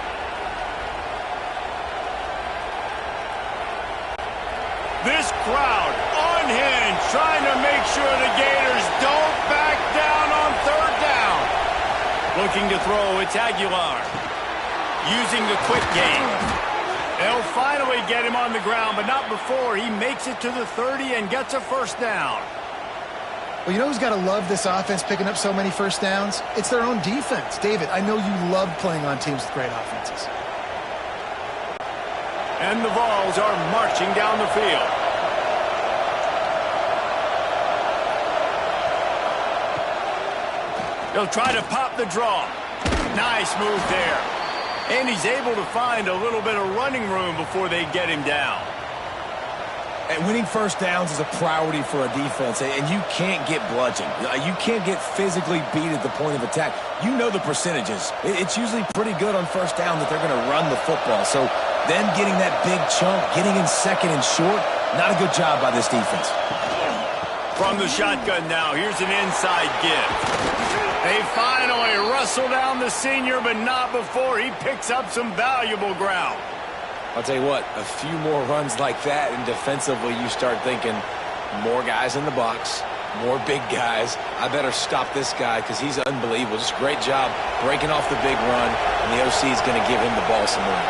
This crowd unhinged, trying to make sure the Gators don't back down on third down. Looking to throw, it's Aguilar. Using the quick game. They'll finally get him on the ground, but not before he makes it to the 30 and gets a first down. Well, you know who's got to love this offense picking up so many first downs? It's their own defense. David, I know you love playing on teams with great offenses. And the Vols are marching down the field. They'll try to pop the draw. Nice move there. And he's able to find a little bit of running room before they get him down. And winning first downs is a priority for a defense, and you can't get bludgeoned. You can't get physically beat at the point of attack. You know the percentages. It's usually pretty good on first down that they're going to run the football. So them getting that big chunk, getting in second and short, not a good job by this defense. From the shotgun now, here's an inside give. They finally wrestle down the senior, but not before he picks up some valuable ground. I'll tell you what, a few more runs like that, and defensively you start thinking, more guys in the box, more big guys. I better stop this guy because he's unbelievable. Just a great job breaking off the big run, and the OC is going to give him the ball some more.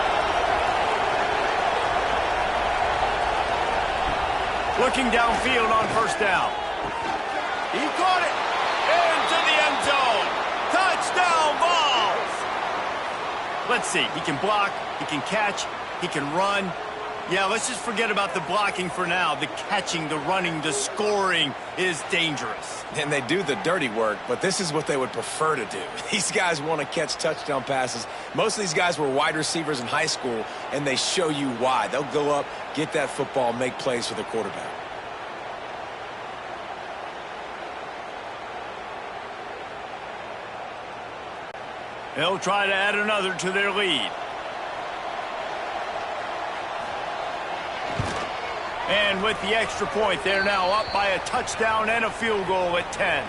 Looking downfield on first down. He caught it into the end zone. Touchdown, Vols! Let's see. He can block. He can catch. He can run. Yeah, let's just forget about the blocking for now. The catching, the running, the scoring is dangerous. And they do the dirty work, but this is what they would prefer to do. These guys want to catch touchdown passes. Most of these guys were wide receivers in high school, and they show you why. They'll go up, get that football, make plays for the quarterback. They'll try to add another to their lead. And with the extra point, they're now up by a touchdown and a field goal at 10.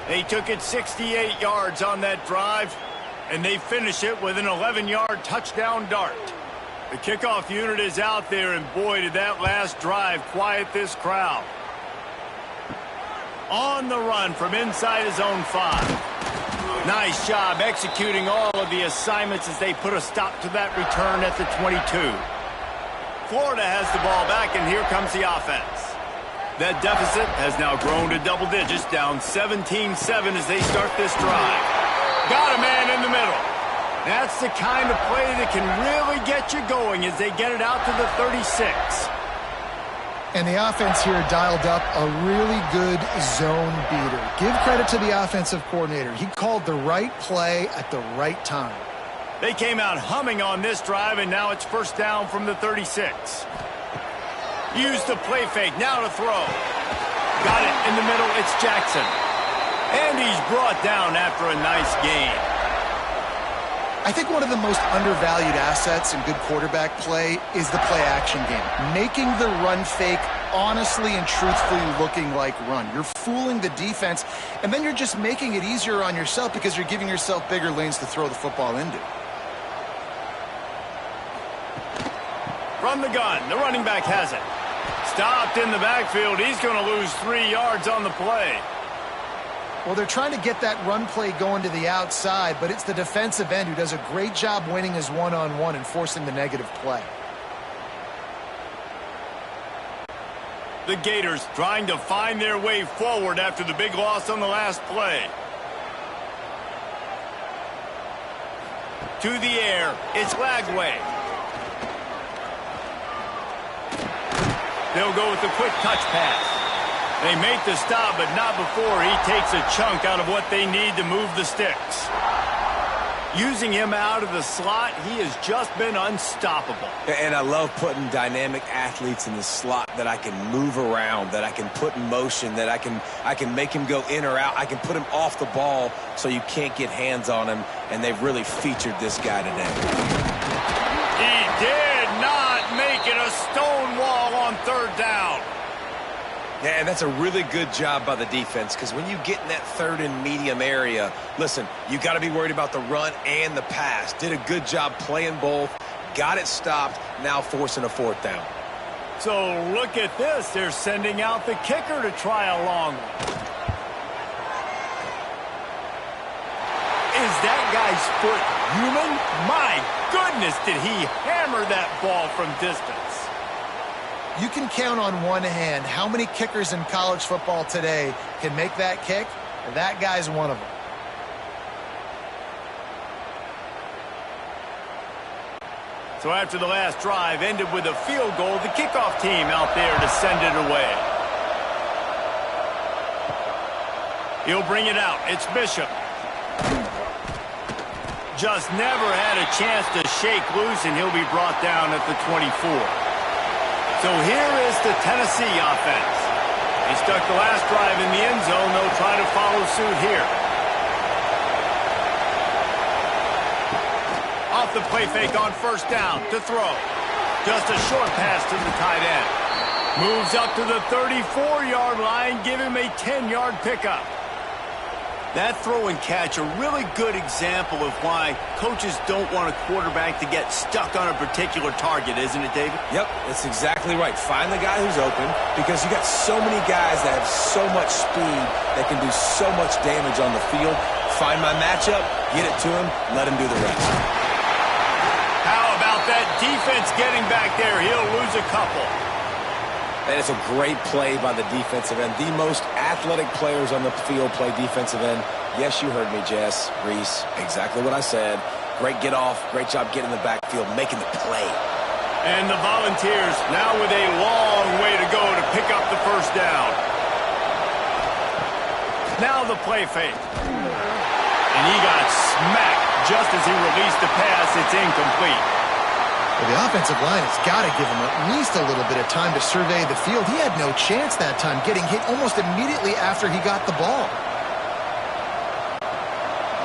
They took it 68 yards on that drive, and they finish it with an 11-yard touchdown dart. The kickoff unit is out there, and boy, did that last drive quiet this crowd. On the run from inside his own 5. Nice job executing all of the assignments as they put a stop to that return at the 22. Florida has the ball back, and here comes the offense. That deficit has now grown to double digits, down 17-7 as they start this drive. Got a man in the middle. That's the kind of play that can really get you going as they get it out to the 36. And the offense here dialed up a really good zone beater. Give credit to the offensive coordinator. He called the right play at the right time. They came out humming on this drive, and now it's first down from the 36. Use the play fake, now to throw. Got it in the middle, it's Jackson. And he's brought down after a nice gain. I think one of the most undervalued assets in good quarterback play is the play-action game. Making the run fake honestly and truthfully looking like run. You're fooling the defense, and then you're just making it easier on yourself because you're giving yourself bigger lanes to throw the football into. From the gun, the running back has it. Stopped in the backfield. He's going to lose 3 yards on the play. Well, they're trying to get that run play going to the outside, but it's the defensive end who does a great job winning his one-on-one and forcing the negative play. The Gators trying to find their way forward after the big loss on the last play. To the air, it's Lagway. They'll go with the quick touch pass. They make the stop, but not before he takes a chunk out of what they need to move the sticks. Using him out of the slot, he has just been unstoppable. And I love putting dynamic athletes in the slot that I can move around, that I can put in motion, that I can make him go in or out. I can put him off the ball so you can't get hands on him, and they've really featured this guy today. He did not make it a stone wall on third down. Yeah, and that's a really good job by the defense, because when you get in that third and medium area, listen, you got to be worried about the run and the pass. Did a good job playing both, got it stopped, now forcing a fourth down. So look at this. They're sending out the kicker to try a long one. Is that guy's foot human? My goodness, did he hammer that ball from distance. You can count on one hand how many kickers in college football today can make that kick, and that guy's one of them. So after the last drive ended with a field goal, the kickoff team out there to send it away. He'll bring it out. It's Bishop. Just never had a chance to shake loose, and he'll be brought down at the 24. So here is the Tennessee offense. They stuck the last drive in the end zone. They'll try to follow suit here. Off the play fake on first down to throw. Just a short pass to the tight end. Moves up to the 34-yard line. Give him a 10-yard pickup. That throw and catch, a really good example of why coaches don't want a quarterback to get stuck on a particular target, isn't it, David? Yep, that's exactly right. Find the guy who's open, because you got so many guys that have so much speed that can do so much damage on the field. Find my matchup, get it to him, let him do the rest. How about that defense getting back there? He'll lose a couple. And it's a great play by the defensive end. The most athletic players on the field play defensive end. Yes, you heard me, Jess, Reese. Exactly what I said. Great get off. Great job getting in the backfield, making the play. And the Volunteers now with a long way to go to pick up the first down. Now the play fake. And he got smacked just as he released the pass. It's incomplete. Well, the offensive line has got to give him at least a little bit of time to survey the field. He had no chance that time, getting hit almost immediately after he got the ball.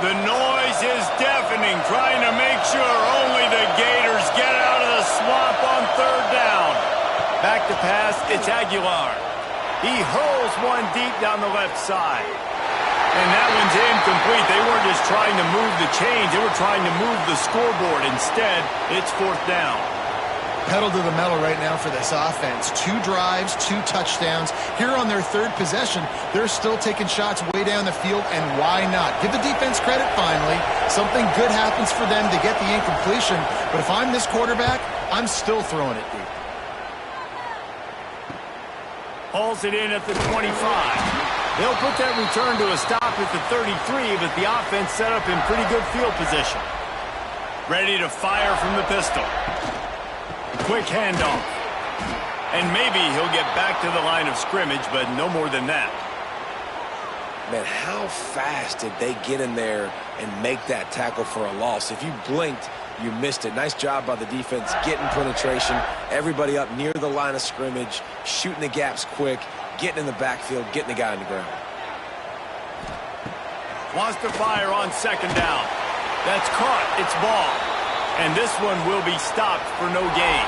The noise is deafening, trying to make sure only the Gators get out of the swamp on third down. Back to pass, it's Aguilar. He hurls one deep down the left side. And that one's incomplete. They weren't just trying to move the chains. They were trying to move the scoreboard. Instead, it's fourth down. Pedal to the metal right now for this offense. 2 drives, 2 touchdowns. Here on their third possession, they're still taking shots way down the field, and why not? Give the defense credit finally. Something good happens for them to get the incompletion. But if I'm this quarterback, I'm still throwing it deep. Hauls it in at the 25. They'll put that return to a stop at the 33, but the offense set up in pretty good field position. Ready to fire from the pistol. Quick handoff. And maybe he'll get back to the line of scrimmage, but no more than that. Man, how fast did they get in there and make that tackle for a loss? If you blinked, you missed it. Nice job by the defense, getting penetration, everybody up near the line of scrimmage, shooting the gaps quick, getting in the backfield, getting the guy on the ground. Wants to fire on second down. That's caught. It's ball. And this one will be stopped for no gain.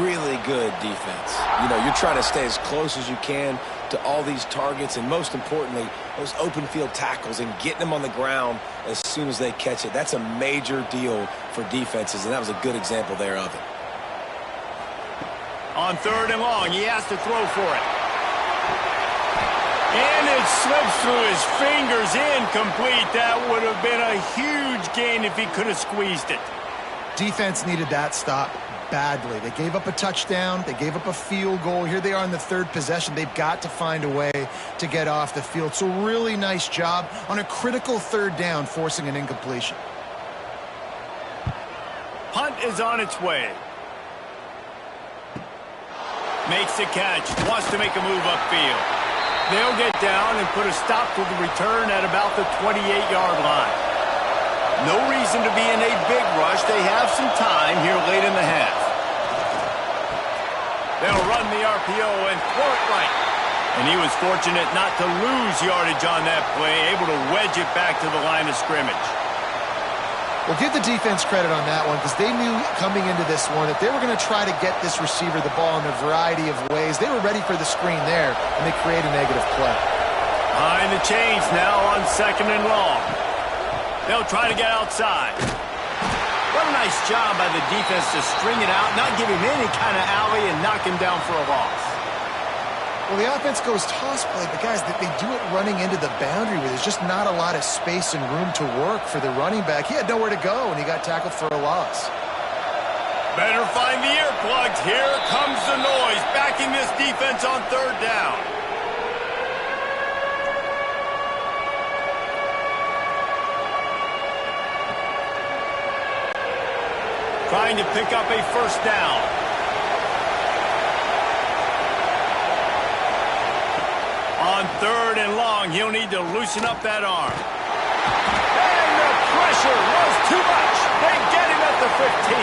Really good defense. You know, you're trying to stay as close as you can to all these targets, and most importantly, those open field tackles and getting them on the ground as soon as they catch it. That's a major deal for defenses, and that was a good example there of it. On third and long, he has to throw for it. And it slips through his fingers, incomplete. That would have been a huge gain if he could have squeezed it. Defense needed that stop badly. They gave up a touchdown. They gave up a field goal. Here they are in the third possession. They've got to find a way to get off the field. So really nice job on a critical third down, forcing an incompletion. Punt is on its way. Makes the catch. Wants to make a move upfield. They'll get down and put a stop to the return at about the 28-yard line. No reason to be in a big rush. They have some time here late in the half. They'll run the RPO and throw it right. And he was fortunate not to lose yardage on that play, able to wedge it back to the line of scrimmage. Well, give the defense credit on that one because they knew coming into this one that they were going to try to get this receiver the ball in a variety of ways. They were ready for the screen there, and they create a negative play. Behind the chains now on 2nd and long. They'll try to get outside. What a nice job by the defense to string it out, not give him any kind of alley, and knock him down for a loss. Well, the offense goes toss play, but guys, they do it running into the boundary where there's just not a lot of space and room to work for the running back. He had nowhere to go, and he got tackled for a loss. Better find the earplugs. Here comes the noise, backing this defense on 3rd down. Trying to pick up a 1st down. On 3rd and long, he'll need to loosen up that arm. And the pressure was too much. They get him at the 15.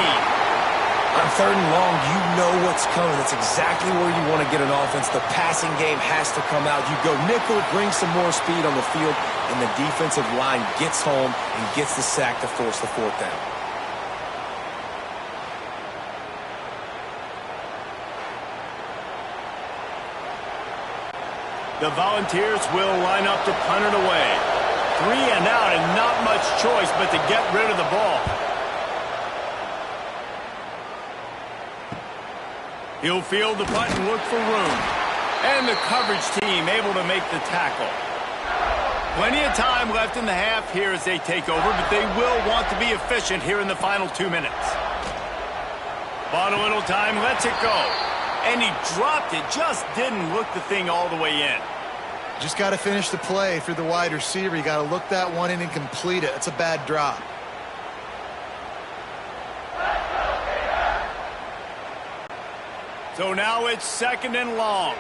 On 3rd and long, you know what's coming. That's exactly where you want to get an offense. The passing game has to come out. You go nickel, bring some more speed on the field, and the defensive line gets home and gets the sack to force the 4th down. The Volunteers will line up to punt it away. 3 and out and not much choice but to get rid of the ball. He'll field the punt and look for room. And the coverage team able to make the tackle. Plenty of time left in the half here as they take over, but they will want to be efficient here in the final 2 minutes. Bought a little time, lets it go. And he dropped it, just didn't look the thing all the way in. Just got to finish the play for the wide receiver. You got to look that one in and complete it. It's a bad drop. So now it's 2nd and long.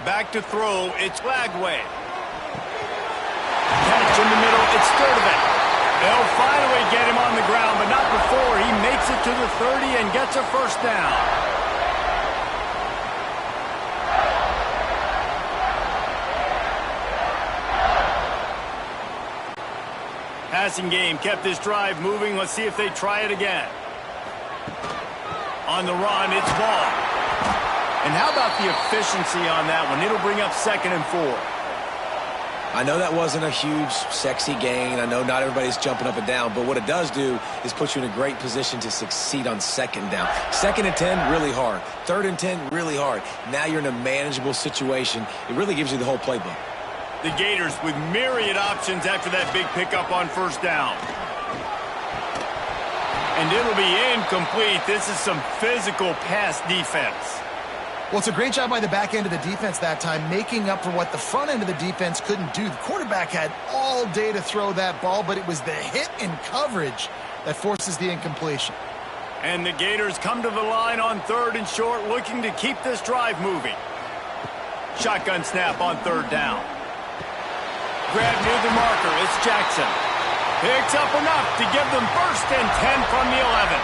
Back to throw, it's Lagway. Catch in the middle, it's Sturdivant. They'll finally get him on the ground, but not before he makes it to the 30 and gets a 1st down. Passing game kept this drive moving. Let's see if they try it again. On the run, it's Ball. And how about the efficiency on that one? It'll bring up 2nd and 4. I know that wasn't a huge, sexy gain. I know not everybody's jumping up and down, but what it does do is put you in a great position to succeed on 2nd down. 2nd and 10, really hard. 3rd and 10, really hard. Now you're in a manageable situation. It really gives you the whole playbook. The Gators with myriad options after that big pickup on 1st down. And it'll be incomplete. This is some physical pass defense. Well, it's a great job by the back end of the defense that time, making up for what the front end of the defense couldn't do. The quarterback had all day to throw that ball, but it was the hit and coverage that forces the incompletion. And the Gators come to the line on 3rd and short, looking to keep this drive moving. Shotgun snap on 3rd down. Grab near the marker, it's Jackson. Picks up enough to give them 1st and 10 from the 11.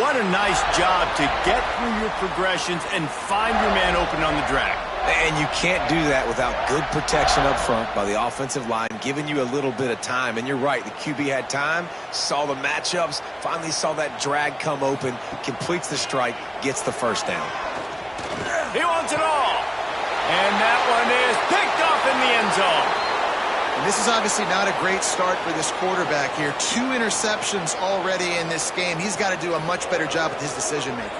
What a nice job to get through your progressions and find your man open on the drag. And you can't do that without good protection up front by the offensive line, giving you a little bit of time. And you're right, the QB had time, saw the matchups, finally saw that drag come open, completes the strike, gets the 1st down. He wants it all. And that one is picked off in the end zone. And this is obviously not a great start for this quarterback here. 2 interceptions already in this game. He's got to do a much better job with his decision-making.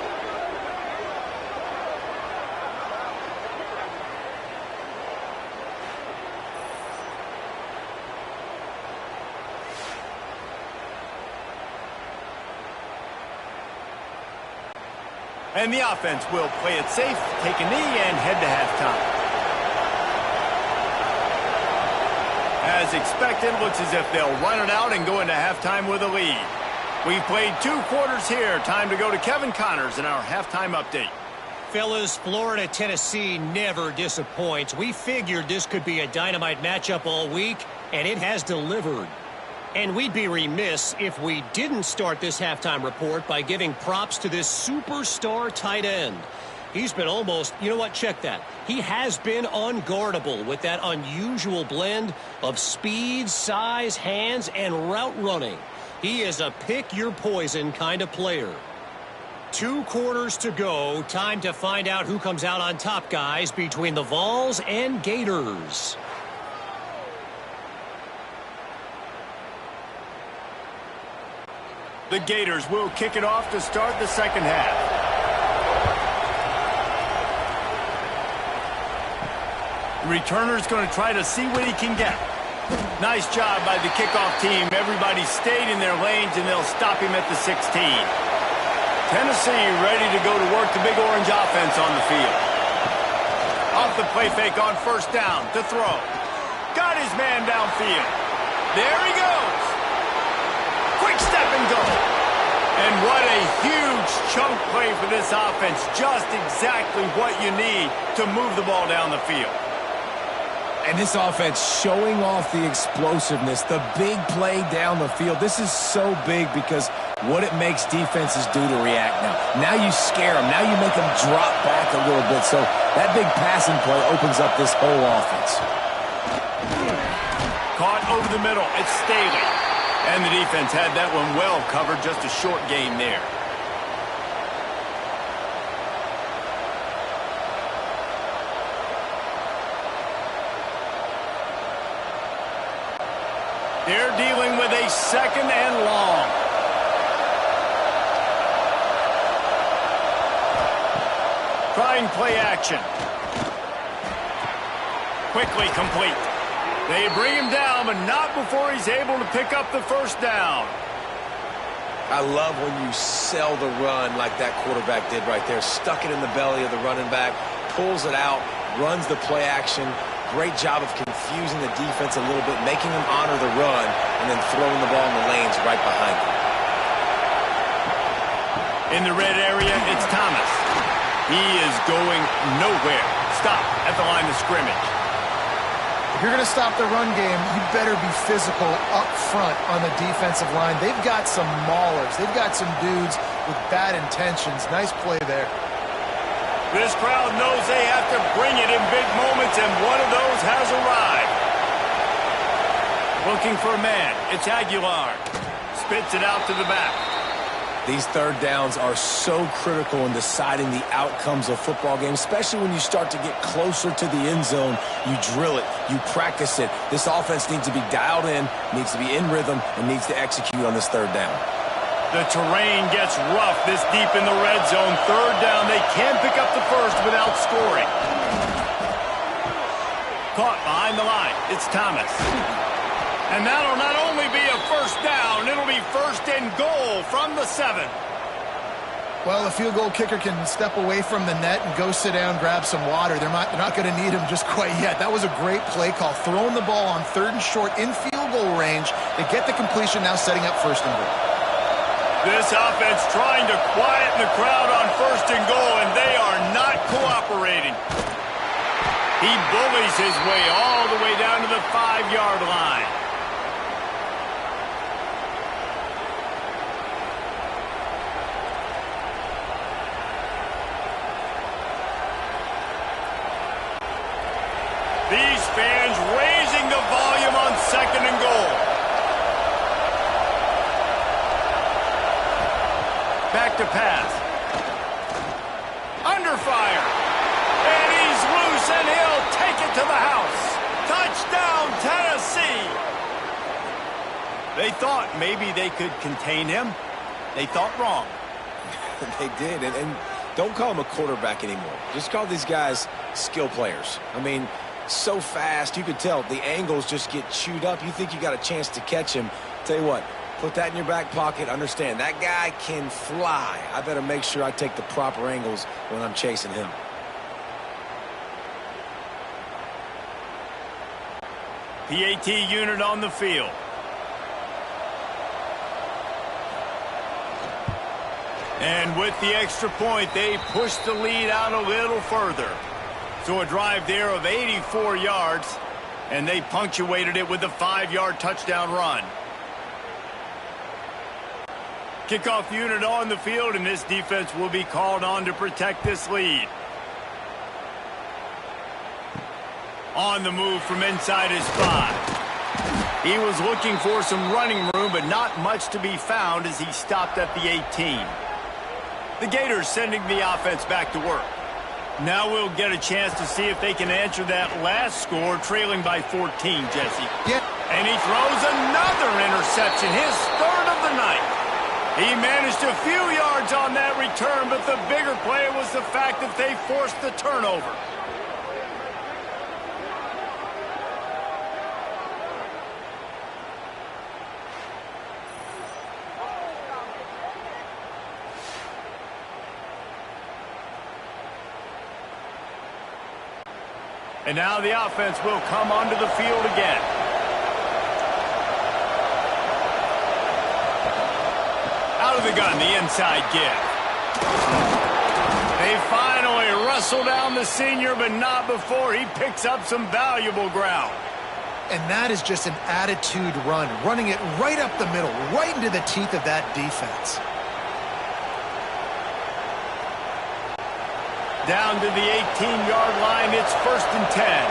And the offense will play it safe, take a knee, and head to halftime. As expected, looks as if they'll run it out and go into halftime with a lead. We've played 2 quarters here. Time to go to Kevin Connors in our halftime update. Fellas, Florida, Tennessee never disappoints. We figured this could be a dynamite matchup all week, and it has delivered. And we'd be remiss if we didn't start this halftime report by giving props to this superstar tight end. He's been almost, you know what, check that. He has been unguardable with that unusual blend of speed, size, hands, and route running. He is a pick-your-poison kind of player. 2 quarters to go. Time to find out who comes out on top, guys, between the Vols and Gators. The Gators will kick it off to start the second half. The returner's going to try to see what he can get. Nice job by the kickoff team. Everybody stayed in their lanes, and they'll stop him at the 16. Tennessee ready to go to work the Big Orange offense on the field. Off the play fake on first down to throw. Got his man downfield. There he goes. Quick step and go. And what a huge chunk play for this offense. Just exactly what you need to move the ball down the field. And this offense showing off the explosiveness, the big play down the field. This is so big because what it makes defenses do to react now. Now you scare them. Now you make them drop back a little bit. So that big passing play opens up this whole offense. Caught over the middle. It's Staley. And the defense had that one well covered. Just a short gain there. They're dealing with a second and long. Trying play action. Quickly complete. They bring him down, but not before he's able to pick up the first down. I love when you sell the run like that quarterback did right there. Stuck it in the belly of the running back, pulls it out, runs the play action. Great job of confusing the defense a little bit, making them honor the run, and then throwing the ball in the lanes right behind them. In the red area, it's Thomas. He is going nowhere. Stop at the line of scrimmage. If you're going to stop the run game, you better be physical up front on the defensive line. They've got some maulers. They've got some dudes with bad intentions. Nice play there. This crowd knows they have to bring it in big moments, and one of those has arrived. Looking for a man. It's Aguilar. Spits it out to the back. These third downs are so critical in deciding the outcomes of football games, especially when you start to get closer to the end zone. You drill it. You practice it. This offense needs to be dialed in, needs to be in rhythm, and needs to execute on this third down. The terrain gets rough this deep in the red zone. Third down, they can't pick up the first without scoring. Caught behind the line. It's Thomas. And that'll not only be a first down, it'll be first and goal from the 7. Well, the field goal kicker can step away from the net and go sit down, grab some water. They're not going to need him just quite yet. That was a great play call. Throwing the ball on 3rd and short in field goal range. They get the completion, now setting up first and goal. This offense trying to quieten the crowd on first and goal, and they are not cooperating. He bullies his way all the way down to the 5-yard line. These fans raising the volume on 2nd and goal. Back to pass. Under fire. And he's loose, and he'll take it to the house. Touchdown, Tennessee. They thought maybe they could contain him. They thought wrong. They did, and don't call him a quarterback anymore. Just call these guys skill players. I mean, so fast, you could tell the angles just get chewed up. You think you got a chance to catch him. Tell you what, put that in your back pocket. Understand, that guy can fly. I better make sure I take the proper angles when I'm chasing him. PAT unit on the field. And with the extra point, they push the lead out a little further. So a drive there of 84 yards, and they punctuated it with a 5-yard touchdown run. Kickoff unit on the field, and this defense will be called on to protect this lead. On the move from inside his 5. He was looking for some running room, but not much to be found as he stopped at the 18. The Gators sending the offense back to work. Now we'll get a chance to see if they can answer that last score, trailing by 14, Jesse. Yeah. And he throws another interception, his third of the night. He managed a few yards on that return, but the bigger play was the fact that they forced the turnover. And now the offense will come onto the field again. Out of the gun, the inside give. They finally wrestle down the senior, but not before he picks up some valuable ground. And that is just an attitude run, running it right up the middle, right into the teeth of that defense. Down to the 18-yard line, it's 1st and 10.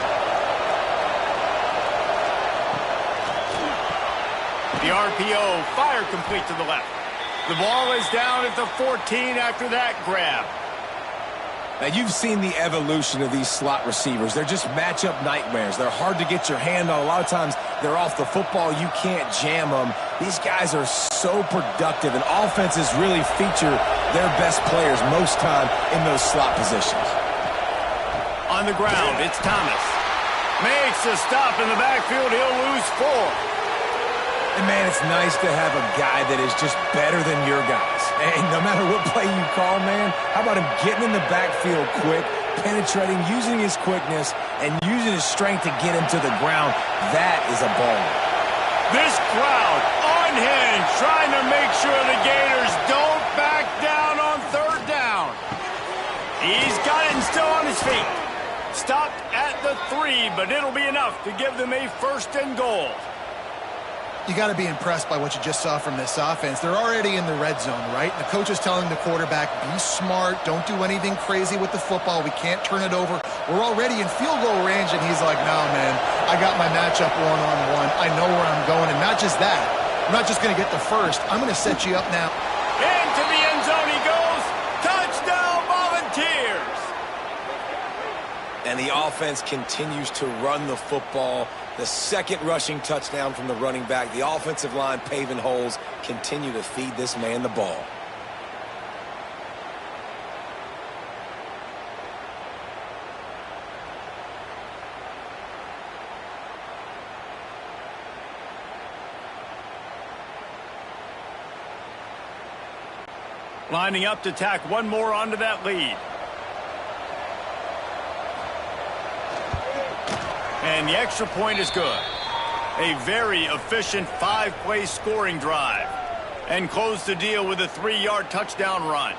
The RPO, fire complete to the left. The ball is down at the 14 after that grab. Now, you've seen the evolution of these slot receivers. They're just matchup nightmares. They're hard to get your hand on. A lot of times, they're off the football. You can't jam them. These guys are so productive, and offenses really feature their best players most time in those slot positions. On the ground, it's Thomas. Makes a stop in the backfield. He'll lose 4. And, man, it's nice to have a guy that is just better than your guys. And no matter what play you call, man, how about him getting in the backfield quick, penetrating, using his quickness, and using his strength to get him to the ground? That is a baller. This crowd unhinged, trying to make sure the Gators don't back down on 3rd down. He's got it and still on his feet. Stopped at the 3, but it'll be enough to give them a 1st and goal. You got to be impressed by what you just saw from this offense. They're already in the red zone, right? The coach is telling the quarterback, be smart, don't do anything crazy with the football. We can't turn it over. We're already in field goal range, and he's like, no, man, I got my matchup one-on-one. I know where I'm going, and not just that. I'm not just going to get the 1st. I'm going to set you up now. Into the end zone he goes. Touchdown, Volunteers! And the offense continues to run the football. The 2nd rushing touchdown from the running back. The offensive line paving holes. Continue to feed this man the ball. Lining up to tack one more onto that lead. And the extra point is good. A very efficient 5-play scoring drive. And close the deal with a 3-yard touchdown run.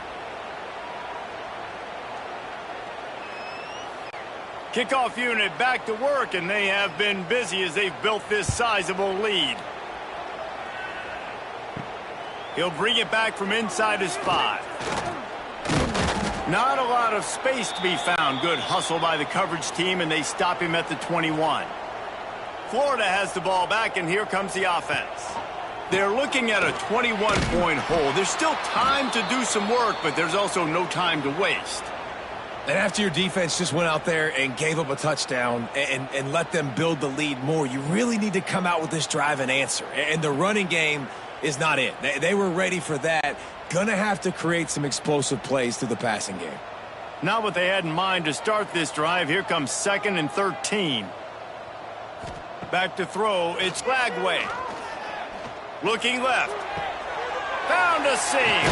Kickoff unit back to work, and they have been busy as they've built this sizable lead. He'll bring it back from inside his 5. Not a lot of space to be found. Good hustle by the coverage team, and they stop him at the 21. Florida has the ball back, and here comes the offense. They're looking at a 21-point hole. There's still time to do some work, but there's also no time to waste. And after your defense just went out there and gave up a touchdown and let them build the lead more, you really need to come out with this drive and answer. And the running game is not it. They were ready for that. Gonna have to create some explosive plays through the passing game. Not what they had in mind to start this drive. Here comes 2nd and 13. Back to throw. It's Lagway. Looking left. Found a seam.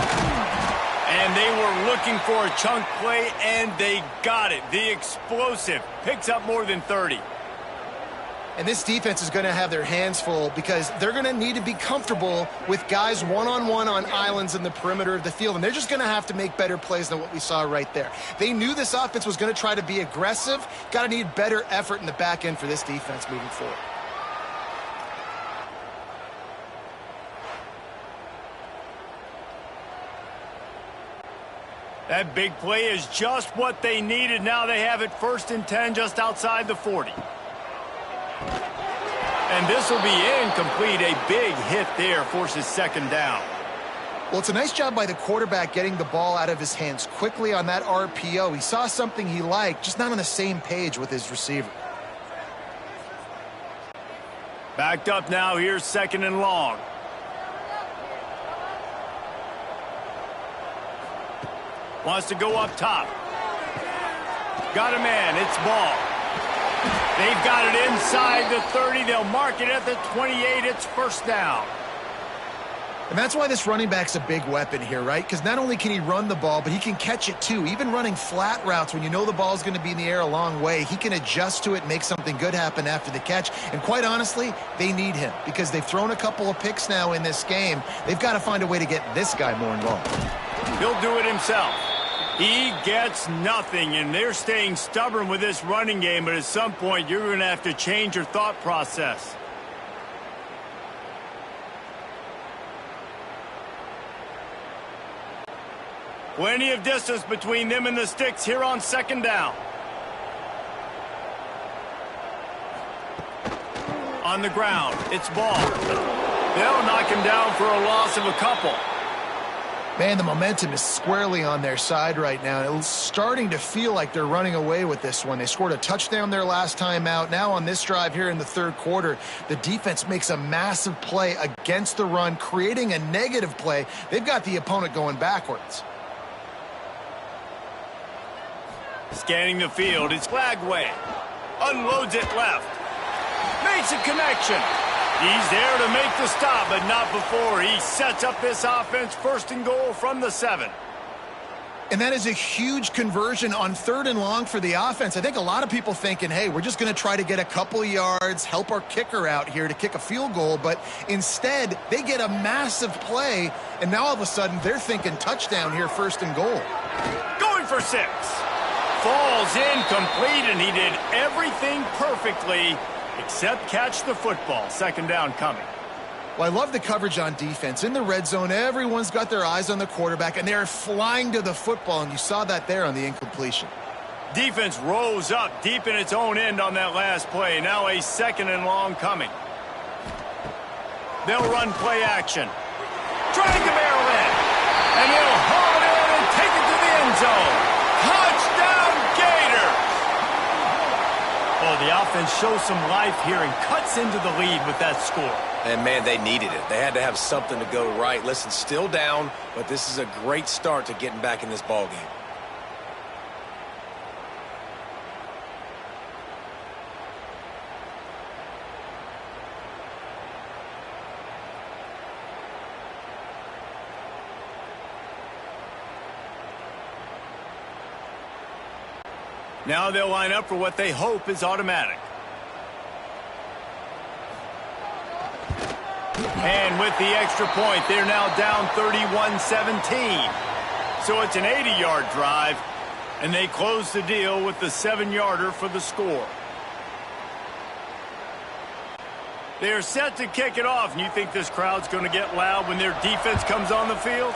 And they were looking for a chunk play, and they got it. The explosive picks up more than 30. And this defense is going to have their hands full because they're going to need to be comfortable with guys one-on-one on islands in the perimeter of the field. And they're just going to have to make better plays than what we saw right there. They knew this offense was going to try to be aggressive. Got to need better effort in the back end for this defense moving forward. That big play is just what they needed. Now they have it 1st and 10 just outside the 40. And this will be incomplete. A big hit there forces 2nd down. Well, it's a nice job by the quarterback getting the ball out of his hands quickly on that RPO. He saw something he liked, just not on the same page with his receiver. Backed up now. Here's 2nd and long. Wants to go up top. Got a man. It's ball. They've got it inside the 30. They'll mark it at the 28. It's 1st down. And that's why this running back's a big weapon here, right? Because not only can he run the ball, but he can catch it too. Even running flat routes when you know the ball's going to be in the air a long way, he can adjust to it, make something good happen after the catch. And quite honestly, they need him because they've thrown a couple of picks now in this game. They've got to find a way to get this guy more involved. He'll do it himself. He gets nothing, and they're staying stubborn with this running game, but at some point you're going to have to change your thought process. Plenty of distance between them and the sticks here on 2nd down. On the ground, it's ball. They'll knock him down for a loss of a couple. Man, the momentum is squarely on their side right now. It's starting to feel like they're running away with this one. They scored a touchdown their last time out. Now on this drive here in the 3rd quarter, the defense makes a massive play against the run, creating a negative play. They've got the opponent going backwards. Scanning the field, it's Flagway. Unloads it left. Makes a connection. He's there to make the stop, but not before. He sets up this offense 1st and goal from the 7. And that is a huge conversion on 3rd and long for the offense. I think a lot of people thinking, hey, we're just going to try to get a couple of yards, help our kicker out here to kick a field goal. But instead, they get a massive play, and now all of a sudden they're thinking touchdown here 1st and goal. Going for 6. Falls incomplete, and he did everything perfectly except catch the football. 2nd down coming. Well, I love the coverage on defense. In the red zone, everyone's got their eyes on the quarterback, and they're flying to the football, and you saw that there on the incompletion. Defense rose up deep in its own end on that last play. Now a 2nd and long coming. They'll run play action. Trying to barrel in, and he'll haul it in and take it to the end zone. Touchdown, Gator! Oh, the offense shows some life here and cuts into the lead with that score. And, man, they needed it. They had to have something to go right. Listen, still down, but this is a great start to getting back in this ball game. Now they'll line up for what they hope is automatic. And with the extra point, they're now down 31-17. So it's an 80-yard drive, and they close the deal with the 7-yarder for the score. They're set to kick it off, and you think this crowd's going to get loud when their defense comes on the field?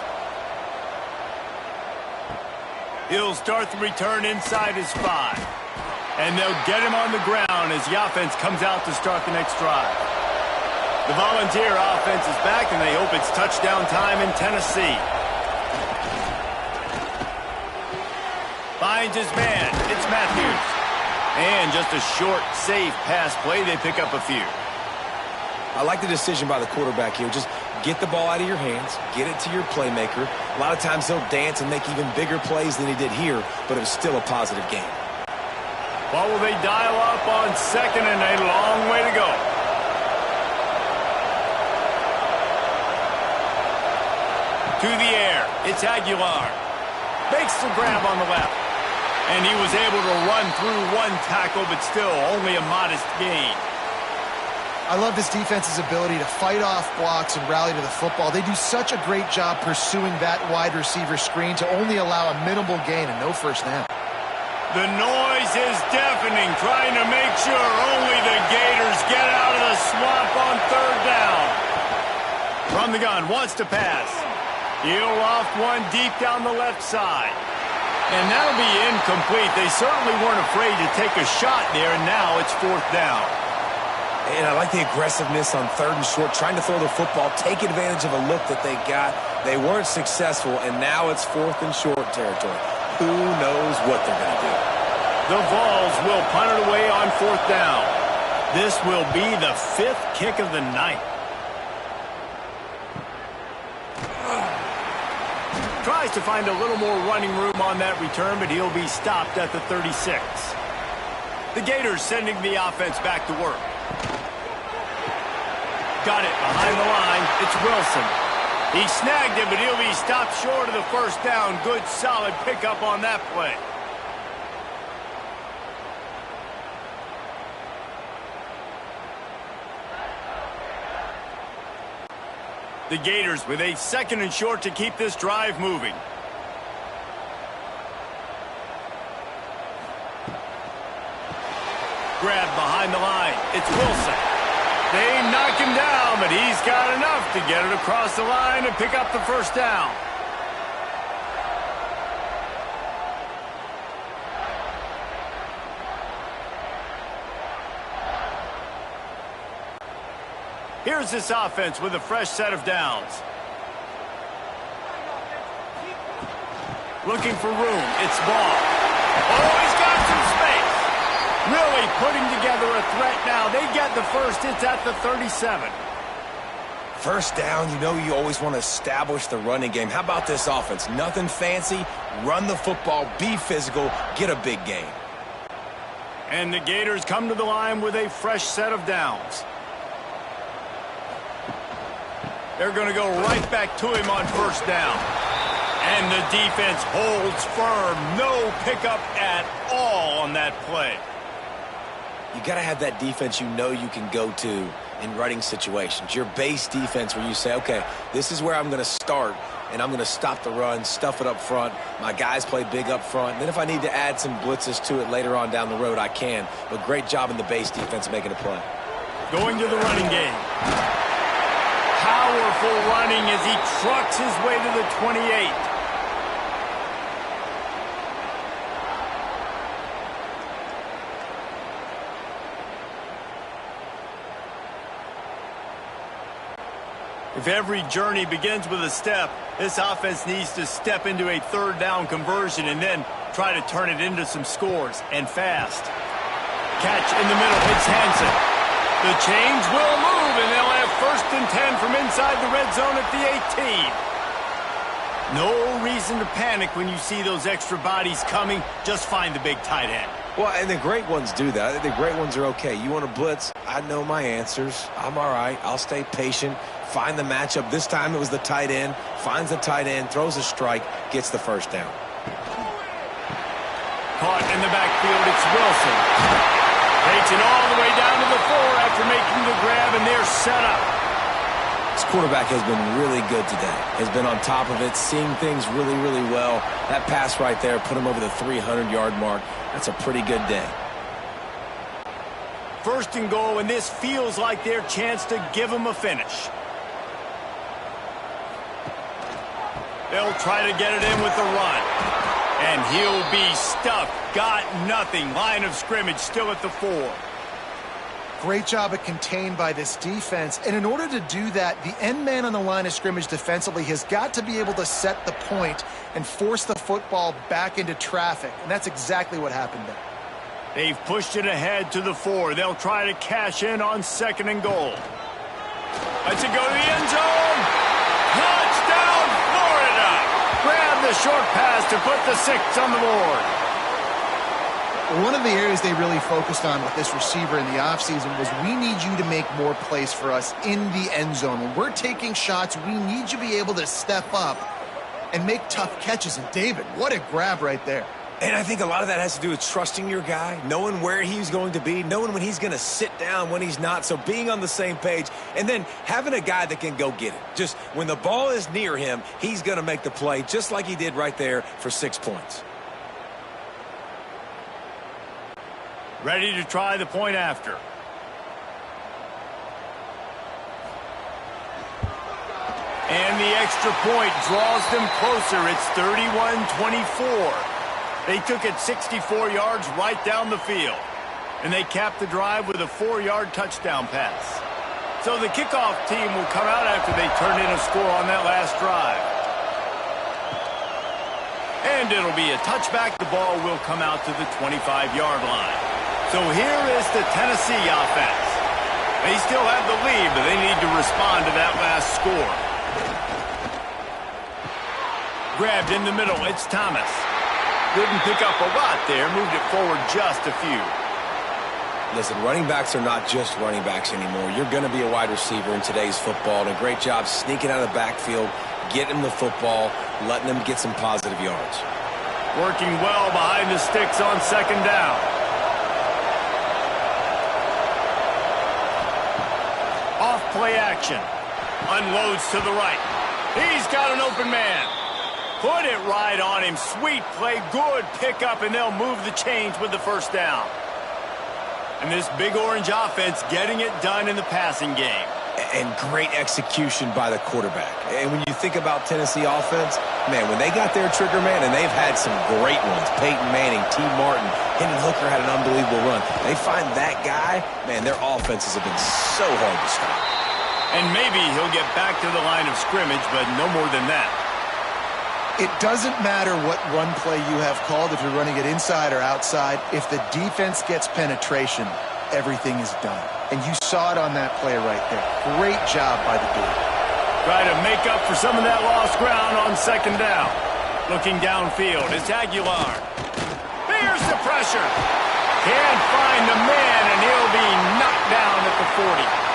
He'll start the return inside his 5. And they'll get him on the ground as the offense comes out to start the next drive. The Volunteer offense is back, and they hope it's touchdown time in Tennessee. Finds his man. It's Matthews. And just a short, safe pass play. They pick up a few. I like the decision by the quarterback here. Just get the ball out of your hands, get it to your playmaker. A lot of times he'll dance and make even bigger plays than he did here, but it was still a positive game. What will they dial up on 2nd and a long way to go? To the air, it's Aguilar. Makes the grab on the left. And he was able to run through one tackle, but still only a modest gain. I love this defense's ability to fight off blocks and rally to the football. They do such a great job pursuing that wide receiver screen to only allow a minimal gain and no first down. The noise is deafening, trying to make sure only the Gators get out of the swamp on third down. From the gun, wants to pass. He'll loft one deep down the left side. And that'll be incomplete. They certainly weren't afraid to take a shot there, and now it's fourth down. And I like the aggressiveness on third and short, trying to throw the football, take advantage of a look that they got. They weren't successful, and now it's fourth and short territory. Who knows what they're going to do? The Vols will punt it away on fourth down. This will be the 5th kick of the night. Tries to find a little more running room on that return, but he'll be stopped at the 36. The Gators sending the offense back to work. Got it behind the line. It's Wilson. He snagged it, but he'll be stopped short of the first down. Good, solid pickup on that play. The Gators with a 2nd and short to keep this drive moving. Grab behind the line. It's Wilson. They knock him down, but he's got enough to get it across the line and pick up the first down. Here's this offense with a fresh set of downs. Looking for room. It's Ball. Oh, he's got some space. Really putting together a threat now. They get the first. It's at the 37. First down, you know you always want to establish the running game. How about this offense? Nothing fancy. Run the football, be physical, get a big gain. And the Gators come to the line with a fresh set of downs. They're going to go right back to him on first down. And the defense holds firm. No pickup at all on that play. You got to have that defense you know you can go to in running situations. Your base defense where you say, okay, this is where I'm going to start, and I'm going to stop the run, stuff it up front. My guys play big up front. And then if I need to add some blitzes to it later on down the road, I can. But great job in the base defense making a play. Going to the running game. Powerful running as he trucks his way to the 28. If every journey begins with a step, this offense needs to step into a third down conversion and then try to turn it into some scores, and fast. Catch in the middle. It's Hansen. The chains will move, and they'll have 1st and 10 from inside the red zone at the 18. No reason to panic when you see those extra bodies coming. Just find the big tight end. Well, and the great ones do that. The great ones are okay. You want to blitz? I know my answers. I'm all right. I'll stay patient. Find the matchup. This time it was the tight end. Finds the tight end, throws a strike, gets the first down. Caught in the backfield, it's Wilson. Takes it all the way down to the 4 after making the grab, and they're set up. This quarterback has been really good today. Has been on top of it, seeing things really, really well. That pass right there put him over the 300-yard mark. That's a pretty good day. 1st and goal, and this feels like their chance to give them a finish. They'll try to get it in with the run. And he'll be stuffed. Got nothing. Line of scrimmage still at the 4. Great job at contained by this defense. And in order to do that, the end man on the line of scrimmage defensively has got to be able to set the point and force the football back into traffic. And that's exactly what happened there. They've pushed it ahead to the 4. They'll try to cash in on 2nd and goal. Let's it go to the end zone. Touchdown, Florida. Grab the short pass to put the 6 on the board. One of the areas they really focused on with this receiver in the offseason was, we need you to make more plays for us in the end zone. When we're taking shots, we need you to be able to step up and make tough catches. And David, what a grab right there. And I think a lot of that has to do with trusting your guy, knowing where he's going to be, knowing when he's going to sit down, when he's not. So being on the same page, and then having a guy that can go get it. Just when the ball is near him, he's going to make the play, just like he did right there for 6 points. Ready to try the point after. And the extra point draws them closer. It's 31-24. They took it 64 yards right down the field. And they capped the drive with a 4-yard touchdown pass. So the kickoff team will come out after they turn in a score on that last drive. And it'll be a touchback. The ball will come out to the 25-yard line. So here is the Tennessee offense. They still have the lead, but they need to respond to that last score. Grabbed in the middle. It's Thomas. Didn't pick up a lot there. Moved it forward just a few. Listen, running backs are not just running backs anymore. You're going to be a wide receiver in today's football. And a great job sneaking out of the backfield, getting him the football, letting him get some positive yards. Working well behind the sticks on second down. Off play action. Unloads to the right. He's got an open man. Put it right on him. Sweet play. Good pickup, and they'll move the chains with the first down. And this Big Orange offense getting it done in the passing game. And great execution by the quarterback. And when you think about Tennessee offense, man, when they got their trigger man, and they've had some great ones. Peyton Manning, T. Martin, Hendon Hooker had an unbelievable run. They find that guy, man, their offenses have been so hard to stop. And maybe he'll get back to the line of scrimmage, but no more than that. It doesn't matter what run play you have called, if you're running it inside or outside. If the defense gets penetration, everything is done. And you saw it on that play right there. Great job by the dude. Try to make up for some of that lost ground on second down. Looking downfield, it's Aguilar. There's the pressure. Can't find the man, and he'll be knocked down at the 40.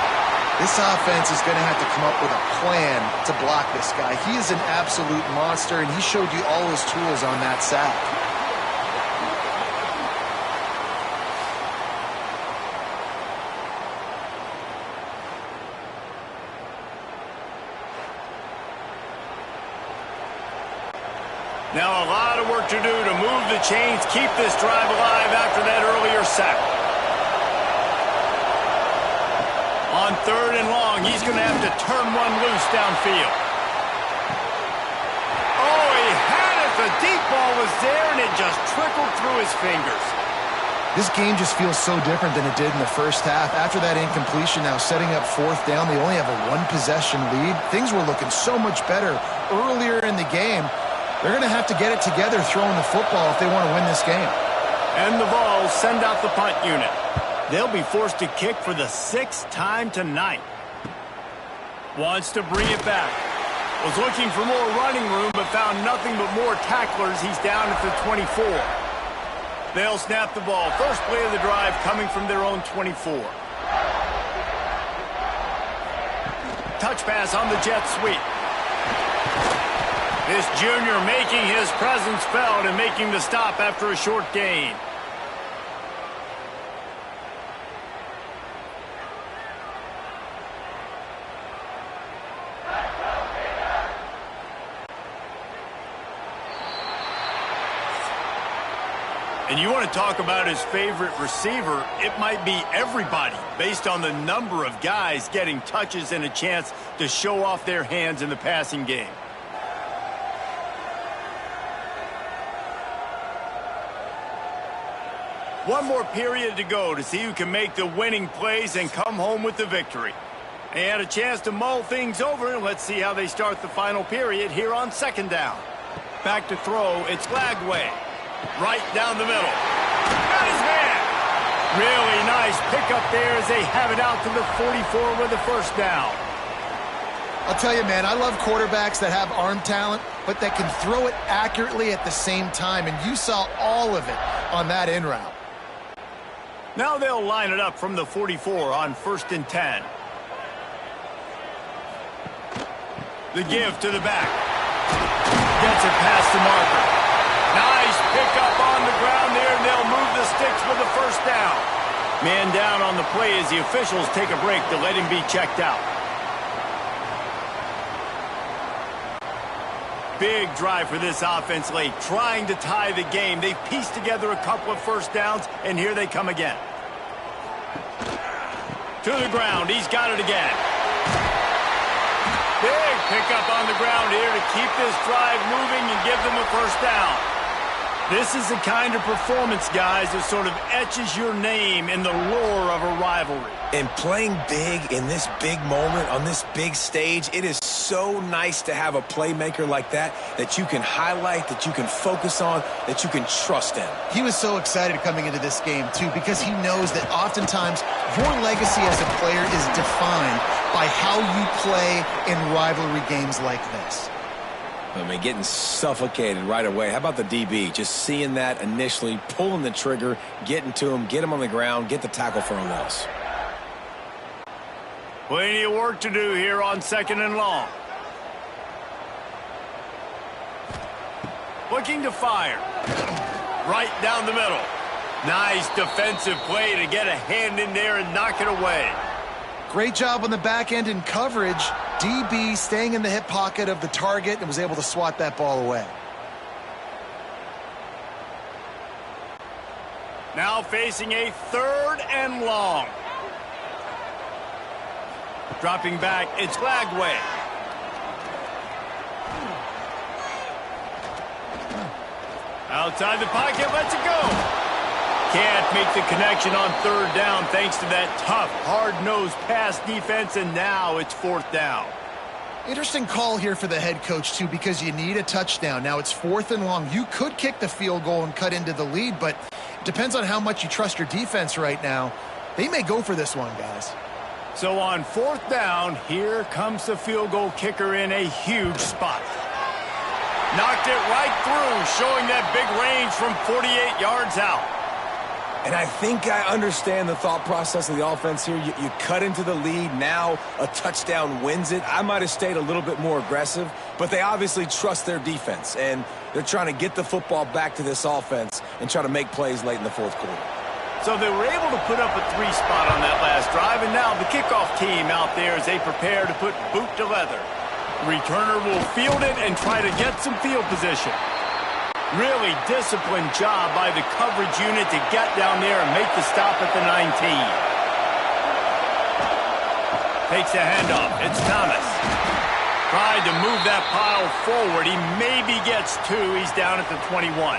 This offense is going to have to come up with a plan to block this guy. He is an absolute monster, and he showed you all his tools on that sack. Now a lot of work to do to move the chains, keep this drive alive after that earlier sack. On third and long, he's going to have to turn one loose downfield. Oh, he had it. The deep ball was there, and it just trickled through his fingers. This game just feels so different than it did in the first half. After that incompletion, now setting up fourth down, they only have a one-possession lead. Things were looking so much better earlier in the game. They're going to have to get it together throwing the football if they want to win this game. And the Vols send out the punt unit. They'll be forced to kick for the 6th time tonight. Wants to bring it back. Was looking for more running room, but found nothing but more tacklers. He's down at the 24. They'll snap the ball. First play of the drive coming from their own 24. Touch pass on the jet sweep. This junior making his presence felt and making the stop after a short gain. And you want to talk about his favorite receiver, it might be everybody based on the number of guys getting touches and a chance to show off their hands in the passing game. One more period to go to see who can make the winning plays and come home with the victory. They had a chance to mull things over, and let's see how they start the final period here on second down. Back to throw, it's Lagway. Right down the middle. Got his man. Really nice pickup there as they have it out to the 44 with the first down. I'll tell you, man, I love quarterbacks that have arm talent, but that can throw it accurately at the same time, and you saw all of it on that in route. Now they'll line it up from the 44 on 1st and 10. The give to the back. Gets it past the marker. Nice pickup on Man down on the play as the officials take a break to let him be checked out. Big drive for this offense late, trying to tie the game. They've pieced together a couple of first downs, and here they come again. To the ground. He's got it again. Big pickup on the ground here to keep this drive moving and give them a first down. This is the kind of performance, guys, that sort of etches your name in the lore of a rivalry. And playing big in this big moment, on this big stage, it is so nice to have a playmaker like that you can highlight, that you can focus on, that you can trust in. He was so excited coming into this game, too, because he knows that oftentimes your legacy as a player is defined by how you play in rivalry games like this. I mean, getting suffocated right away. How about the DB? Just seeing that initially, pulling the trigger, getting to him, get him on the ground, get the tackle for a loss. Plenty of work to do here on 2nd and long. Looking to fire. Right down the middle. Nice defensive play to get a hand in there and knock it away. Great job on the back end in coverage. DB staying in the hip pocket of the target and was able to swat that ball away. Now facing a 3rd and long. Dropping back, it's Lagway. Outside the pocket, lets it go. Can't make the connection on 3rd down thanks to that tough, hard-nosed pass defense, and now it's 4th down. Interesting call here for the head coach, too, because you need a touchdown. Now it's 4th and long. You could kick the field goal and cut into the lead, but it depends on how much you trust your defense right now. They may go for this one, guys. So on 4th down, here comes the field goal kicker in a huge spot. Knocked it right through, showing that big range from 48 yards out. And I think I understand the thought process of the offense here. You cut into the lead. Now a touchdown wins it. I might have stayed a little bit more aggressive, but they obviously trust their defense, and they're trying to get the football back to this offense and try to make plays late in the 4th quarter. So they were able to put up a 3 spot on that last drive, and now the kickoff team out there as they prepare to put boot to leather. The returner will field it and try to get some field position. Really disciplined job by the coverage unit to get down there and make the stop at the 19. Takes the handoff. It's Thomas. Tried to move that pile forward. He maybe gets 2. He's down at the 21.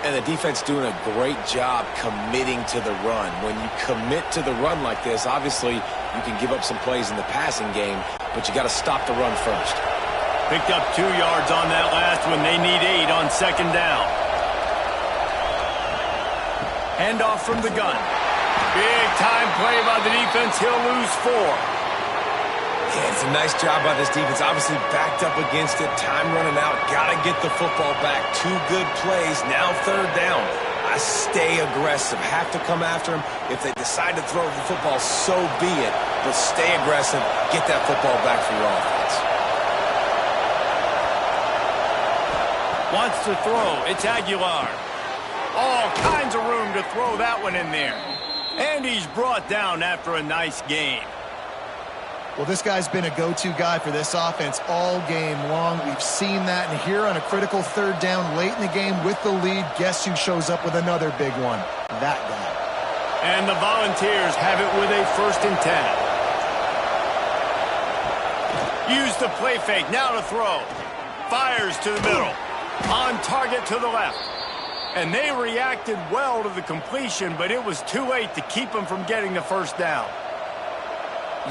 And the defense doing a great job committing to the run. When you commit to the run like this, obviously you can give up some plays in the passing game, but you got to stop the run first. Picked up 2 yards on that last one. They need 8 on 2nd down. Handoff from the gun. Big time play by the defense. He'll lose 4. Yeah, it's a nice job by this defense. Obviously backed up against it. Time running out. Got to get the football back. 2 good plays. Now 3rd down. I stay aggressive. Have to come after him. If they decide to throw the football, so be it. But stay aggressive. Get that football back for your offense. Wants to throw. It's Aguilar. All kinds of room to throw that one in there. And he's brought down after a nice game. Well, this guy's been a go-to guy for this offense all game long. We've seen that, and here on a critical 3rd down late in the game with the lead, guess who shows up with another big one? That guy. And the Volunteers have it with a 1st and 10. Use the play fake. Now to throw. Fires to the middle. On target to the left. And they reacted well to the completion, but it was too late to keep them from getting the 1st down.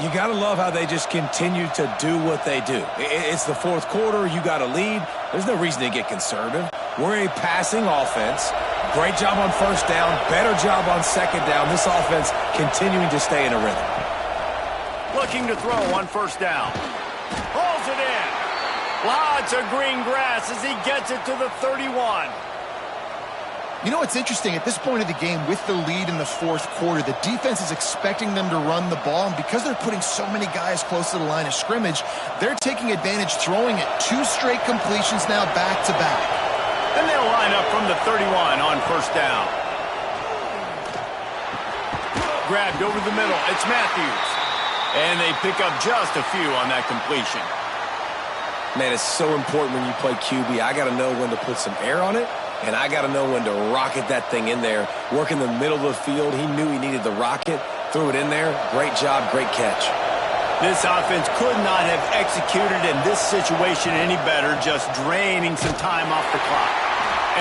You got to love how they just continue to do what they do. It's the 4th quarter. You got a lead. There's no reason to get conservative. We're a passing offense. Great job on 1st down. Better job on 2nd down. This offense continuing to stay in a rhythm. Looking to throw on 1st down. Pulls it in. Lots of green grass as he gets it to the 31. You know what's interesting? At this point of the game, with the lead in the 4th quarter, the defense is expecting them to run the ball, and because they're putting so many guys close to the line of scrimmage, they're taking advantage, throwing it. 2 straight completions now back-to-back. And they'll line up from the 31 on 1st down. grabbed over the middle. It's Matthews. And they pick up just a few on that completion. Man, it's so important when you play QB. I got to know when to put some air on it, and I got to know when to rocket that thing in there. Work in the middle of the field. He knew he needed the rocket. Threw it in there. Great job, great catch. This offense could not have executed in this situation any better, just draining some time off the clock.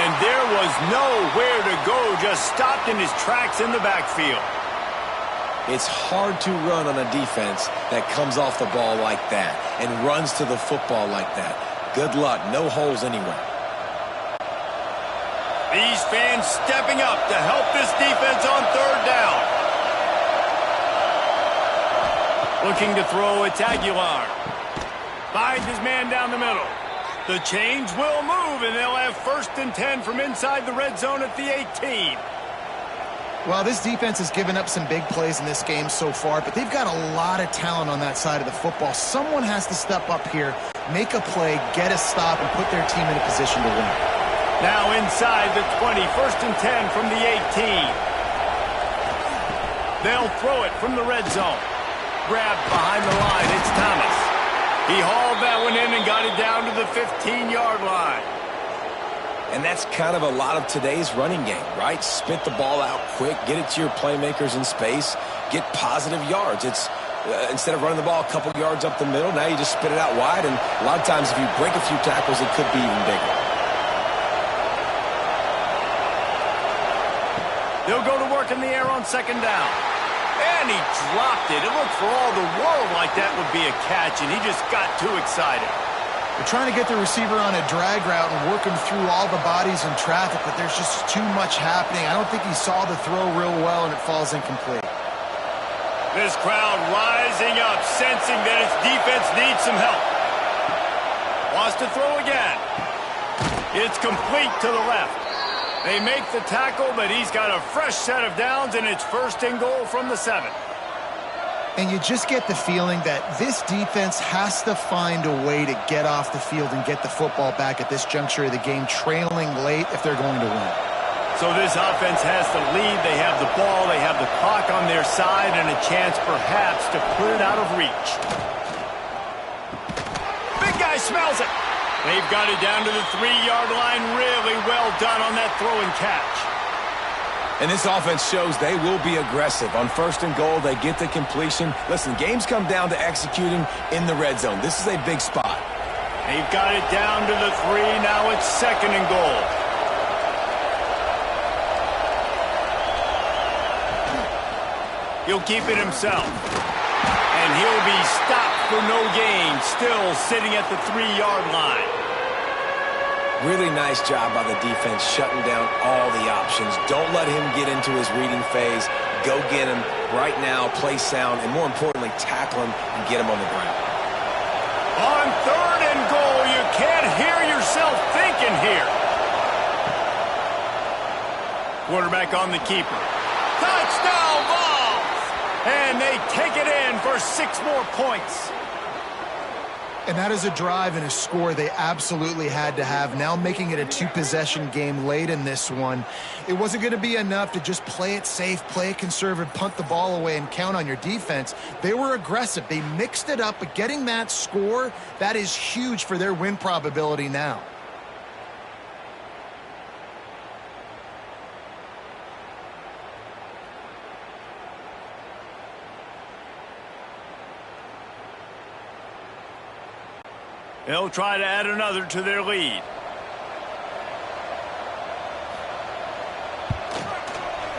And there was nowhere to go, just stopped in his tracks in the backfield. It's hard to run on a defense that comes off the ball like that and runs to the football like that. Good luck. No holes anywhere. These fans stepping up to help this defense on third down. Looking to throw, it's Aguilar. Finds his man down the middle. The change will move, and they'll have 1st and 10 from inside the red zone at the 18. Well, this defense has given up some big plays in this game so far, but they've got a lot of talent on that side of the football. Someone has to step up here, make a play, get a stop, and put their team in a position to win. Now inside the 20, 1st and 10 from the 18. They'll throw it from the red zone. Grabbed behind the line, it's Thomas. He hauled that one in and got it down to the 15-yard line. And that's kind of a lot of today's running game, right? Spit the ball out quick, get it to your playmakers in space, get positive yards. It's instead of running the ball a couple yards up the middle, now you just spit it out wide, and a lot of times if you break a few tackles, it could be even bigger. They'll go to work in the air on 2nd down. And he dropped it. It looked for all the world like that would be a catch, and he just got too excited. They're trying to get the receiver on a drag route and work him through all the bodies and traffic, but there's just too much happening. I don't think he saw the throw real well, and it falls incomplete. This crowd rising up, sensing that its defense needs some help. Wants to throw again. It's complete to the left. They make the tackle, but he's got a fresh set of downs, and it's 1st and goal from the 7. And you just get the feeling that this defense has to find a way to get off the field and get the football back at this juncture of the game, trailing late if they're going to win. So this offense has the lead. They have the ball. They have the clock on their side and a chance perhaps to put it out of reach. Big guy smells it. They've got it down to the 3-yard line. Really well done on that throw and catch. And this offense shows they will be aggressive. On 1st and goal, they get the completion. Listen, games come down to executing in the red zone. This is a big spot. They've got it down to the 3. Now it's 2nd and goal. He'll keep it himself. And he'll be stopped for no gain. Still sitting at the 3-yard line. Really nice job by the defense shutting down all the options. Don't let him get into his reading phase. Go get him right now, play sound, and more importantly, tackle him and get him on the ground. On 3rd and goal, you can't hear yourself thinking here. Quarterback on the keeper. Touchdown ball! And they take it in for 6 more points. And that is a drive and a score they absolutely had to have. Now making it a 2-possession game late in this one. It wasn't going to be enough to just play it safe, play it conservative, punt the ball away, and count on your defense. They were aggressive. They mixed it up, but getting that score, that is huge for their win probability now. They'll try to add another to their lead.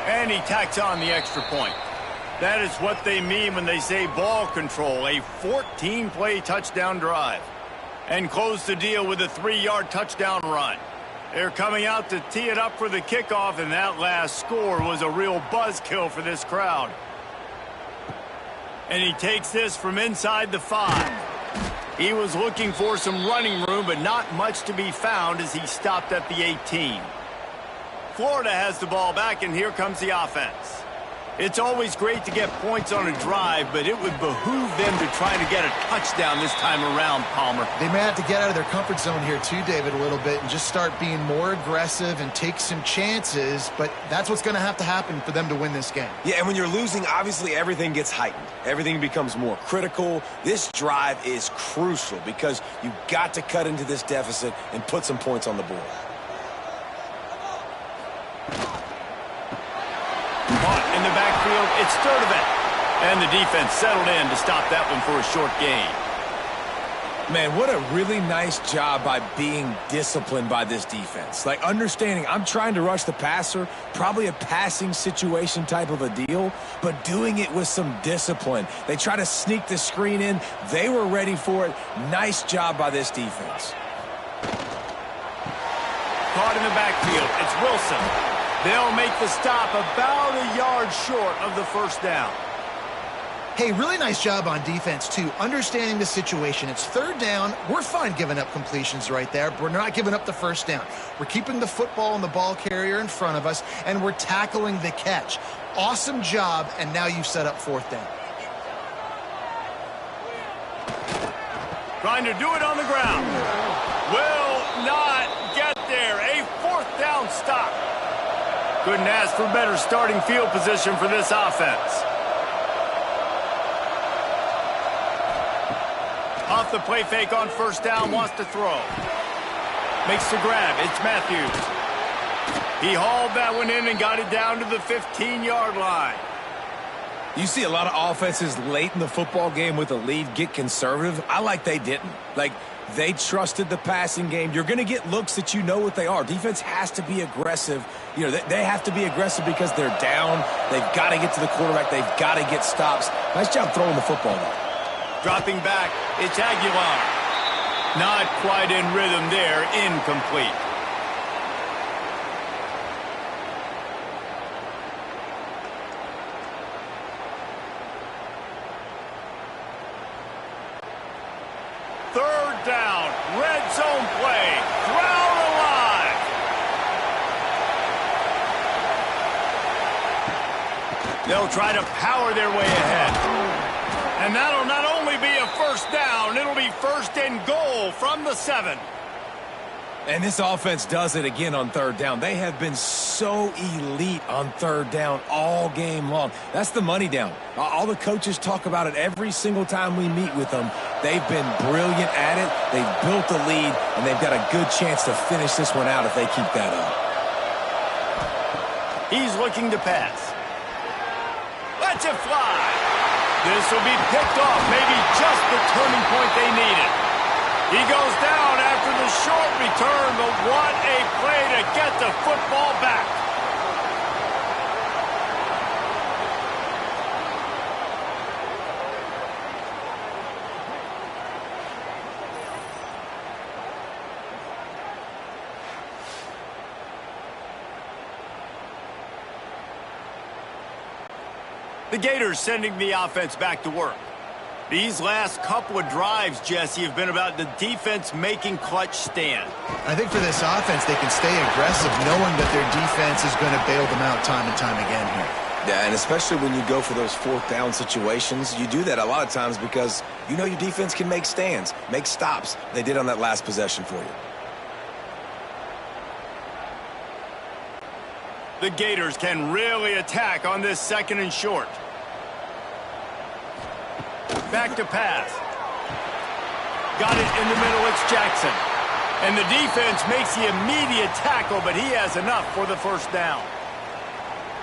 And he tacks on the extra point. That is what they mean when they say ball control, a 14-play touchdown drive. And close the deal with a 3-yard touchdown run. They're coming out to tee it up for the kickoff, and that last score was a real buzzkill for this crowd. And he takes this from inside the 5. He was looking for some running room, but not much to be found as he stopped at the 18. Florida has the ball back, and here comes the offense. It's always great to get points on a drive, but it would behoove them to try to get a touchdown this time around, Palmer. They may have to get out of their comfort zone here too, David, a little bit and just start being more aggressive and take some chances, but that's what's going to happen for them to win this game. Yeah, and when you're losing, obviously everything gets heightened. Everything becomes more critical. This drive is crucial because you've got to cut into this deficit and put some points on the board. Caught in the backfield, it's Sturdivant. And the defense settled in to stop that one for a short gain. Man, what a really nice job by being disciplined by this defense. Like, understanding I'm trying to rush the passer, probably a passing situation type of a deal, but doing it with some discipline. They try to sneak the screen in. They were ready for it. Nice job by this defense. Caught in the backfield, it's Wilson. They'll make the stop about a yard short of the first down. Hey, really nice job on defense, too. Understanding the situation. It's third down. We're fine giving up completions right there, but we're not giving up the first down. We're keeping the football and the ball carrier in front of us, and we're tackling the catch. Awesome job, and now you've set up fourth down. Trying to do it on the ground. Will not get there. A fourth down stop. Couldn't ask for better starting field position for this offense. Off the play fake on first down, wants to throw. Makes the grab, it's Matthews. He hauled that one in and got it down to the 15-yard line. You see a lot of offenses late in the football game with a lead get conservative. I like they didn't. Like, they trusted the passing game. You're going to get looks that you know what they are. Defense has to be aggressive. You know, they have to be aggressive because they're down. They've got to get to the quarterback. They've got to get stops. Nice job throwing the football, though. Dropping back, it's Aguilar. Not quite in rhythm there, incomplete. Third down, red zone play, crowd alive. They'll try to power their way ahead. And that'll not only be a first down, it'll be first and goal from the 7. And this offense does it again on third down. They have been so elite on third down all game long. That's the money down. All the coaches talk about it every single time we meet with them. They've been brilliant at it. They've built a lead, and they've got a good chance to finish this one out if they keep that up. He's looking to pass. Lets it fly. This will be picked off, maybe just the turning point they needed. He goes down after the short return, but what a play to get the football back. The Gators sending the offense back to work. These last couple of drives, Jesse, have been about the defense making clutch stand. I think for this offense, they can stay aggressive knowing that their defense is going to bail them out time and time again here. Yeah, and especially when you go for those fourth down situations, you do that a lot of times because you know your defense can make stands, make stops. They did on that last possession for you. The Gators can really attack on this second and short. Back to pass. Got it in the middle, it's Jackson. And the defense makes the immediate tackle, but he has enough for the first down.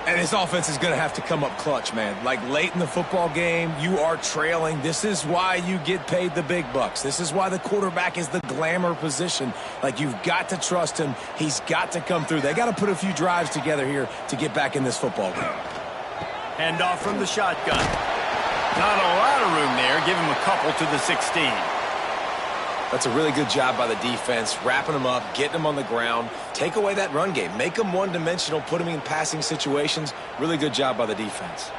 And this offense is going to have to come up clutch, man. Like late in the football game, you are trailing. This is why you get paid the big bucks. This is why the quarterback is the glamour position. Like, you've got to trust him. He's got to come through. They got to put a few drives together here to get back in this football game. Handoff from the shotgun. Not a lot of room there. Give him a couple to the 16. That's a really good job by the defense, wrapping them up, getting them on the ground. Take away that run game. Make them one-dimensional, put them in passing situations. Really good job by the defense.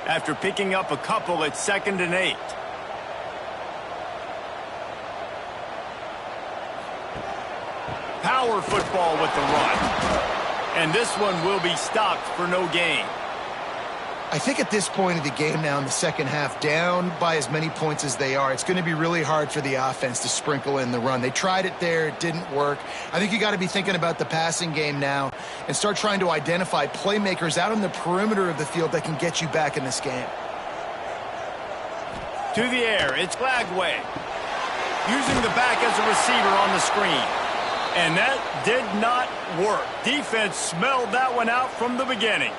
After picking up a couple, it's 2nd and 8. Power football with the run. And this one will be stopped for no gain. I think at this point of the game now in the second half, down by as many points as they are, it's going to be really hard for the offense to sprinkle in the run. They tried it there. It didn't work. I think you got to be thinking about the passing game now and start trying to identify playmakers out on the perimeter of the field that can get you back in this game. To the air, it's Lagway. Using the back as a receiver on the screen. And that did not work. Defense smelled that one out from the beginning.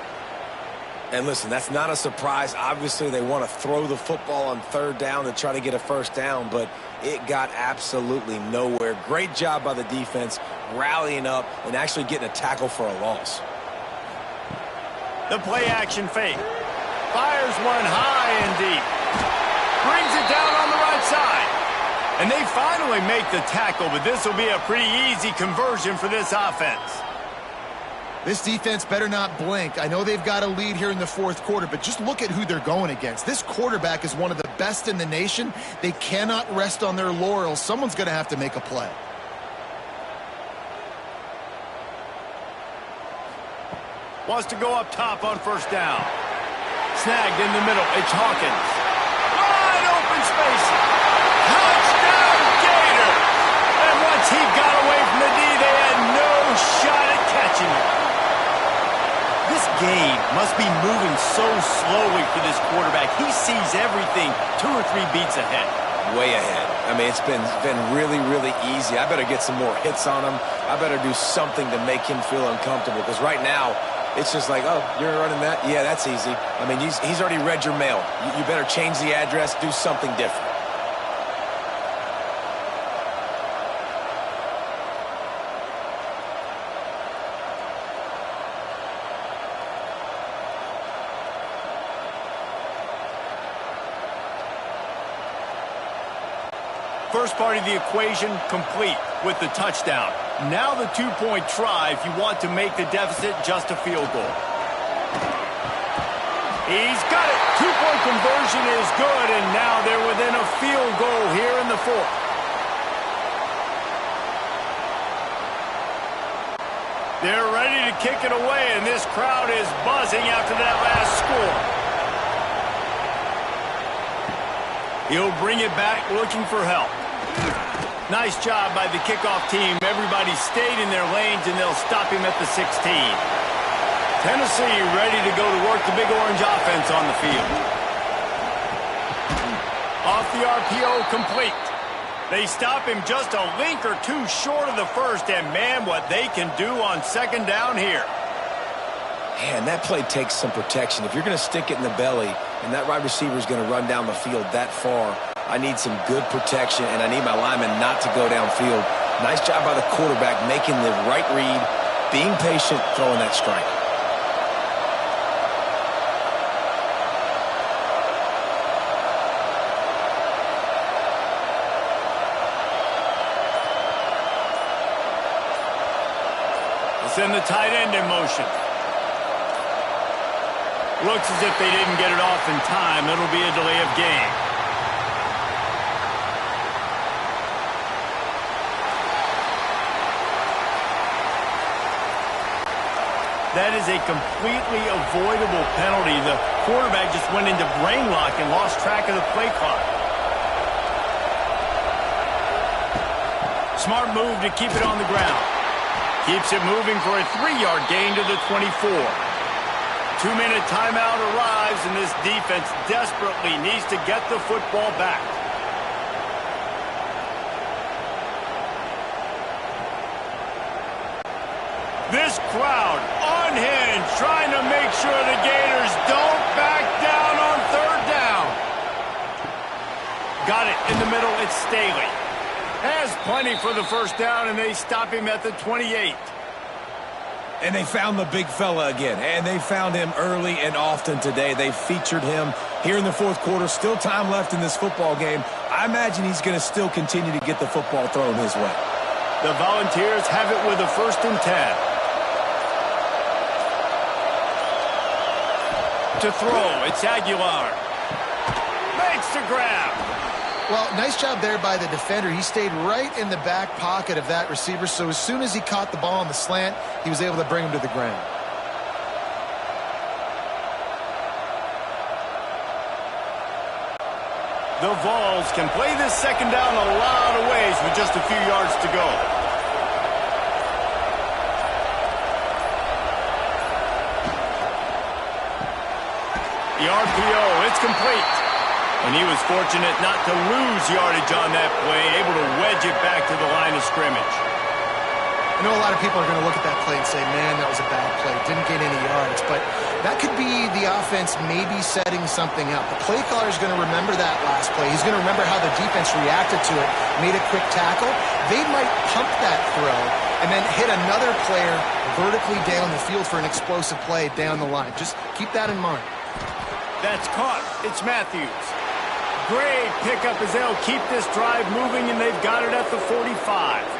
And listen, that's not a surprise. Obviously, they want to throw the football on third down to try to get a first down, but it got absolutely nowhere. Great job by the defense, rallying up and actually getting a tackle for a loss. The play action fake. Fires one high and deep. Brings it down on the right side. And they finally make the tackle, but this will be a pretty easy conversion for this offense. This defense better not blink. I know they've got a lead here in the fourth quarter, but just look at who they're going against. This quarterback is one of the best in the nation. They cannot rest on their laurels. Someone's going to have to make a play. Wants to go up top on first down. Snagged in the middle. It's Hawkins. Wide open space. Touchdown, Gator! And once he got away from the D, they had no shot at catching him. This game must be moving so slowly for this quarterback. He sees everything 2 or 3 beats ahead. Way ahead. I mean, it's been really, really easy. I better get some more hits on him. I better do something to make him feel uncomfortable, because right now, it's just like, oh, you're running that? Yeah, that's easy. I mean, he's already read your mail. You better change the address, do something different. First part of the equation complete with the touchdown. Now the 2-point try if you want to make the deficit just a field goal. He's got it. 2-point conversion is good, and now they're within a field goal here in the fourth. They're ready to kick it away, and this crowd is buzzing after that last score. He'll bring it back looking for help. Nice job by the kickoff team. Everybody stayed in their lanes, and they'll stop him at the 16. Tennessee ready to go to work the Big Orange offense on the field. Off the RPO, complete. They stop him just a link or two short of the first, and man, what they can do on second down here. Man, that play takes some protection. If you're going to stick it in the belly and that wide receiver is going to run down the field that far, I need some good protection, and I need my lineman not to go downfield. Nice job by the quarterback making the right read, being patient, throwing that strike. Send the tight end in motion. Looks as if they didn't get it off in time. It'll be a delay of game. That is a completely avoidable penalty. The quarterback just went into brain lock and lost track of the play clock. Smart move to keep it on the ground. Keeps it moving for a 3-yard gain to the 24. 2-minute timeout arrives, and this defense desperately needs to get the football back. This crowd unhinged, trying to make sure the Gators don't back down on third down. Got it in the middle. It's Staley. Has plenty for the first down, and they stop him at the 28. And they found the big fella again, and they found him early and often today. They featured him here in the fourth quarter. Still time left in this football game. I imagine he's going to still continue to get the football thrown his way. The Volunteers have it with a 1st and 10. To throw, it's Aguilar. Makes the grab. Well, nice job there by the defender. He stayed right in the back pocket of that receiver, so as soon as he caught the ball on the slant, he was able to bring him to the ground. The Vols can play this second down a lot of ways with just a few yards to go. The RPO, it's complete. And he was fortunate not to lose yardage on that play, able to wedge it back to the line of scrimmage. I know a lot of people are going to look at that play and say, man, that was a bad play. Didn't gain any yards. But that could be the offense maybe setting something up. The play caller is going to remember that last play. He's going to remember how the defense reacted to it, made a quick tackle. They might pump that throw and then hit another player vertically down the field for an explosive play down the line. Just keep that in mind. That's caught. It's Matthews. Great pickup as they'll keep this drive moving, and they've got it at the 45.